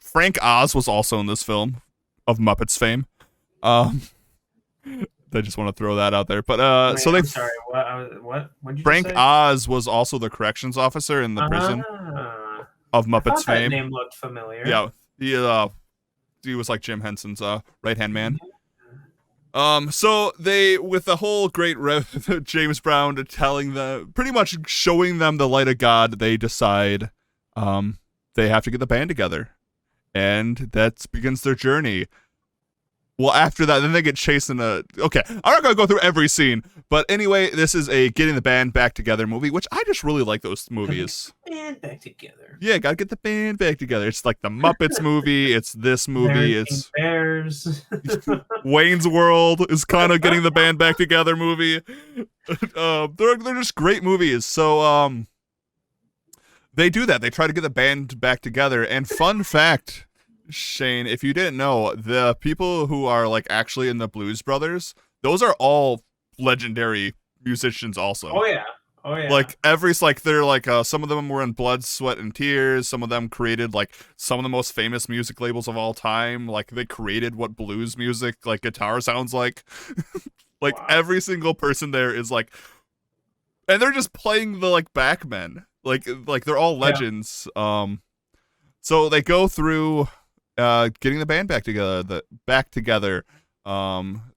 Speaker 2: Frank Oz was also in this film of Muppets fame. I just want to throw that out there. But
Speaker 1: I'm sorry, what did you
Speaker 2: Frank
Speaker 1: say?
Speaker 2: Oz was also the corrections officer in the prison of Muppets fame.
Speaker 1: That name looked familiar.
Speaker 2: Yeah, he was like Jim Henson's right-hand man. So they, with the whole great James Brown telling them, pretty much showing them the light of God, they decide they have to get the band together. And that begins their journey. Well, after that, then they get chased in a... Okay, I'm not going to go through every scene. But anyway, this is a getting the band back together movie, which I just really like those movies.
Speaker 1: Band back together.
Speaker 2: Yeah, gotta get the band back together. It's like the Muppets movie. It's this movie. It's
Speaker 1: Bears.
Speaker 2: Wayne's World is kind of getting the band back together movie. They're just great movies. So, they do that. They try to get the band back together. And fun fact, Shane, if you didn't know, the people who are actually in the Blues Brothers, those are all legendary musicians also.
Speaker 1: Oh yeah.
Speaker 2: They're some of them were in Blood, Sweat, and Tears. Some of them created some of the most famous music labels of all time. They created what blues music guitar sounds like. Wow. Every single person there is and they're just playing the back men. They're all legends. Yeah. So they go through getting the band back together.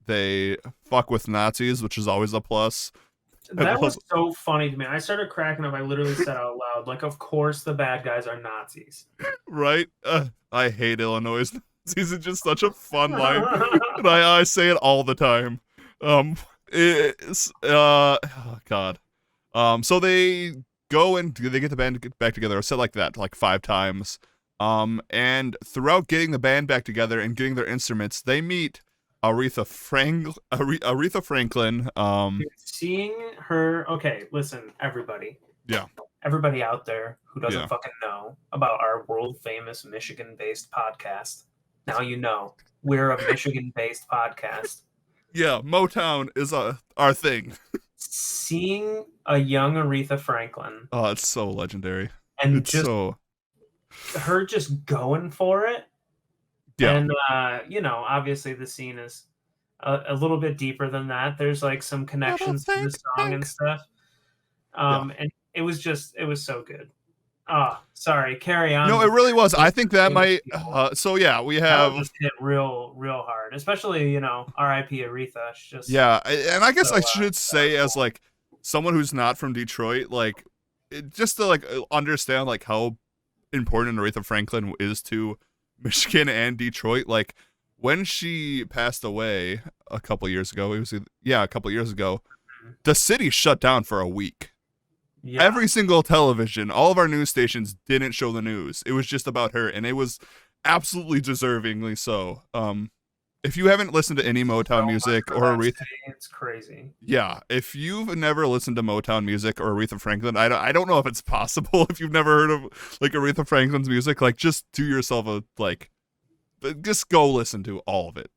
Speaker 2: They fuck with Nazis, which is always a plus.
Speaker 1: That was so funny to me. I started cracking up. I literally said out loud, of course the bad guys are Nazis.
Speaker 2: Right? I hate Illinois Nazis. It's just such a fun line. And I say it all the time. Oh God. So they go and they get the band back together. I said that 5 times. And throughout getting the band back together and getting their instruments, they meet Aretha Franklin.
Speaker 1: Seeing her. Okay, listen, everybody.
Speaker 2: Yeah.
Speaker 1: Everybody out there who doesn't fucking know about our world famous Michigan-based podcast. Now you know we're a Michigan-based podcast.
Speaker 2: Yeah, Motown is our thing.
Speaker 1: Seeing a young Aretha Franklin.
Speaker 2: Oh, it's so legendary.
Speaker 1: And it's just her just going for it. Yeah. And, obviously the scene is a little bit deeper than that. There's some connections to the song and stuff. And it was so good. Sorry, carry on.
Speaker 2: No, it really was. I think that might, we have.
Speaker 1: Just hit real hard, especially, R.I.P. Aretha. Just
Speaker 2: yeah, and I guess I should say as someone who's not from Detroit, just to understand how important Aretha Franklin is to Michigan and Detroit. When she passed away a couple years ago, the city shut down for a week. Yeah. Every single television, all of our news stations didn't show the news. It was just about her, and it was absolutely deservingly so. If you haven't listened to any Motown music or Aretha,
Speaker 1: it's crazy.
Speaker 2: Yeah, if you've never listened to Motown music or Aretha Franklin, I don't know if it's possible. If you've never heard of Aretha Franklin's music, just do yourself a just go listen to all of it.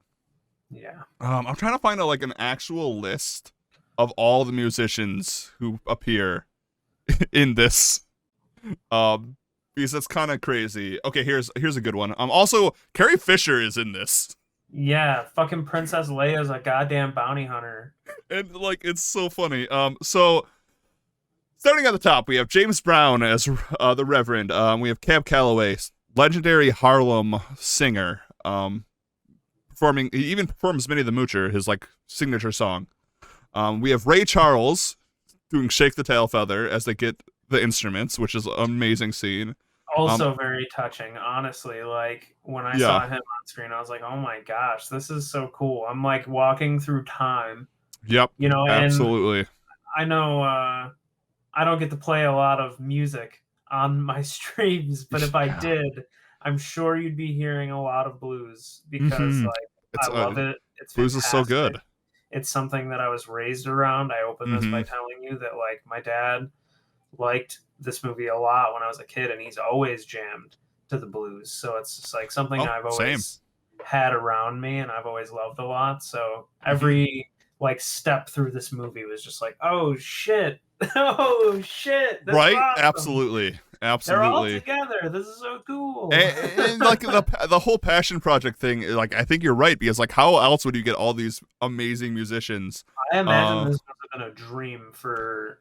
Speaker 1: Yeah.
Speaker 2: I'm trying to find an actual list of all the musicians who appear in this. Because that's kind of crazy. Okay, here's a good one. Also, Carrie Fisher is in this.
Speaker 1: Yeah, fucking Princess Leia's a goddamn bounty hunter.
Speaker 2: And it's so funny. So Starting at the top, we have James Brown as the Reverend. We have Cab Calloway, legendary Harlem singer. Performing, he even performs Minnie the Moocher, his like signature song. We have Ray Charles doing "Shake the Tail Feather" as they get the instruments, which is an amazing scene.
Speaker 1: Also very touching, honestly. Like when I
Speaker 2: Yeah.
Speaker 1: saw him on screen, I was like, "Oh my gosh, this is so cool!" I'm like walking through time,
Speaker 2: Yep.
Speaker 1: you know. And
Speaker 2: Absolutely.
Speaker 1: I know I don't get to play a lot of music on my streams, but if I
Speaker 2: Yeah.
Speaker 1: did, I'm sure you'd be hearing a lot of blues because like
Speaker 2: It's
Speaker 1: I love it. It's
Speaker 2: blues is so
Speaker 1: fantastic.
Speaker 2: good.
Speaker 1: It's something that I was raised around. I open this by telling you that like my dad liked this movie a lot when I was a kid, and he's always jammed to the blues. So it's just like something I've always had around me, and I've always loved a lot. So every like step through this movie was just like, oh shit, oh shit, that's
Speaker 2: right?
Speaker 1: awesome.
Speaker 2: Absolutely.
Speaker 1: They're all together. This is so cool.
Speaker 2: And like the whole passion project thing, like I think you're right, because like how else would you get all these amazing musicians?
Speaker 1: I imagine this must have been a dream for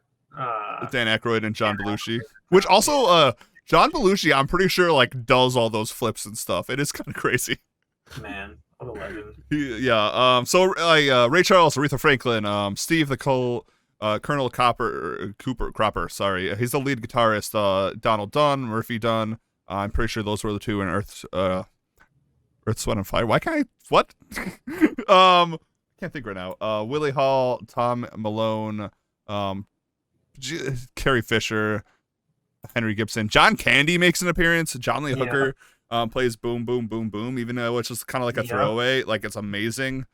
Speaker 2: Dan Aykroyd and John Belushi, which also John Belushi, I'm pretty sure like does all those flips and stuff. It is kind of crazy.
Speaker 1: Man, what a legend.
Speaker 2: So Ray Charles, Aretha Franklin, Steve the Colonel Cropper, sorry. He's the lead guitarist. Donald Dunn, Murphy Dunn. I'm pretty sure those were the two in Earth, Sweat, and Fire. Why can't I? What? Can't think right now. Willie Hall, Tom Malone, Carrie Fisher, Henry Gibson. John Candy makes an appearance. John Lee Hooker plays Boom Boom Boom Boom, even though it's just kind of like a throwaway. Like it's amazing.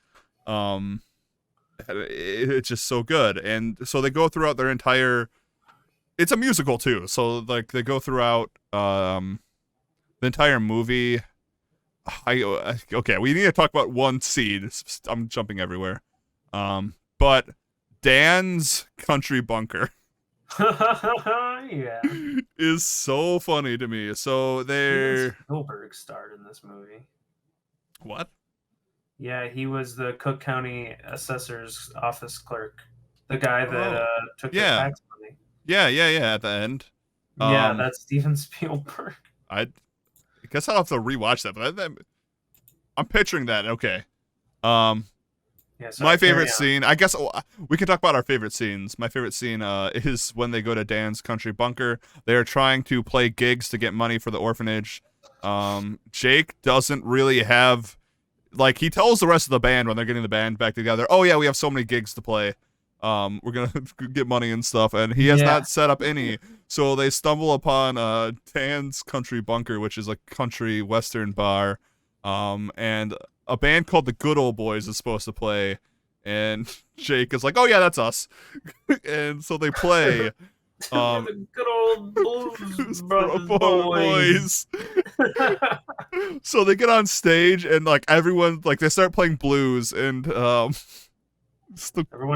Speaker 2: It's just so good. And so they go throughout their entire, it's a musical too, so like they go throughout the entire movie. Okay, we need to talk about one scene. I'm jumping everywhere. But Dan's country bunker is so funny to me. So they're
Speaker 1: Spielberg starred in this movie.
Speaker 2: What?
Speaker 1: Yeah, he was the Cook County Assessor's Office clerk, the guy that took the tax money.
Speaker 2: Yeah. At the end.
Speaker 1: Yeah, that's Steven Spielberg.
Speaker 2: I guess I'll have to rewatch that, but I'm picturing that. Okay. My favorite scene. I guess we can talk about our favorite scenes. My favorite scene is when they go to Dan's country bunker. They are trying to play gigs to get money for the orphanage. Jake doesn't really have. Like, he tells the rest of the band when they're getting the band back together, oh, yeah, we have so many gigs to play. We're going to get money and stuff. And he has not set up any. So they stumble upon Dan's Country Bunker, which is a country western bar. And a band called the Good Old Boys is supposed to play. And Jake is like, oh, yeah, that's us. And so they play.
Speaker 1: The good old Blues boys.
Speaker 2: So they get on stage and like everyone, like they start playing blues, and the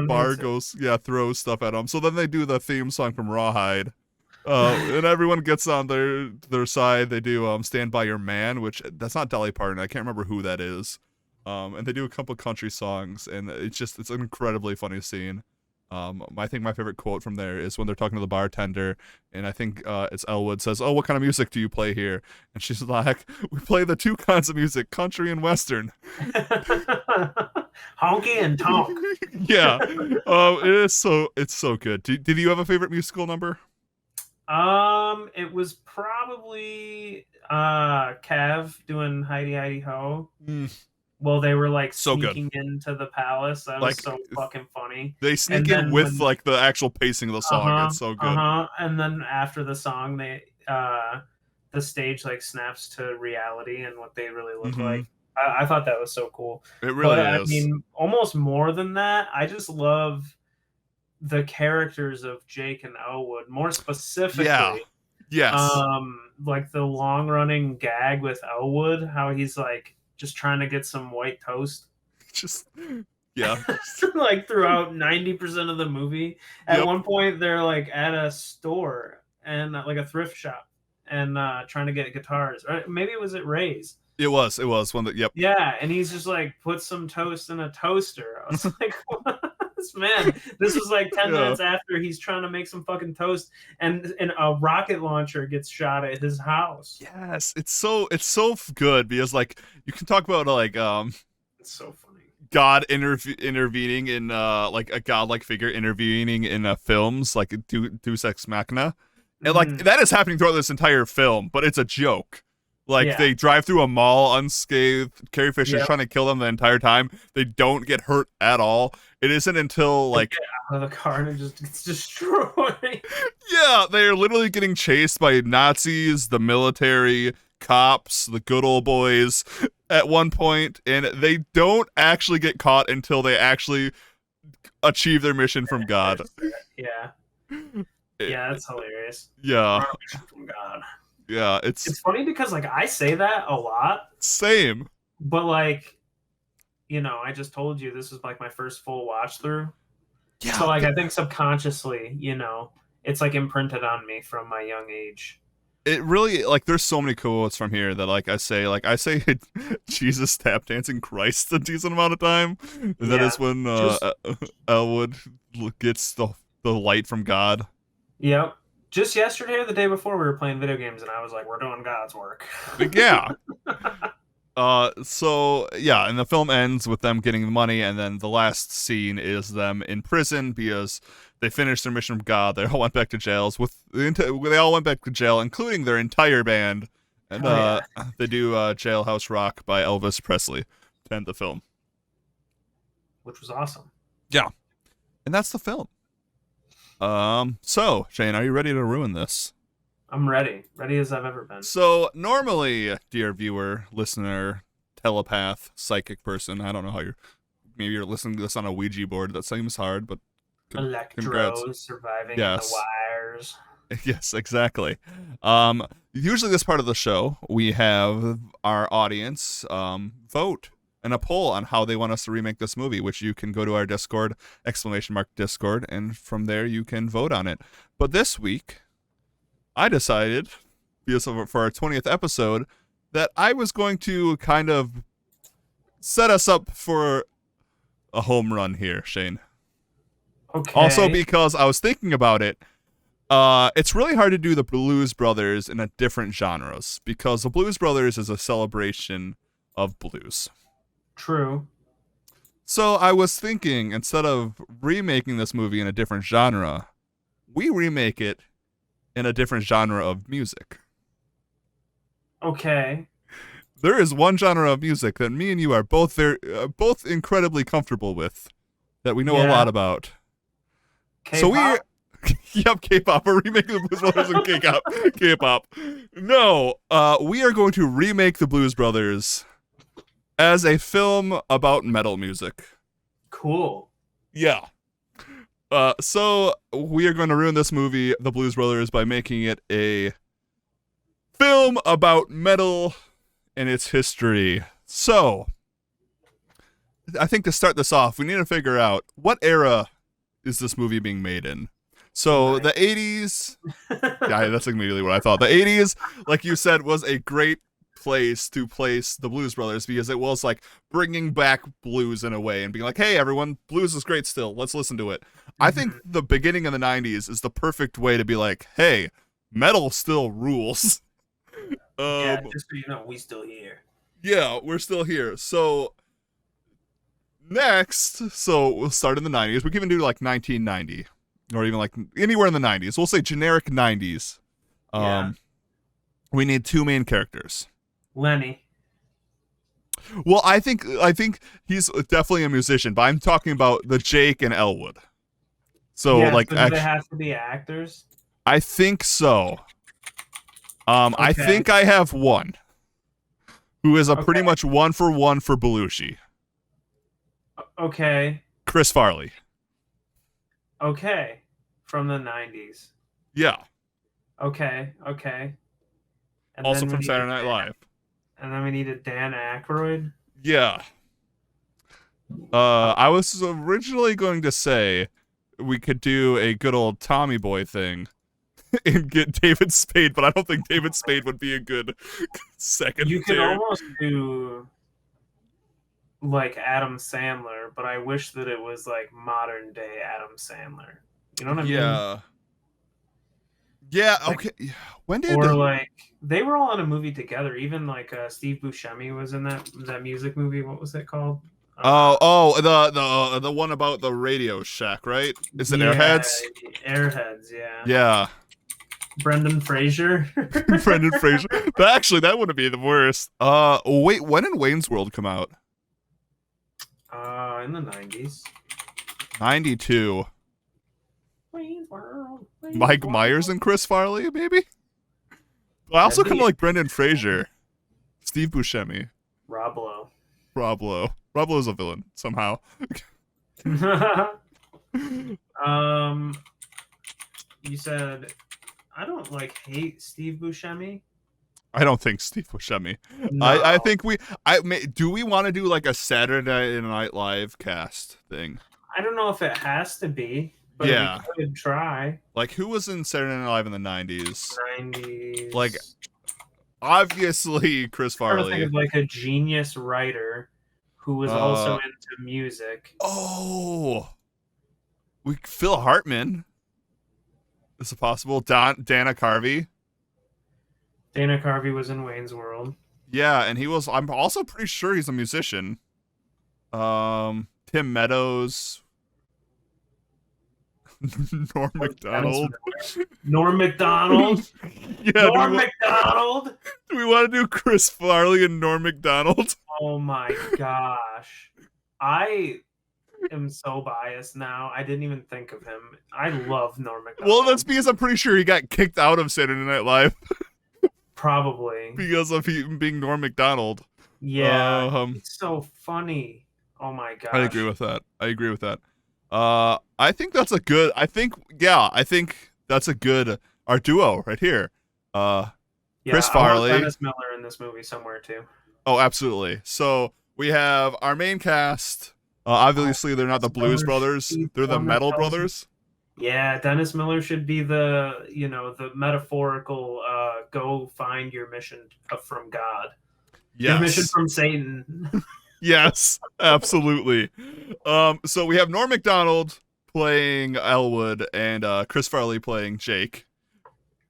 Speaker 2: bar goes throws stuff at them. So then they do the theme song from Rawhide, and everyone gets on their side. They do Stand By Your Man, which that's not Dolly Parton. I can't remember who that is. And they do a couple country songs, and it's an incredibly funny scene. I think my favorite quote from there is when they're talking to the bartender, and I think it's Elwood says, oh, what kind of music do you play here? And she's like, we play the two kinds of music, country and western.
Speaker 1: Honky and tonk.
Speaker 2: Yeah. It's so good. Did you have a favorite musical number?
Speaker 1: It was probably Cav doing Heidi Heidi Ho. Well, they were like sneaking into the palace. That was so fucking funny.
Speaker 2: They sneak in with like the actual pacing of the song. It's so good.
Speaker 1: And then after the song, they the stage like snaps to reality and what they really look like. I thought that was so cool.
Speaker 2: It really is.
Speaker 1: I mean, almost more than that, I just love the characters of Jake and Elwood. More specifically,
Speaker 2: yes.
Speaker 1: Like the long running gag with Elwood, how he's like just trying to get some white toast. Like throughout 90% of the movie. At one point, they're like at a store and like a thrift shop and trying to get guitars. Or maybe it was at Ray's.
Speaker 2: It was one that. Yep.
Speaker 1: Yeah, and he's just like put some toast in a toaster. I was like, what? This was like 10
Speaker 2: Yeah.
Speaker 1: minutes after he's trying to make some fucking toast, and a rocket launcher gets shot at his house.
Speaker 2: Yes, it's so good because like you can talk about like
Speaker 1: It's so funny.
Speaker 2: God intervening in like a godlike figure intervening in films like Deus Ex Machina, and like that is happening throughout this entire film, but it's a joke. Like they drive through a mall unscathed. Carrie Fisher's trying to kill them the entire time. They don't get hurt at all. It isn't until like
Speaker 1: they get out of the car and it just gets destroyed.
Speaker 2: Yeah, they are literally getting chased by Nazis, the military, cops, the good old boys at one point, and they don't actually get caught until they actually achieve their mission from God.
Speaker 1: Yeah. Yeah, that's hilarious.
Speaker 2: Yeah.
Speaker 1: Mission from God.
Speaker 2: Yeah,
Speaker 1: it's funny because like I say that a lot.
Speaker 2: Same.
Speaker 1: But like, you know, I just told you this is like my first full watch through. Yeah. So like I think subconsciously, you know, it's like imprinted on me from my young age.
Speaker 2: It really like there's so many quotes from here that like I say Jesus tap dancing Christ a decent amount of time. That is when Elwood gets the light from God.
Speaker 1: Yep. Just yesterday or the day before we were playing video games and I was like, we're doing God's work.
Speaker 2: Yeah. So yeah, and the film ends with them getting the money, and then the last scene is them in prison because they finished their mission from God. They all went back to jails they all went back to jail, including their entire band, and they do Jailhouse Rock by Elvis Presley to end the film,
Speaker 1: which was awesome.
Speaker 2: Yeah, and that's the film. So Shane, are you ready to ruin this?
Speaker 1: I'm ready as I've ever been.
Speaker 2: So normally, dear viewer, listener, telepath, psychic person, I don't know how maybe you're listening to this on a Ouija board. That seems hard, but
Speaker 1: Electros surviving in the wires.
Speaker 2: Yes, exactly. Usually this part of the show, we have our audience vote in a poll on how they want us to remake this movie, which you can go to our Discord, !Discord, and from there you can vote on it. But this week, I decided, because for our 20th episode, that I was going to kind of set us up for a home run here, Shane.
Speaker 1: Okay.
Speaker 2: Also because I was thinking about it, it's really hard to do the Blues Brothers in a different genres, because the Blues Brothers is a celebration of blues.
Speaker 1: True.
Speaker 2: So I was thinking, instead of remaking this movie in a different genre, we remake it in a different genre of music.
Speaker 1: Okay.
Speaker 2: There is one genre of music that me and you are both both incredibly comfortable with, that we know a lot about.
Speaker 1: K-pop?
Speaker 2: So yep, K-pop. We're remaking the Blues Brothers in K-pop. No, we are going to remake the Blues Brothers as a film about metal music.
Speaker 1: Cool.
Speaker 2: Yeah. So we are going to ruin this movie, The Blues Brothers, by making it a film about metal and its history. So, I think to start this off, we need to figure out what era is this movie being made in. So, the 80s... yeah, that's immediately what I thought. The 80s, like you said, was a great place to place the Blues Brothers, because it was like bringing back blues in a way and being like, hey everyone, blues is great still, let's listen to it. I think the beginning of the 90s is the perfect way to be like, hey, metal still rules.
Speaker 1: Yeah, just so you know, we still here.
Speaker 2: Yeah, we're still here. So next, we'll start in the 90s. We can even do like 1990 or even like anywhere in the 90s. We'll say generic 90s. We need two main characters.
Speaker 1: Lenny.
Speaker 2: Well, I think he's definitely a musician, but I'm talking about the Jake and Elwood. So like,
Speaker 1: do they have to be actors?
Speaker 2: I think so. I think I have one who is a pretty much 1-for-1 for Belushi.
Speaker 1: Okay.
Speaker 2: Chris Farley.
Speaker 1: Okay. From the 90s.
Speaker 2: Yeah.
Speaker 1: Okay. And
Speaker 2: also from Saturday Night Live.
Speaker 1: And then we needed Dan Aykroyd.
Speaker 2: Yeah. I was originally going to say we could do a good old Tommy Boy thing and get David Spade, but I don't think David Spade would be a good second.
Speaker 1: You could almost do like Adam Sandler, but I wish that it was like modern day Adam Sandler. You know what I mean?
Speaker 2: Yeah. Yeah,
Speaker 1: Like,
Speaker 2: okay. When
Speaker 1: or
Speaker 2: did
Speaker 1: like they were all in a movie together. Even like Steve Buscemi was in that music movie. What was it called?
Speaker 2: the one about the Radio Shack, right? Is it
Speaker 1: Yeah,
Speaker 2: Airheads?
Speaker 1: Airheads. Yeah,
Speaker 2: Yeah.
Speaker 1: Brendan Fraser.
Speaker 2: Brendan Fraser. But actually that wouldn't be the worst. Wait, when did Wayne's World come out?
Speaker 1: In the 90s.
Speaker 2: 92.
Speaker 1: Wayne's World.
Speaker 2: Mike Myers and Chris Farley, maybe? I also
Speaker 1: That'd
Speaker 2: kind
Speaker 1: be
Speaker 2: of like Brendan Fraser. Steve Buscemi.
Speaker 1: Rob Lowe.
Speaker 2: Rob Lowe. Rob Lowe's a villain, somehow.
Speaker 1: You said I don't like hate Steve Buscemi.
Speaker 2: I don't think Steve Buscemi.
Speaker 1: No,
Speaker 2: I think do we want to do like a Saturday Night Live cast thing?
Speaker 1: I don't know if it has to be, but
Speaker 2: Yeah.
Speaker 1: we could try.
Speaker 2: Like who was in Saturday Night Live in the 90s?
Speaker 1: 90s.
Speaker 2: Like obviously Chris
Speaker 1: I'm trying to think
Speaker 2: Farley.
Speaker 1: of like a genius writer who was also into music.
Speaker 2: Oh. Phil Hartman. Is it possible? Dana Carvey.
Speaker 1: Dana Carvey was in Wayne's World.
Speaker 2: Yeah, and I'm also pretty sure he's a musician. Tim Meadows. Norm Macdonald.
Speaker 1: Norm Macdonald.
Speaker 2: Yeah,
Speaker 1: Norm Macdonald.
Speaker 2: do we want to do Chris Farley and Norm Macdonald?
Speaker 1: Oh my gosh. I am so biased now. I didn't even think of him. I love Norm Macdonald.
Speaker 2: Well, that's because I'm pretty sure he got kicked out of Saturday Night Live
Speaker 1: Probably.
Speaker 2: because of him being Norm Macdonald.
Speaker 1: Yeah. It's so funny. Oh my gosh.
Speaker 2: I agree with that. I think that's a good. I think that's a good our duo right here. Chris Farley.
Speaker 1: I want Dennis Miller in this movie somewhere too.
Speaker 2: Oh, absolutely. So we have our main cast. Obviously, they're not the Blues Brothers; they're the Metal Brothers.
Speaker 1: Yeah, Dennis Miller should be the metaphorical go find your mission from God.
Speaker 2: Yes.
Speaker 1: Your mission from Satan.
Speaker 2: Yes, absolutely. So we have Norm Macdonald playing Elwood and Chris Farley playing Jake.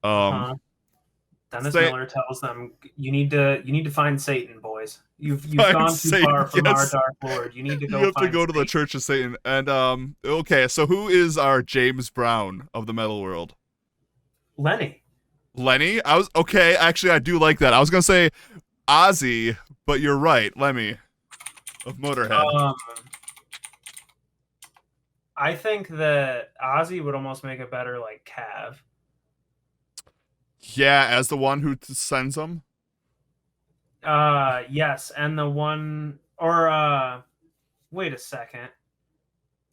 Speaker 1: Dennis Miller tells them, "You need to find Satan, boys. You've gone too far from our Dark Lord. You need to go.
Speaker 2: You have to go
Speaker 1: Satan.
Speaker 2: to the Church of Satan." And okay, so who is our James Brown of the metal world?
Speaker 1: Lenny.
Speaker 2: Actually, I do like that. I was gonna say Ozzy, but you're right, Lemmy of Motorhead.
Speaker 1: I think that Ozzy would almost make a better like Cav.
Speaker 2: Yeah, as the one who sends them.
Speaker 1: Yes, and the one or wait a second.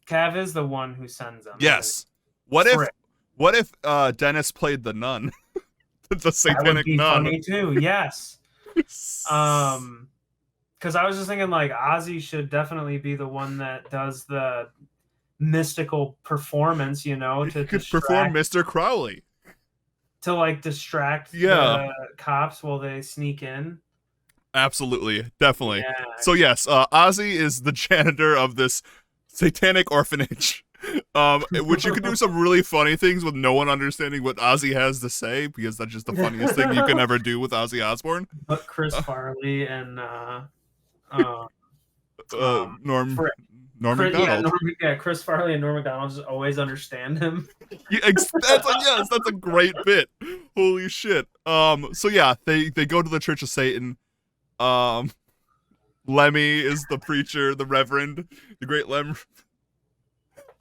Speaker 1: Cav is the one who sends them.
Speaker 2: Yes. What if Dennis played the nun? The satanic
Speaker 1: that would be
Speaker 2: nun.
Speaker 1: Funny too. Yes. Because I was just thinking like Ozzy should definitely be the one that does the mystical performance, to
Speaker 2: perform Mr. Crowley.
Speaker 1: To like distract the cops while they sneak in.
Speaker 2: Absolutely, definitely.
Speaker 1: Yeah.
Speaker 2: So yes, Ozzy is the janitor of this satanic orphanage, which you can do some really funny things with no one understanding what Ozzy has to say, because that's just the funniest thing you can ever do with Ozzy Osbourne.
Speaker 1: But Chris Farley and
Speaker 2: Norm Macdonald.
Speaker 1: Chris Farley and Norm Macdonald just always understand him.
Speaker 2: That's a great bit. Holy shit. So yeah, they go to the Church of Satan. Lemmy is the preacher, the Reverend, the great Lem.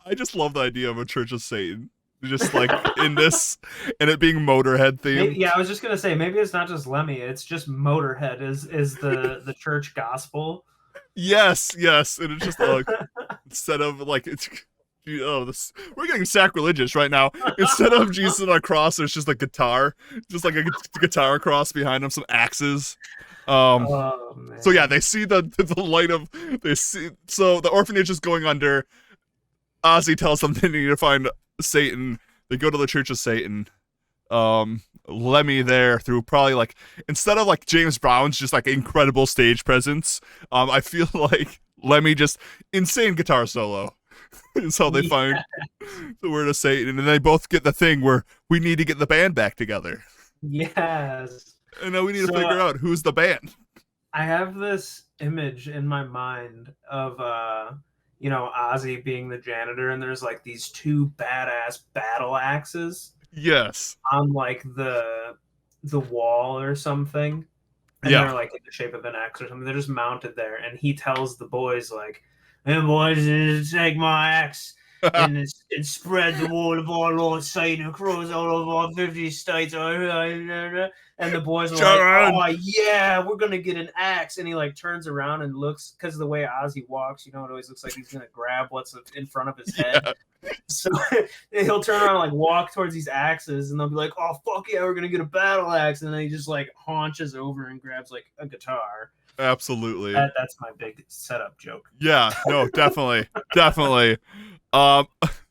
Speaker 2: I just love the idea of a Church of Satan. Just like in this, and it being Motorhead themed.
Speaker 1: Yeah, I was just gonna say maybe it's not just Lemmy; it's just Motorhead is the church gospel.
Speaker 2: Yes, and it's just like instead of like we're getting sacrilegious right now. Instead of Jesus on a cross, there's just a guitar, just like a guitar cross behind him, some axes. So yeah, they see the light of so the orphanage is going under. Ozzy tells them they need to find Satan. They go to the Church of Satan. Lemmy there through probably like instead of like James Brown's just like incredible stage presence, I feel like let me just insane guitar solo. Is how they find the word of Satan, and they both get the thing where we need to get the band back together.
Speaker 1: Yes.
Speaker 2: And now we need to
Speaker 1: So
Speaker 2: figure out who's the band.
Speaker 1: I have this image in my mind of Ozzy being the janitor, and there's like these two badass battle axes
Speaker 2: Yes.
Speaker 1: on like the wall or something, and
Speaker 2: Yeah.
Speaker 1: they're like in the shape of an X or something. They're just mounted there, and he tells the boys like, "Hey boys, take my axe and spread the word of our Lord Satan across all of our 50 states." And the boys are like, "Oh yeah, we're gonna get an axe." And he like turns around and looks, because of the way Ozzy walks, it always looks like he's gonna grab what's in front of his head.
Speaker 2: Yeah.
Speaker 1: So he'll turn around and like walk towards these axes, and they'll be like, "Oh fuck yeah, we're gonna get a battle axe!" And then he just like haunches over and grabs like a guitar.
Speaker 2: Absolutely.
Speaker 1: That's my big setup joke.
Speaker 2: Yeah, no, definitely. Definitely.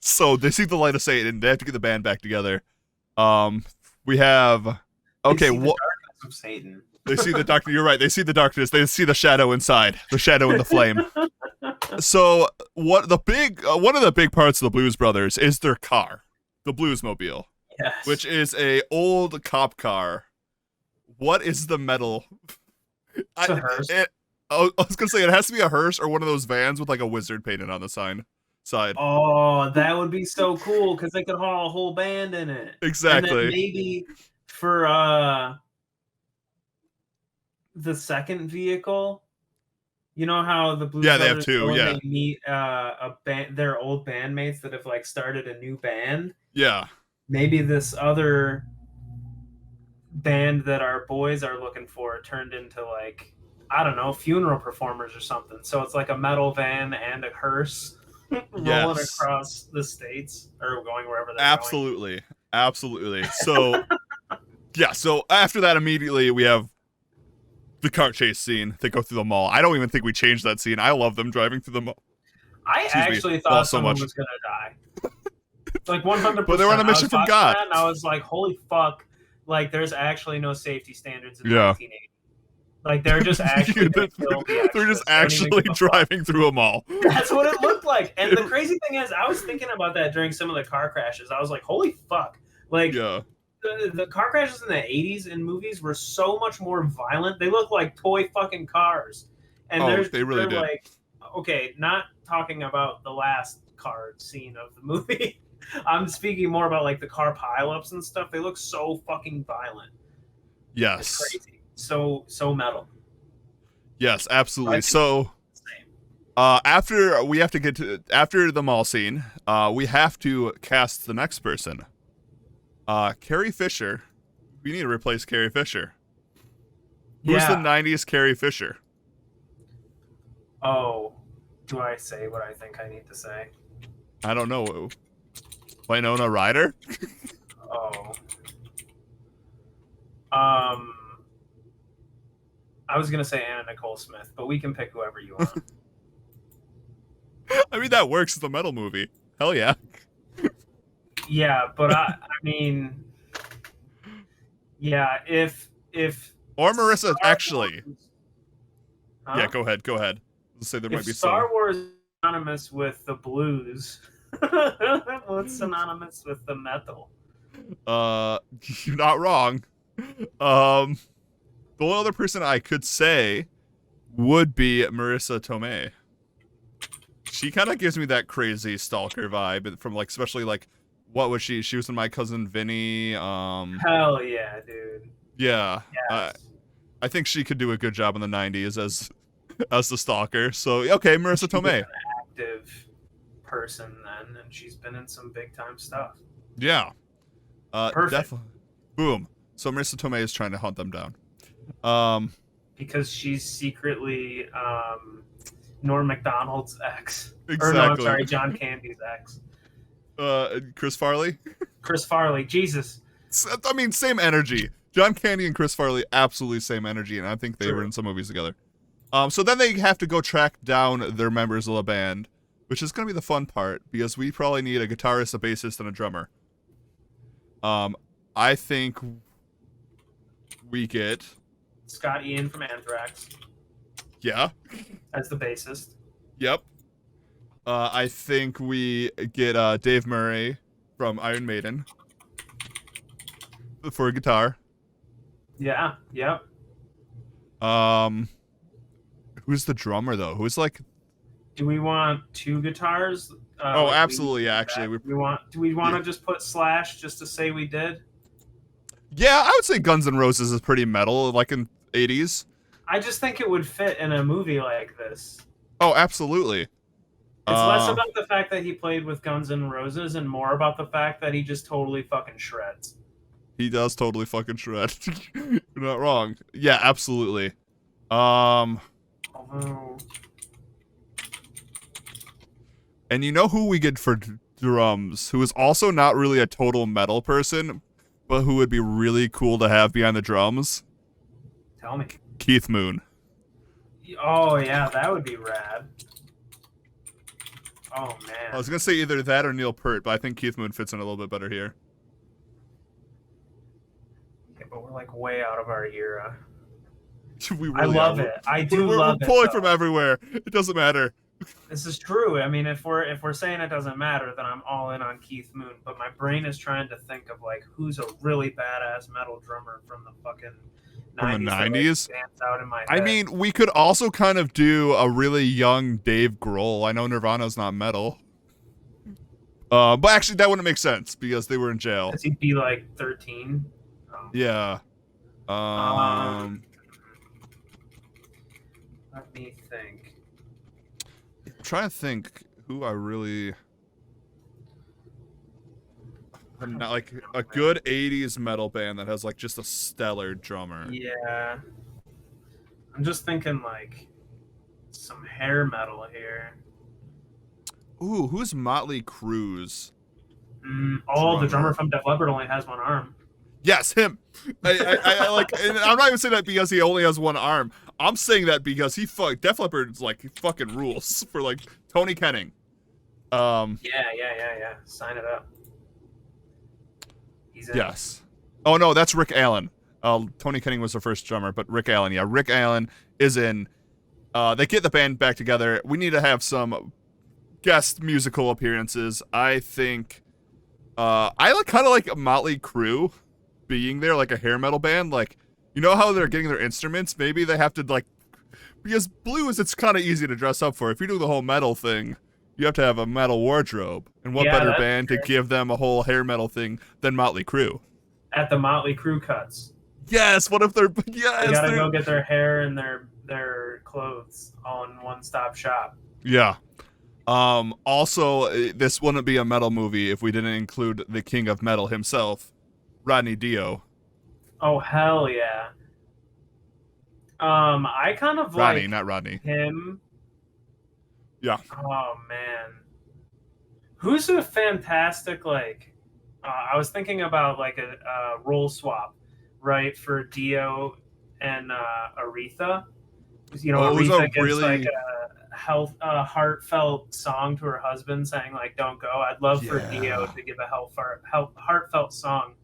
Speaker 2: So they see the light of Satan, they have to get the band back together. We have okay,
Speaker 1: what darkness of Satan.
Speaker 2: They see the darkness. You're right. They see the darkness. They see the shadow inside, the shadow and the flame. So one of the big parts of the Blues Brothers is their car, the Bluesmobile,
Speaker 1: yes.
Speaker 2: which is a old cop car. What is the metal?
Speaker 1: It's a hearse.
Speaker 2: I was gonna say it has to be a hearse or one of those vans with like a wizard painted on the side.
Speaker 1: Oh, that would be so cool because they could haul a whole band in it.
Speaker 2: Exactly.
Speaker 1: And then maybe for the second vehicle, you know how the Blues
Speaker 2: Brothers they have two. Yeah,
Speaker 1: they meet a band, their old bandmates that have like started a new band.
Speaker 2: Yeah,
Speaker 1: maybe this other band that our boys are looking for turned into like, I don't know, funeral performers or something. So it's like a metal van and a hearse rolling across the states or going wherever they're
Speaker 2: going. Absolutely. So yeah, so after that immediately we have the car chase scene. They go through the mall. I don't even think we changed that scene. I love them driving through the mall.
Speaker 1: I actually thought someone was gonna die. Like 100%.
Speaker 2: But they were on a mission from God.
Speaker 1: And I was like, holy fuck. Like, there's actually no safety standards in 1980. Like, they're just actually
Speaker 2: they're just actually driving through a mall.
Speaker 1: That's what it looked like. And the crazy thing is, I was thinking about that during some of the car crashes. I was like, holy fuck. Like, the car crashes in the 80s in movies were so much more violent. They look like toy fucking cars. And
Speaker 2: they really did.
Speaker 1: Like, okay, not talking about the last car scene of the movie. I'm speaking more about like the car pileups and stuff. They look so fucking violent.
Speaker 2: Yes.
Speaker 1: It's crazy. So metal.
Speaker 2: Yes, absolutely. So after the mall scene, we have to cast the next person. Carrie Fisher. We need to replace Carrie Fisher. Who's the 90s Carrie Fisher?
Speaker 1: Oh, do I say what I think I need to say?
Speaker 2: I don't know. Winona Ryder?
Speaker 1: Oh. I was gonna say Anna Nicole Smith, but we can pick whoever you want.
Speaker 2: I mean, that works as a metal movie. Hell yeah.
Speaker 1: Yeah, but I mean, yeah, if
Speaker 2: or Marissa actually.
Speaker 1: Huh?
Speaker 2: Yeah, go ahead. Let's say there might be
Speaker 1: Star Wars is synonymous with the blues. What's synonymous with the metal?
Speaker 2: You're not wrong. The only other person I could say would be Marissa Tomei. She kind of gives me that crazy stalker vibe from like, especially like, what was she? She was in My Cousin Vinny.
Speaker 1: Hell yeah, dude.
Speaker 2: Yeah. Yes. I think she could do a good job in the 90s as the stalker. So okay, Marissa Tomei.
Speaker 1: An active person then, and she's been in some big time stuff.
Speaker 2: Yeah.
Speaker 1: Perfect.
Speaker 2: Definitely. Boom. So Marissa Tomei is trying to hunt them down.
Speaker 1: Because she's secretly Norm Macdonald's ex.
Speaker 2: Exactly.
Speaker 1: Or no, I'm sorry, John Candy's ex.
Speaker 2: Chris Farley?
Speaker 1: Chris Farley. Jesus.
Speaker 2: I mean, same energy. John Candy and Chris Farley, absolutely same energy, and I think they were in some movies together. So then they have to go track down their members of the band, which is going to be the fun part, because we probably need a guitarist, a bassist, and a drummer. I think we get
Speaker 1: Scott Ian from Anthrax.
Speaker 2: Yeah.
Speaker 1: As the bassist.
Speaker 2: Yep. I think we get Dave Murray from Iron Maiden for guitar.
Speaker 1: Yeah. Yep.
Speaker 2: Um, who's the drummer though? Who's like?
Speaker 1: Do we want two guitars?
Speaker 2: Oh,
Speaker 1: Like
Speaker 2: absolutely. Yeah, actually,
Speaker 1: Do we want
Speaker 2: yeah.
Speaker 1: to just put Slash just to say we did?
Speaker 2: Yeah, I would say Guns N' Roses is pretty metal, like in '80s.
Speaker 1: I just think it would fit in a movie like this.
Speaker 2: Oh, absolutely.
Speaker 1: It's less about the fact that he played with Guns N' Roses and more about the fact that he just totally fucking shreds.
Speaker 2: He does totally fucking shred. You're not wrong. Yeah, absolutely. Um,
Speaker 1: Although,
Speaker 2: and you know who we get for drums, who is also not really a total metal person, but who would be really cool to have behind the drums?
Speaker 1: tell me.
Speaker 2: Keith Moon.
Speaker 1: Oh yeah, that would be rad. Oh man.
Speaker 2: I was gonna say either that or Neil Peart, but I think Keith Moon fits in a little bit better here.
Speaker 1: Yeah, but we're like way out of our era.
Speaker 2: We
Speaker 1: I
Speaker 2: really
Speaker 1: love
Speaker 2: are.
Speaker 1: it. I do
Speaker 2: We're
Speaker 1: love it.
Speaker 2: pulling
Speaker 1: Though.
Speaker 2: from everywhere. It doesn't matter.
Speaker 1: This is true. I mean, if we're saying it doesn't matter, then I'm all in on Keith Moon. But my brain is trying to think of like who's a really badass metal drummer from the fucking
Speaker 2: From the
Speaker 1: 90s.
Speaker 2: 90s?
Speaker 1: Stands out in my head.
Speaker 2: I mean, we could also kind of do a really young Dave Grohl. I know Nirvana's not metal. But actually, that wouldn't make sense because they were in jail.
Speaker 1: Does he be like 13?
Speaker 2: Yeah.
Speaker 1: Let me think.
Speaker 2: I'm trying to think who I really... Not like a good 80s metal band that has like just a stellar drummer.
Speaker 1: Yeah. I'm just thinking like some hair metal here.
Speaker 2: Ooh, who's Motley Crue's?
Speaker 1: The drummer from Def Leppard only has one arm.
Speaker 2: Yes, him. I like, and I'm not even saying that because he only has one arm. I'm saying that because Def Leppard's like he fucking rules for like Tony Kenning.
Speaker 1: Yeah. Sign it up. He's in.
Speaker 2: Yes. Oh no, that's Rick Allen. Tony Kenning was the first drummer, but Rick Allen, yeah, Rick Allen is in. They get the band back together. We need to have some guest musical appearances. I think. I kind of like Motley Crue being there, like a hair metal band. Like, you know how they're getting their instruments? Maybe they have to like, because blues, it's kind of easy to dress up for. If you do the whole metal thing, you have to have a metal wardrobe. And what better band to give them a whole hair metal thing than Motley Crue?
Speaker 1: At the Motley Crue cuts.
Speaker 2: Yes. What if they're? Yes.
Speaker 1: They gotta go get their hair and their clothes all in one-stop shop.
Speaker 2: Yeah. Also, this wouldn't be a metal movie if we didn't include the king of metal himself, Rodney Dio.
Speaker 1: Oh hell yeah. I kind of
Speaker 2: Rodney,
Speaker 1: like
Speaker 2: not Rodney.
Speaker 1: him.
Speaker 2: Yeah.
Speaker 1: Oh man. Who's a fantastic like I was thinking about like a role swap, right, for Dio and Aretha. You know, Aretha gives like a heartfelt song to her husband saying like don't go. I'd love for Dio to give a heartfelt song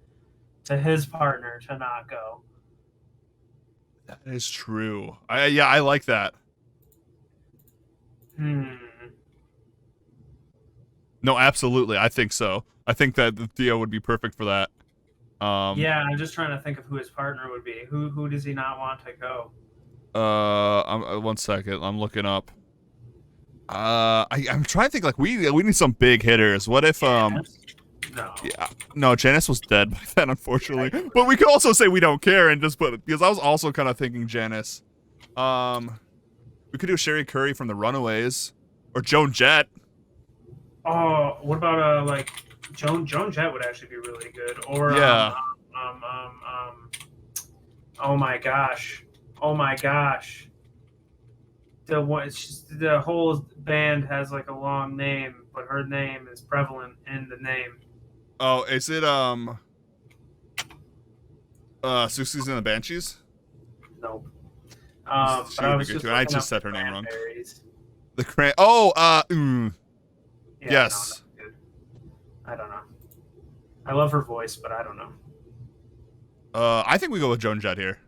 Speaker 1: to his partner to not go.
Speaker 2: That is true. I like that. No, absolutely. I think so. I think that Dio would be perfect for that.
Speaker 1: Yeah, I'm just trying to think of who his partner would be. Who does he not want to go?
Speaker 2: 1 second. I'm looking up. I'm trying to think. Like we need some big hitters. What if
Speaker 1: No.
Speaker 2: Yeah, no, Janice was dead by then, unfortunately. But we could also say we don't care and just put, because I was also kind of thinking Janice. We could do Sherry Curry from the Runaways or Joan Jett.
Speaker 1: Oh, what about like Joan Jett would actually be really good. Or
Speaker 2: yeah.
Speaker 1: Oh my gosh. The whole band has like a long name, but her name is prevalent in the name.
Speaker 2: Oh, is it Susie's and the Banshees?
Speaker 1: Nope. But
Speaker 2: I just said her name wrong. The
Speaker 1: Yeah,
Speaker 2: yes.
Speaker 1: No, I don't know. I love her voice, but I don't know.
Speaker 2: I think we go with Joan Jett here.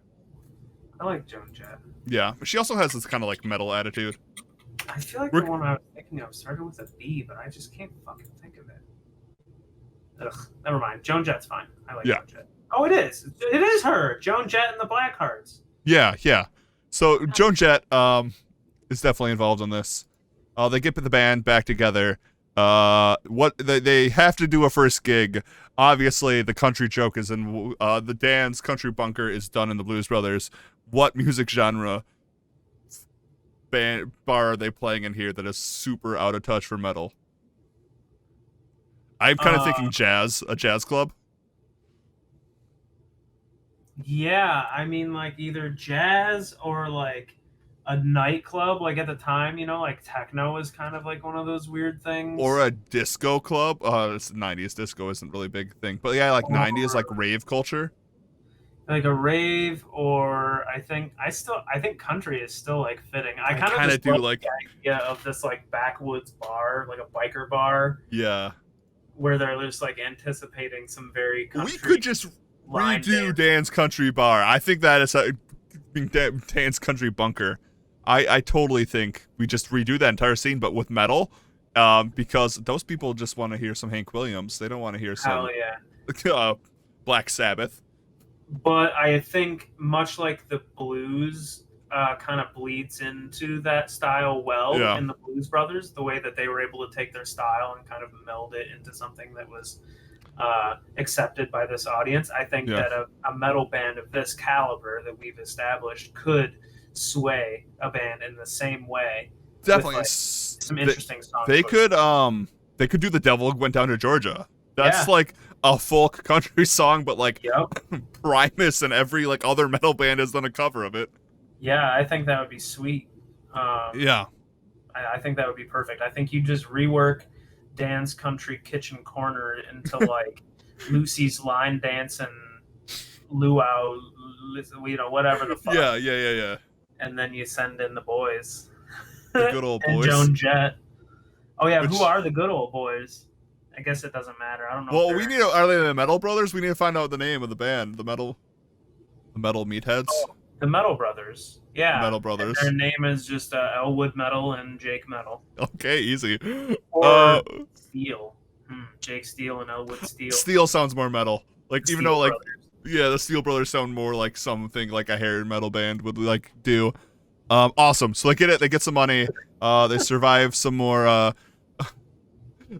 Speaker 1: I like Joan Jett.
Speaker 2: Yeah, she also has this kind of like metal attitude.
Speaker 1: I feel like
Speaker 2: We're,
Speaker 1: the one I was thinking of started with a B, but I just can't fucking think of it. Ugh, never mind. Joan Jett's fine. I like
Speaker 2: yeah.
Speaker 1: Joan Jett. Oh, it is. It is her. Joan Jett and the Blackhearts.
Speaker 2: Yeah, yeah. So Joan Jett is definitely involved in this. They get the band back together. What they have to do a first gig. Obviously, the country joke is in the Dan's Country Bunker is done in the Blues Brothers. What music genre bar are they playing in here that is super out of touch for metal? I'm kind of thinking jazz, a jazz club.
Speaker 1: Yeah, I mean, like either jazz or like a nightclub. Like at the time, like techno was kind of like one of those weird
Speaker 2: Or
Speaker 1: things.
Speaker 2: a disco club. It's 90s disco isn't really a big thing, but yeah, like 90s like
Speaker 1: Or
Speaker 2: rave culture.
Speaker 1: like a rave, or I think country is still like fitting. I kind of
Speaker 2: kind of
Speaker 1: just
Speaker 2: do
Speaker 1: love
Speaker 2: like
Speaker 1: the idea of this like backwoods bar, like a biker bar,
Speaker 2: yeah.
Speaker 1: where they're just like anticipating some very
Speaker 2: We could
Speaker 1: country
Speaker 2: just
Speaker 1: line
Speaker 2: redo
Speaker 1: dance.
Speaker 2: Dan's Country Bar. I think that is Dan's Country Bunker. I totally think we just redo that entire scene, but with metal, because those people just want to hear some Hank Williams. They don't want to hear
Speaker 1: Hell
Speaker 2: some
Speaker 1: yeah.
Speaker 2: Black Sabbath.
Speaker 1: But I think much like the blues kind of bleeds into that style well
Speaker 2: Yeah,
Speaker 1: in the Blues Brothers, the way that they were able to take their style and kind of meld it into something that was accepted by this audience. I think
Speaker 2: yeah,
Speaker 1: that a metal band of this caliber that we've established could sway a band in the same way with
Speaker 2: definitely.
Speaker 1: like some interesting song
Speaker 2: They
Speaker 1: choices.
Speaker 2: could do The Devil Went Down to Georgia. That's
Speaker 1: Yeah.
Speaker 2: like a folk country song, but like
Speaker 1: Yep.
Speaker 2: Primus and every like other metal band has done a cover of it.
Speaker 1: Yeah, I think that would be sweet.
Speaker 2: Yeah.
Speaker 1: I think that would be perfect. I think you just rework Dan's Country Kitchen Corner into like Lucy's line dance and luau, whatever the fuck.
Speaker 2: Yeah.
Speaker 1: And then you send in the boys.
Speaker 2: The good old
Speaker 1: And
Speaker 2: boys.
Speaker 1: Joan Jett. Oh yeah,
Speaker 2: Which,
Speaker 1: who are the good old boys? I guess it doesn't matter. I don't know.
Speaker 2: well, we need. Are they the Metal Brothers? We need to find out the name of the band. The Metal Meatheads.
Speaker 1: Oh, the Metal Brothers. Yeah.
Speaker 2: Metal Brothers.
Speaker 1: And their name is just Elwood Metal and Jake Metal.
Speaker 2: Okay, easy.
Speaker 1: Or Steele. Jake Steele and Elwood Steele.
Speaker 2: Steel sounds more metal. Like
Speaker 1: Steel
Speaker 2: even though like
Speaker 1: Brothers.
Speaker 2: yeah, the Steel Brothers sound more like something like a hair metal band would like do. Awesome. So they get it. They get some money. They survive some more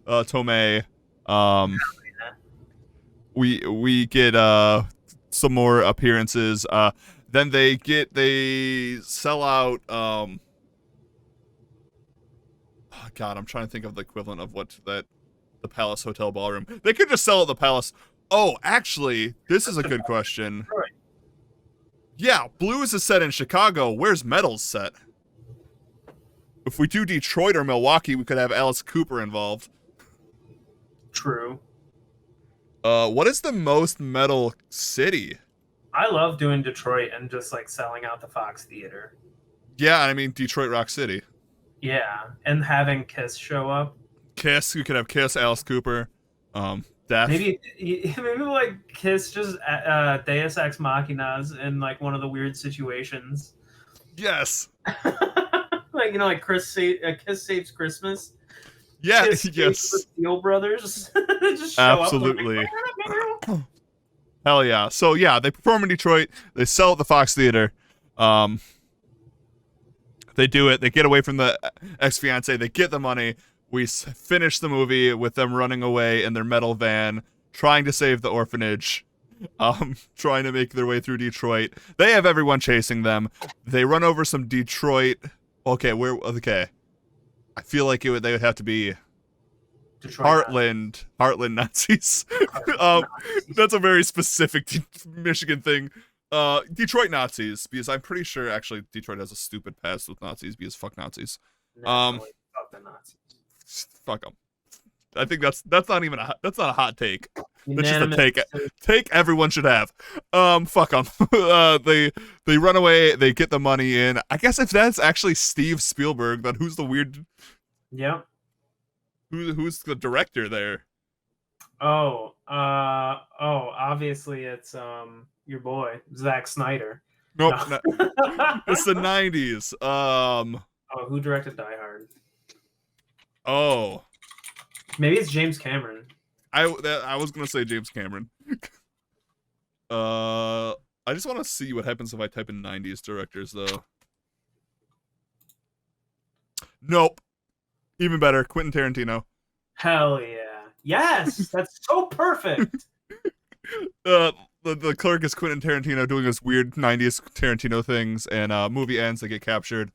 Speaker 2: Tomei. We get some more appearances. Then they sell out. Oh God, I'm trying to think of the equivalent of what the Palace Hotel Ballroom. They could just sell at the Palace. Oh, actually, this is a good question. Yeah, blues is set in Chicago. Where's metal's set? If we do Detroit or Milwaukee, we could have Alice Cooper involved.
Speaker 1: True.
Speaker 2: What is the most metal city?
Speaker 1: I love doing Detroit and just like selling out the Fox Theater.
Speaker 2: Yeah, I mean Detroit Rock City.
Speaker 1: Yeah, and having Kiss show up.
Speaker 2: Kiss, you could have Kiss, Alice Cooper, Death.
Speaker 1: Maybe like Kiss just Deus Ex Machinas in like one of the weird situations.
Speaker 2: Yes.
Speaker 1: Like like Kiss Saves Christmas.
Speaker 2: Yeah.
Speaker 1: Kiss
Speaker 2: Yes.
Speaker 1: the Steel Brothers just show
Speaker 2: Absolutely.
Speaker 1: up. Like,
Speaker 2: Hell yeah. So yeah, they perform in Detroit. They sell at the Fox Theater. They do it. They get away from the ex-fiance. They get the money. We finish the movie with them running away in their metal van, trying to save the orphanage, trying to make their way through Detroit. They have everyone chasing them. They run over some Detroit. Okay. I feel like they would have to be
Speaker 1: Detroit
Speaker 2: Heartland Nazis. That's a very specific Michigan thing. Detroit Nazis, because I'm pretty sure actually Detroit has a stupid past with Nazis because fuck Nazis.
Speaker 1: Fuck the Nazis.
Speaker 2: Fuck them. I think that's not that's not a hot take. That's just a
Speaker 1: Unanimous.
Speaker 2: take everyone should have. Fuck them. They run away. They get the money in. I guess if that's actually Steve Spielberg, then who's the weird?
Speaker 1: Yep.
Speaker 2: Who's the director there?
Speaker 1: Obviously it's your boy Zack Snyder.
Speaker 2: Nope.
Speaker 1: No.
Speaker 2: It's the 90s.
Speaker 1: Oh, who directed Die Hard?
Speaker 2: Oh,
Speaker 1: Maybe it's James Cameron.
Speaker 2: I was gonna say James Cameron. I just want to see what happens if I type in 90s directors, though. Nope. Even better, Quentin Tarantino.
Speaker 1: Hell yeah. Yes, that's so perfect.
Speaker 2: The clerk is Quentin Tarantino doing his weird 90s Tarantino things, and movie ends, they get captured.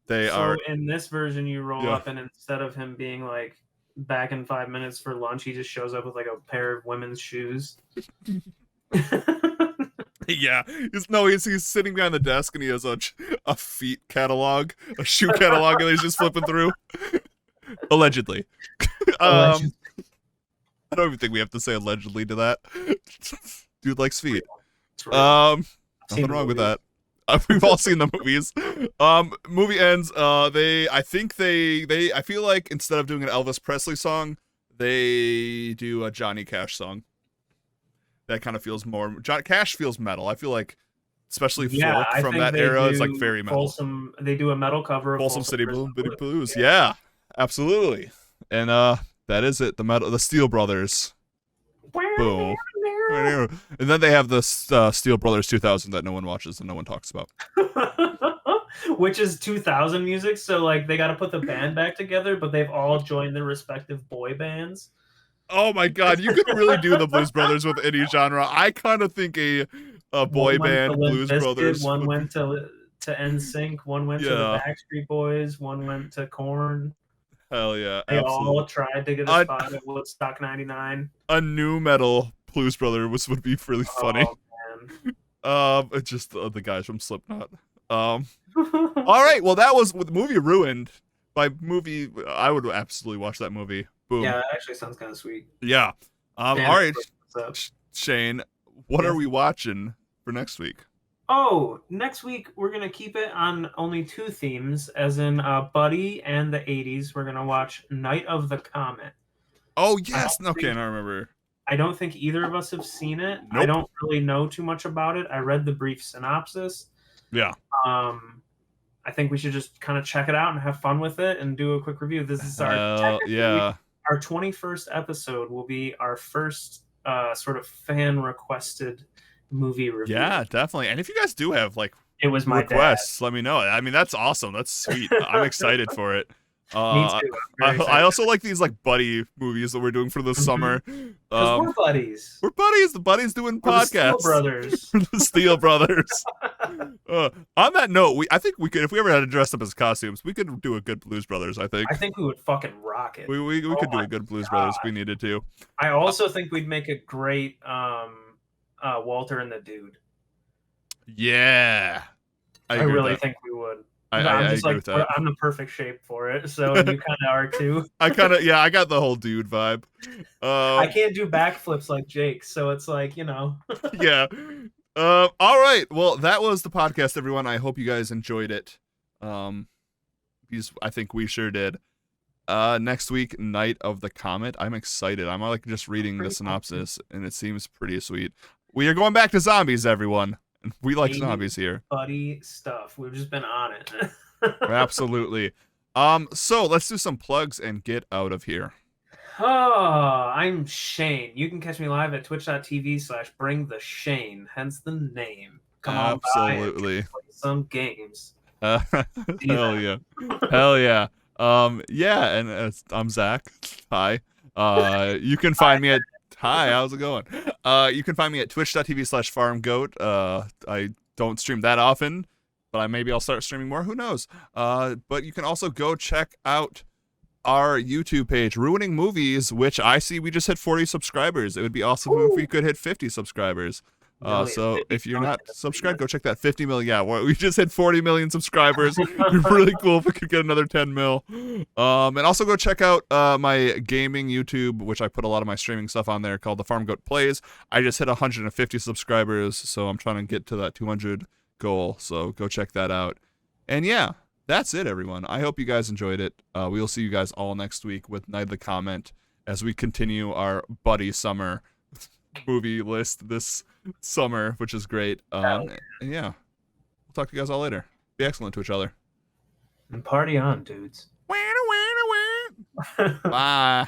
Speaker 1: So in this version, you roll
Speaker 2: Yeah.
Speaker 1: up, and instead of him being like back in 5 minutes for lunch, he just shows up with like a pair of women's shoes.
Speaker 2: Yeah, he's sitting behind the desk and he has a feet catalog, a shoe catalog, and he's just flipping through. Allegedly. I don't even think we have to say allegedly to that. Dude likes feet. Nothing wrong with that. We've all seen the movies. Movie ends. I feel like instead of doing an Elvis Presley song, they do a Johnny Cash song. That kind of feels more. Cash feels metal. I feel like, especially folk from that era, is like very metal.
Speaker 1: They do a metal cover of
Speaker 2: Folsom City Blues. Yeah, absolutely. And that is it. The Steel Brothers. Boom. And then they have the Steel Brothers 2000 that no one watches and no one talks about.
Speaker 1: Which is 2000 music, so like they got to put the band back together, but they've all joined their respective boy bands.
Speaker 2: Oh my god, you could really do the Blues Brothers with any genre. I kind of think a boy band Blues Brothers.
Speaker 1: One went to NSYNC, one went to the Backstreet Boys, one went to Korn.
Speaker 2: Hell yeah,
Speaker 1: they all tried to get a spot at Woodstock 99.
Speaker 2: A new metal Blues Brother would be really funny. It's just the guys from Slipknot. All right, well that was with the movie ruined. By movie, I would absolutely watch that movie. Boom.
Speaker 1: Yeah, that actually sounds kind of sweet.
Speaker 2: Yeah. All right, Shane, what are we watching for next week?
Speaker 1: Oh, next week we're gonna keep it on only 2 themes, as in Buddy and the 80s. We're gonna watch Night of the Comet.
Speaker 2: Oh yes, okay, I remember.
Speaker 1: I don't think either of us have seen it.
Speaker 2: Nope.
Speaker 1: I don't really know too much about it. I read the brief synopsis.
Speaker 2: Yeah.
Speaker 1: I think we should just kind of check it out and have fun with it and do a quick review. This is our 21st episode. Will be our first sort of fan requested movie review.
Speaker 2: Yeah, definitely. And if you guys do have like
Speaker 1: my
Speaker 2: requests, let me know. I mean, that's awesome. That's sweet. I'm excited for it.
Speaker 1: Me too.
Speaker 2: I also like these like buddy movies that we're doing for the summer.
Speaker 1: Because we're buddies.
Speaker 2: We're buddies. The buddies doing podcasts.
Speaker 1: The Steel Brothers.
Speaker 2: The Steel Brothers. On that note, I think we could, if we ever had to dress up as costumes, we could do a good Blues Brothers. I think
Speaker 1: we would fucking rock it.
Speaker 2: We could do a good Blues Brothers if we needed to.
Speaker 1: I also think we'd make a great Walter and the Dude.
Speaker 2: Yeah,
Speaker 1: I really think we would.
Speaker 2: I agree with that.
Speaker 1: I'm the perfect shape for it, so you kind of are too.
Speaker 2: I got the whole dude vibe.
Speaker 1: I can't do backflips like Jake, so it's like,
Speaker 2: Yeah. All right. Well, that was the podcast, everyone. I hope you guys enjoyed it. Because I think we sure did. Next week, Night of the Comet. I'm excited. I'm like just reading the synopsis, and it seems pretty sweet. We are going back to zombies, everyone. We like zombies here.
Speaker 1: Buddy stuff. We've just been on it.
Speaker 2: Absolutely. So let's do some plugs and get out of here.
Speaker 1: Oh, I'm Shane. You can catch me live at twitch.tv/bringtheshane, hence the name. Come on by and play some games.
Speaker 2: Hell yeah. Hell yeah. Yeah, and I'm Zach. Hi. You can find me at Hi, how's it going? You can find me at twitch.tv/farmgoat. I don't stream that often, but maybe I'll start streaming more. Who knows? But you can also go check out our YouTube page, Ruining Movies, which I see we just hit 40 subscribers. It would be awesome if we could hit 50 subscribers. So if you're not subscribed, go check that 50 million. Yeah, we just hit 40 million subscribers. It'd be really cool if we could get another 10 mil. And also go check out my gaming YouTube, which I put a lot of my streaming stuff on there, called The Farm Goat Plays. I just hit 150 subscribers, so I'm trying to get to that 200 goal. So go check that out. And yeah, that's it, everyone. I hope you guys enjoyed it. We'll see you guys all next week with Night of the Comet as we continue our buddy summer movie list this summer, which is great. And yeah, we'll talk to you guys all later. Be excellent to each other.
Speaker 1: And party on, dudes.
Speaker 2: Bye.